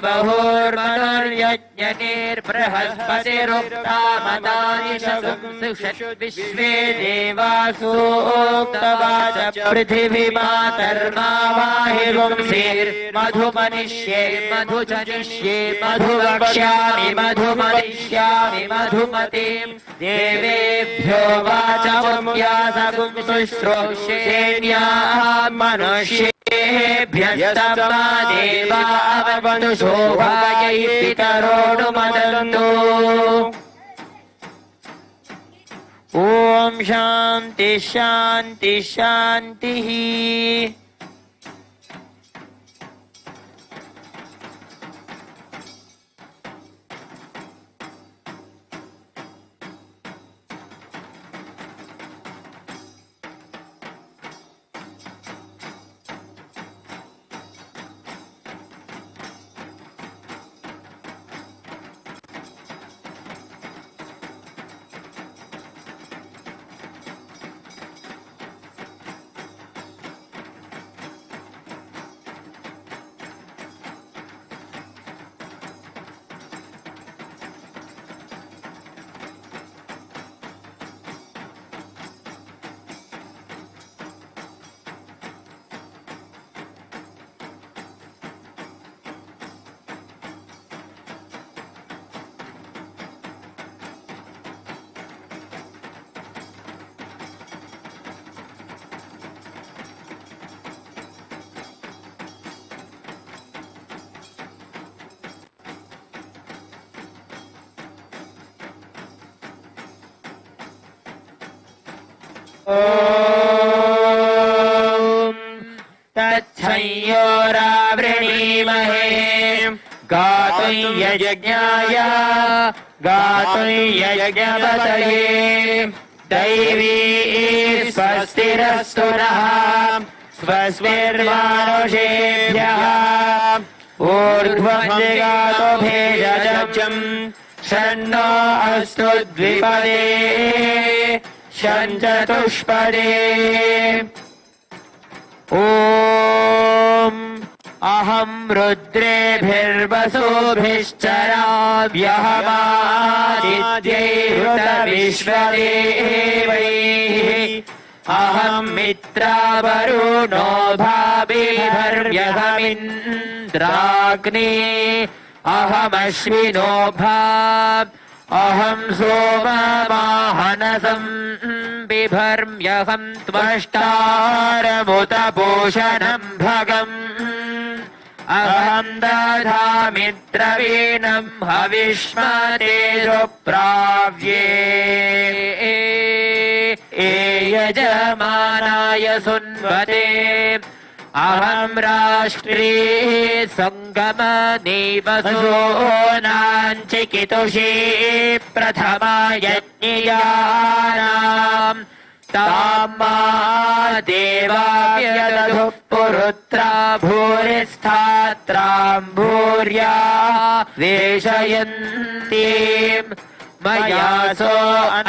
बहुर्मनुर्यज्ञनिर्बृहस्पतिरुक्तामतानि विश्वे देवासूक्तवाच पृथिवीमातर्मावाहिगुंसीर्मधुमनिष्ये मधुजनिष्ये मधुवक्ष्यामि मधुमनिष्यामि मधुमतीं देवेभ्यो वाचमुख्यासगुं शुश्रूषेण्याः मनुष्येभ्यस्तमा देवा अववन्तु शोभायै पितरोऽनुमदन्तु। ॐ शान्ति शान्ति शान्तिः। तच्छंयोरावृणीमहे गातुं यज्ञाय गातुं यज्ञपतये दैवी स्वस्तिरस्तु नः स्वस्तिर्मानुषेभ्यः ऊर्ध्वं जगातो भेषजम् षण्णो अस्तु द्विपदे षण्चतुष्पदे। ॐ अहं रुद्रेभिर्वसुभिश्चराभ्यहमादित्यैरुतविश्वदेवैः अहं मित्रावरुणो भाभिर्यहमिन्द्राग्ने अहमश्विनो भाव अहं सोममाहनसं बिभर्म्यहं त्वष्टारमुत पोषणं भगम् अहं दधामि द्रवीणं हविष्मतेजो प्राव्ये यजमानाय सुन्वते अहं राष्ट्रे सङ्गमदेवसोनाञ्चिकितुषे प्रथमा यज्ञियानाम् ताम्मा देवाव्यदधुः पुरुत्रा भूरिस्थात्रां भूर्या वेशयन्तीम् मयासो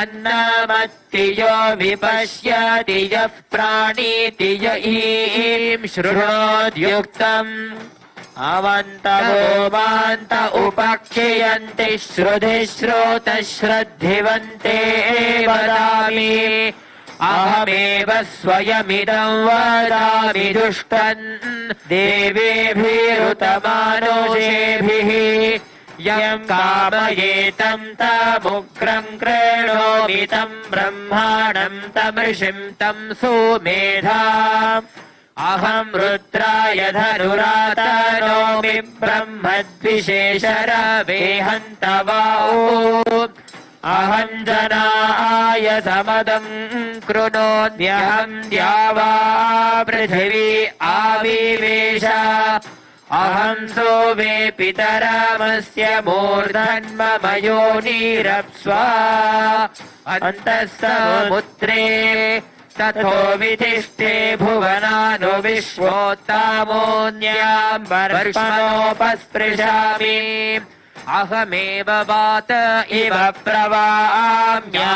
अन्नमत्ति यो विपश्यति यः प्राणीति य ईं शृणोद्युक्तम् अवन्तवोमान्त उपक्षयन्ति श्रुतिश्रोतश्रद्धिवन्ते वदामि अहमेव स्वयमिदं वदामि दुष्टन् देवेभिरुतमानुषेभिः यं कामयेतं तमुग्रं कृणोमि तं ब्रह्माणं तमृषिं तं सुमेधाम् अहं रुद्राय धनुरातनोमि ब्रह्मद्विशेषरवेहन्तवाओ अहं जनाय समदं कृणोत्यहं द्यावा पृथिवी आविवेश अहं सोमे पितरामस्य मूर्धन्मम योनिरप्स्वा अन्तः समुद्रे तथो विधिष्ठे भुवनानु विश्वोत्तामोऽन्यां वर्ष्मणोपस्पृशामि अहमेव वात इव प्रवाम्यारभमाणा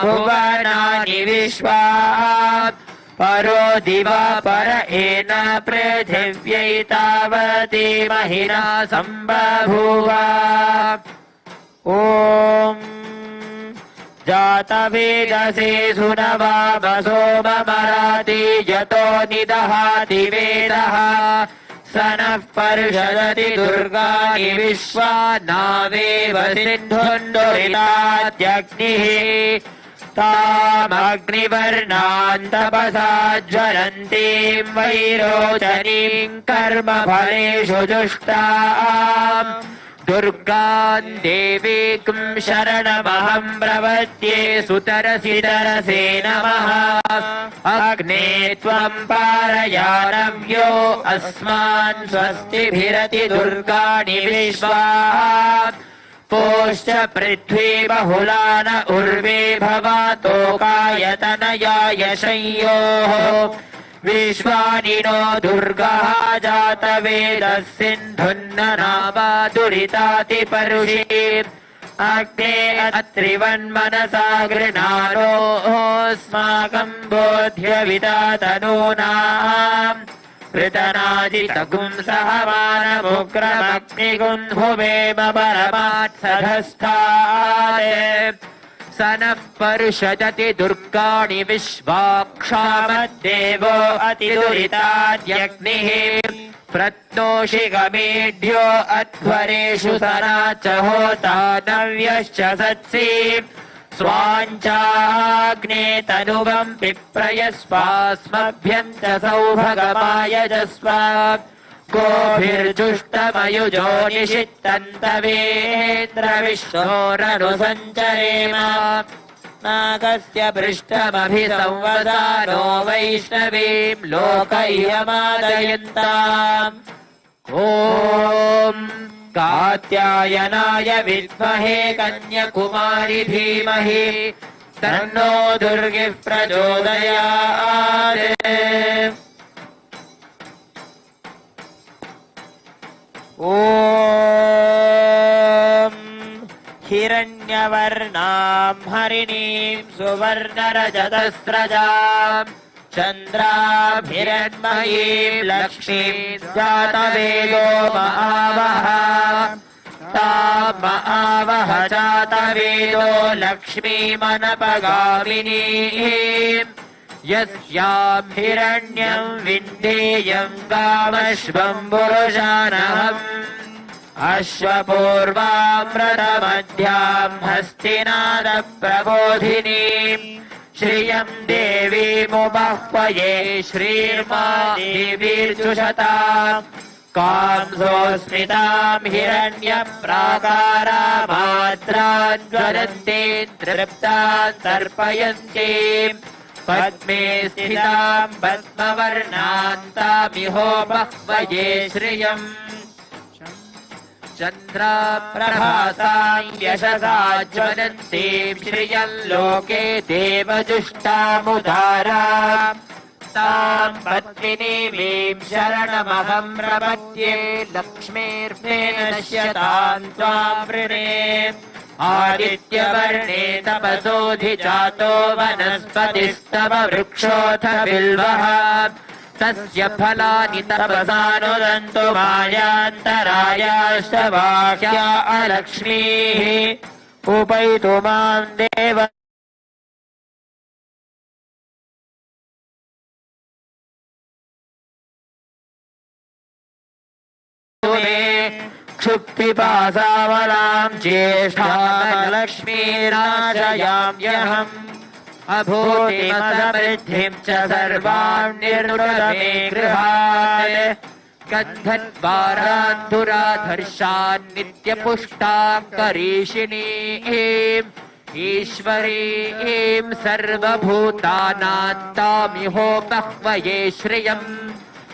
भुवनानि विश्वा परो दिवा पर एन पृथिव्यै तावती महिना सम्बभूव ॐ जातवेदसे सुनवावसो ममराति यतो निदहाति वेदः स नः पर्षदति दुर्गाणि विश्वा नावेव सिन्धुन्दुरिताद्यग्निः तामग्निवर्णान् तपसा ज्वलन्तीं वैरोचनीं कर्मफलेषु जुष्टाम् दुर्गान् देवीं शरणमहं प्रपद्ये सुतरसि तरसे नमः अग्ने त्वं पारयानव्यो अस्मान् स्वस्तिभिरति दुर्गाणि विश्वा पोश्च पृथ्वी बहुलान उर्वे भवातोकायतनयाय संयोः विश्वानि नो दुर्गः जातवेदः सिन्धुन्ननामा दुरिताति परुषि अग्ने अत्रिवन्मनसा गृणारोऽस्माकं बोध्यविदातनूनाम् पृतनाजितगुं सहमानमुग्रमग्निगुन्भुवेम परमात्सधस्थात् स नः पर्षदति दुर्गाणि विश्वाक्षामद्देवो अतिदुरिताद्यग्निः प्रत्नोषि गमेढ्यो अध्वरेषु सना च होता नव्यश्च सत्सि स्वाञ्चाग्ने तनुवं पिप्रयस्वास्मभ्यं च सौभगमायजस्व गोभिर्जुष्टमयुजो निषित्तन्तवेन्द्रविश्वोरनुसञ्चरेम नागस्य पृष्ठमभिसंवदानो वैष्णवीं लोकैयमादयन्ताम् ॐ कात्यायनाय विद्महे कन्याकुमारी धीमहि तन्नो दुर्गिः प्रचोदयात् ॐ हिरण्यवर्णां हरिणीं सुवर्णरजतस्रजाम् चन्द्रां हिरण्मयीं लक्ष्मीं जातवेदो महावः तां महावः जातवेदो लक्ष्मीमनपगामिनीम् यस्यां हिरण्यं विन्देयं गामश्वं पुरुषानहम् अश्वपूर्वामृतमध्यां हस्तिनादप्रबोधिनीं श्रियं देवीमुपह्वये श्रीर्मा देवीर्जुषताम् कांसोऽस्मितां हिरण्यप्राकारामाद्रान् ज्वलन्तीं तृप्तां तर्पयन्तीम् पद्मे स्थितां पद्मवर्णान्तामिहोपह्वये श्रियम् चन्द्राप्रभासां यशसा ज्वलन्तीं श्रियं लोके देवजुष्टामुदाराम् तां पद्मिनीं शरणमहं प्रपद्ये लक्ष्मीर्मेण नश्यतां त्वां वृणे आदित्यवर्णे तपसोऽधिजातो वनस्पतिस्तव वृक्षोऽथ बिल्वः तस्य फलानि तपसानुदन्तु मायान्तरायाश्च बाह्या अलक्ष्मीः उपैतु मां देव क्षुप्पिपासावलां ज्येष्ठालक्ष्मीराजयाम्यहम् अभूतिमसमृद्धिं च सर्वां निर्वृतमे गृहात् गन्धद्वारान्धुराधर्षान् नित्यपुष्टां करीषिणीम् ईश्वरीं सर्वभूतानान्तामिहोपह्वये श्रियम्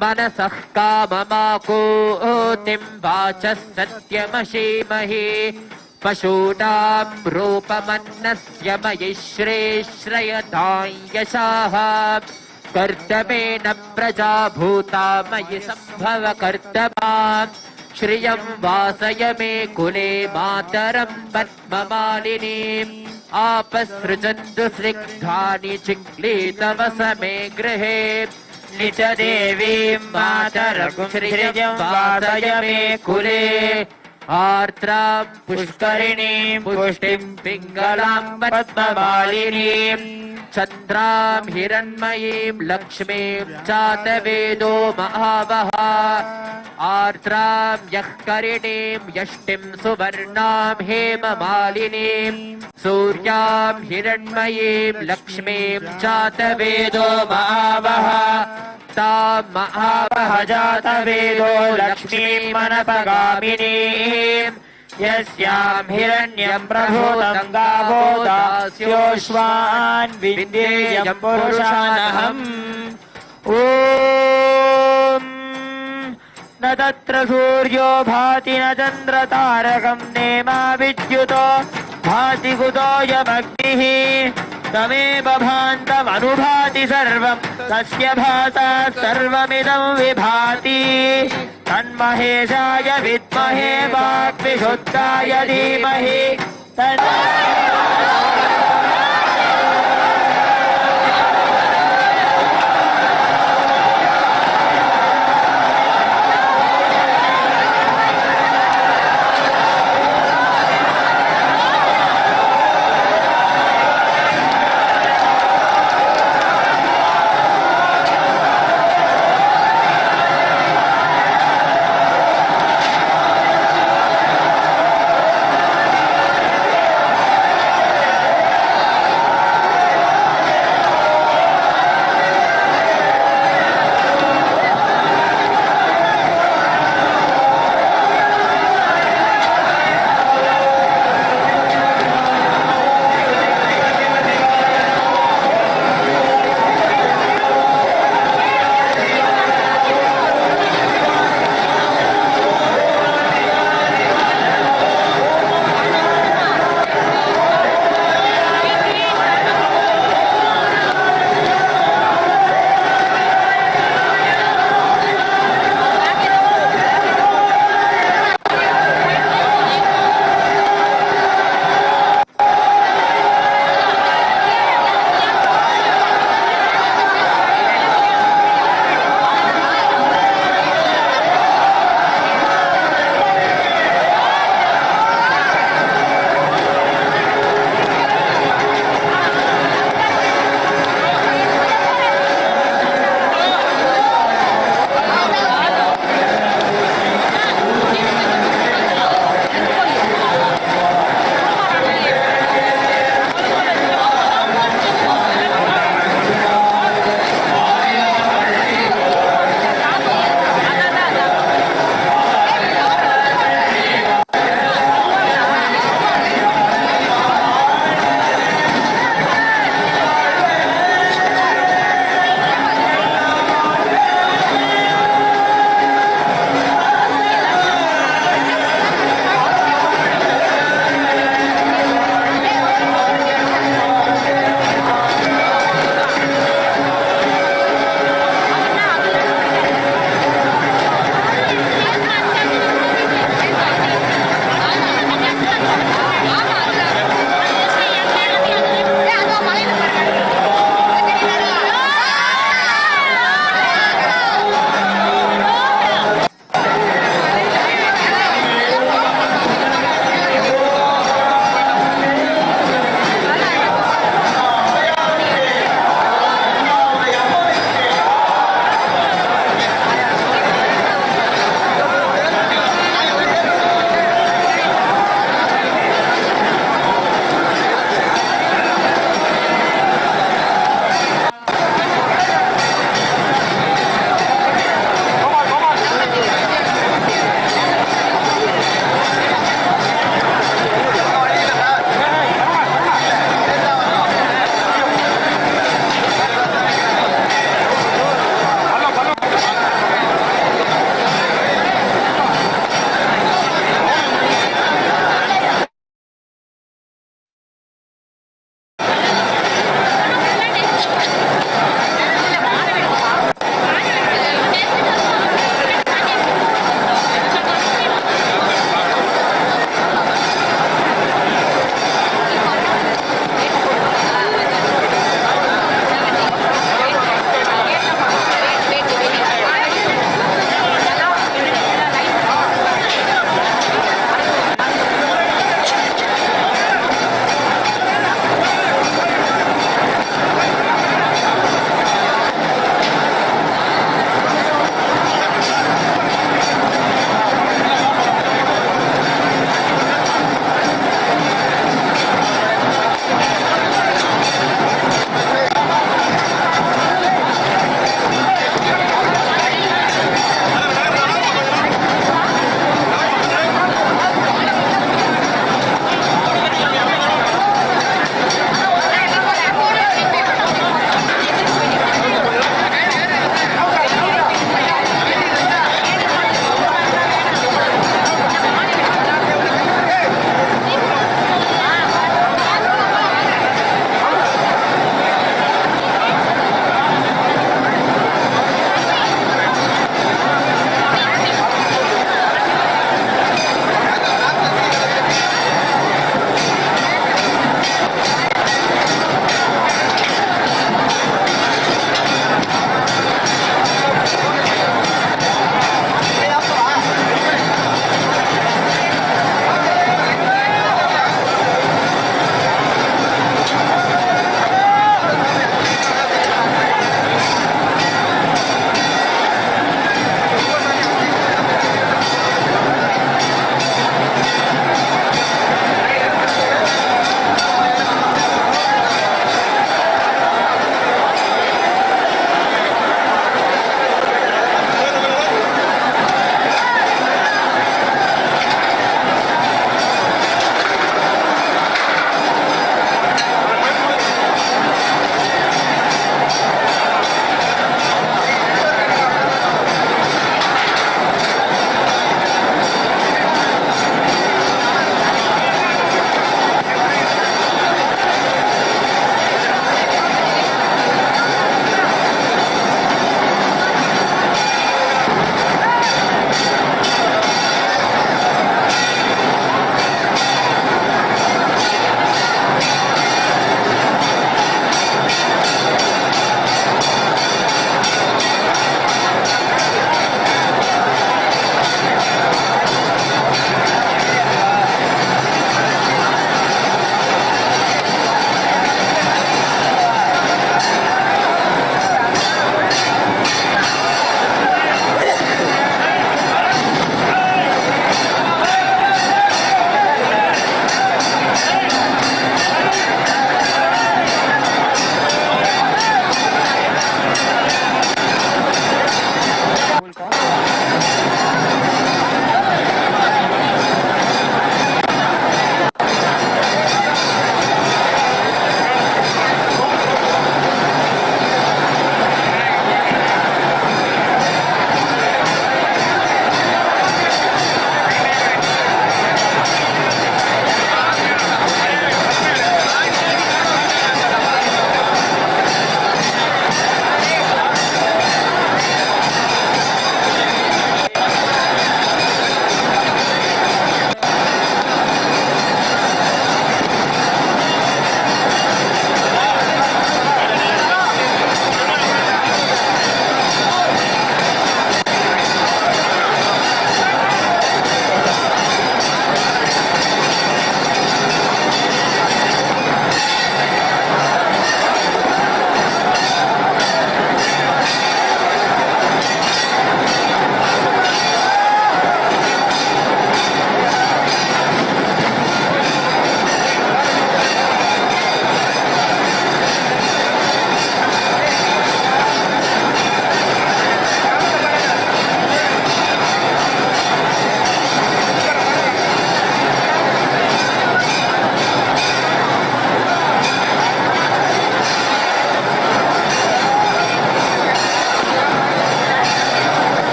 मनसः काममाकूतिं वाचः सत्यमशीमहि पशूनां रूपमन्नस्य मयि श्रेश्रयतां यशाः कर्दमेन प्रजा भूता मयि सम्भव कर्दमां श्रियं वासय मे कुले मातरं पद्ममालिनीम् आपसृजन्तु स्निग्धानि चिक्लीतवसमे गृहे निज देवीं मातरगुं श्रियं वासय मे कुले आर्द्रां पुष्करिणीं पुष्टिं पिङ्गलां पद्ममालिनीं चन्द्रां हिरण्मयीं लक्ष्मीं जातवेदो महावः आर्द्रां यःकरिणीं यष्टिं सुवर्णां हेममालिनीं सूर्यां हिरण्मयीं लक्ष्मीं जातवेदो महावः तां महावः जातवेदो लक्ष्मीमनपगामिनीं यस्यां हिरण्यं प्रभूतं गावो दास्योश्वान् विद्येयं पुरुषानहम् ॐ न तत्र सूर्यो भाति न चन्द्रतारकं नेमा विद्युतो भाति कुतोऽयमग्निः तमेव भान्तमनुभाति सर्वं तस्य भासा सर्वमिदं विभाति तन्महेशाय विद्महे वाग्विशुद्धाय धीमहि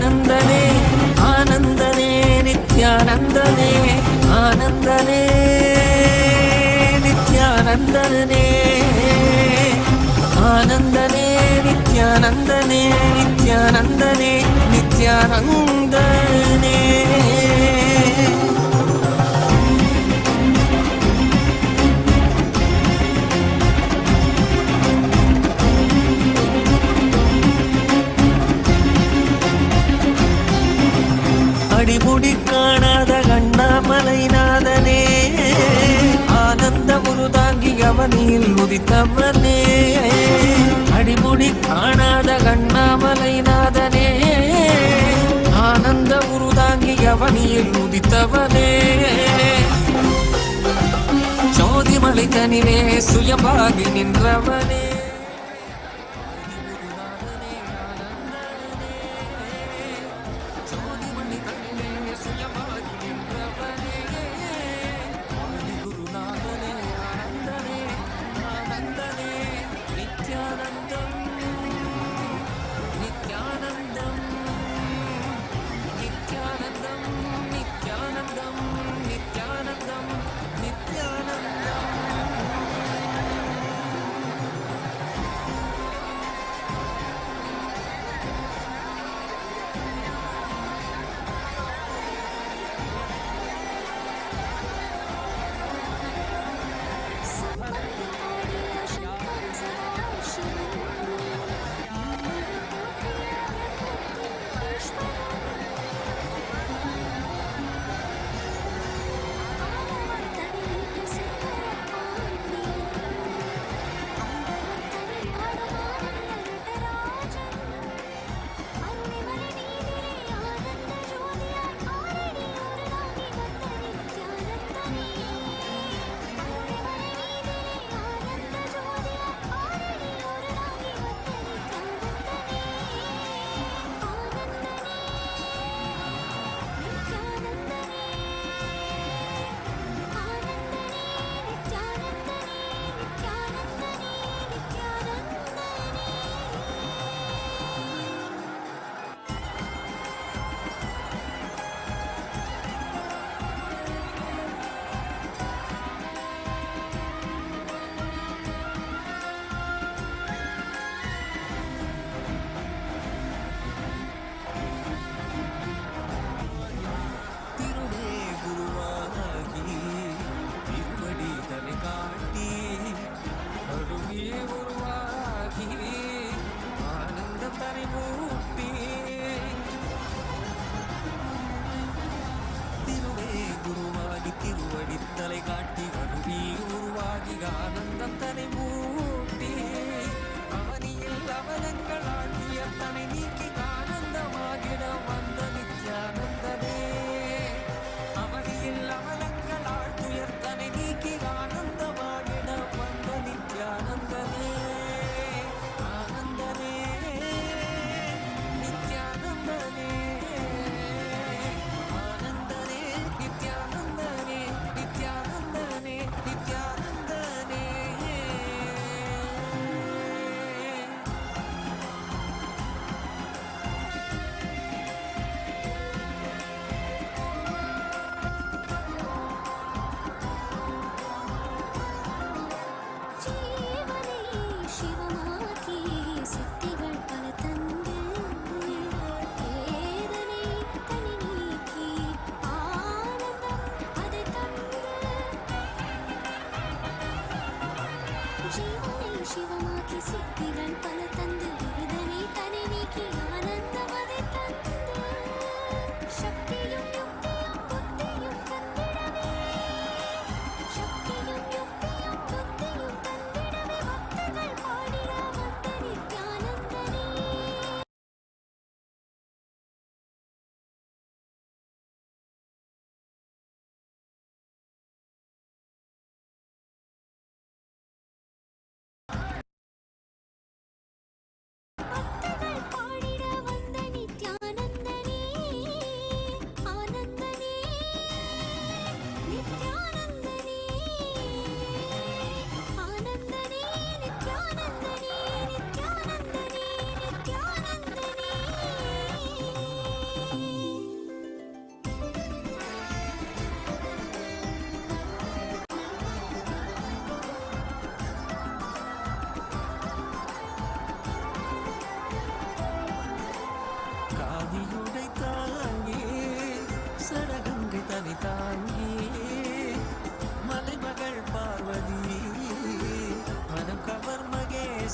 ஆனந்தனே ஆனந்தனே நித்யானந்தனே ஆனந்தனே நித்யானந்தனே ஆனந்தனே நித்யானந்தனே நித்யானந்தனே நித்யானந்தனே அடிமுடி காணாத கண்ணாமலைநாதனே ஆனந்த உருதாங்கி அவனியில் உதித்தவனே அடிமுடி காணாத கண்ணாமலைநாதனே ஆனந்த உருதாங்கி அவனியில் உதித்தவனே ஜோதிமலை தனிலே சுயமாகி நின்றவனே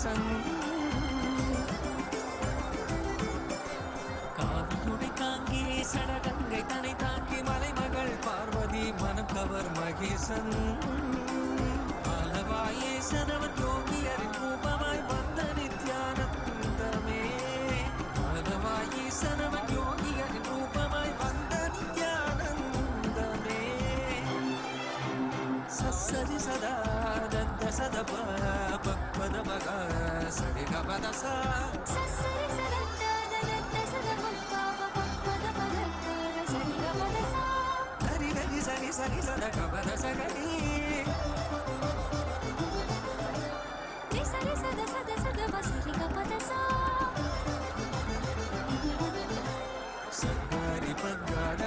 மகேசன் காவியுடை தாங்கி சடகங்கை தனை தாங்கி மலைமகள் பார்வதி மனம் கவர் மகேசன் ஆலவாயே சனவன் யோகியரின் ரூபமாய் வந்த நித்யானந்தமே ஆலவாயே சனவன் யோகியரின் ரூபமாய் வந்த நித்யானந்தமே சரி சதா தத்த சதப பக்பத மக சரி கபத சா சரி சதத்த தத்த சதப பக்பத மக சரி கபத சா கரி கரி சரி சரி சத கபத சகரி ரி சரி சத சத சதப சரி கபத சா சரி பங்கட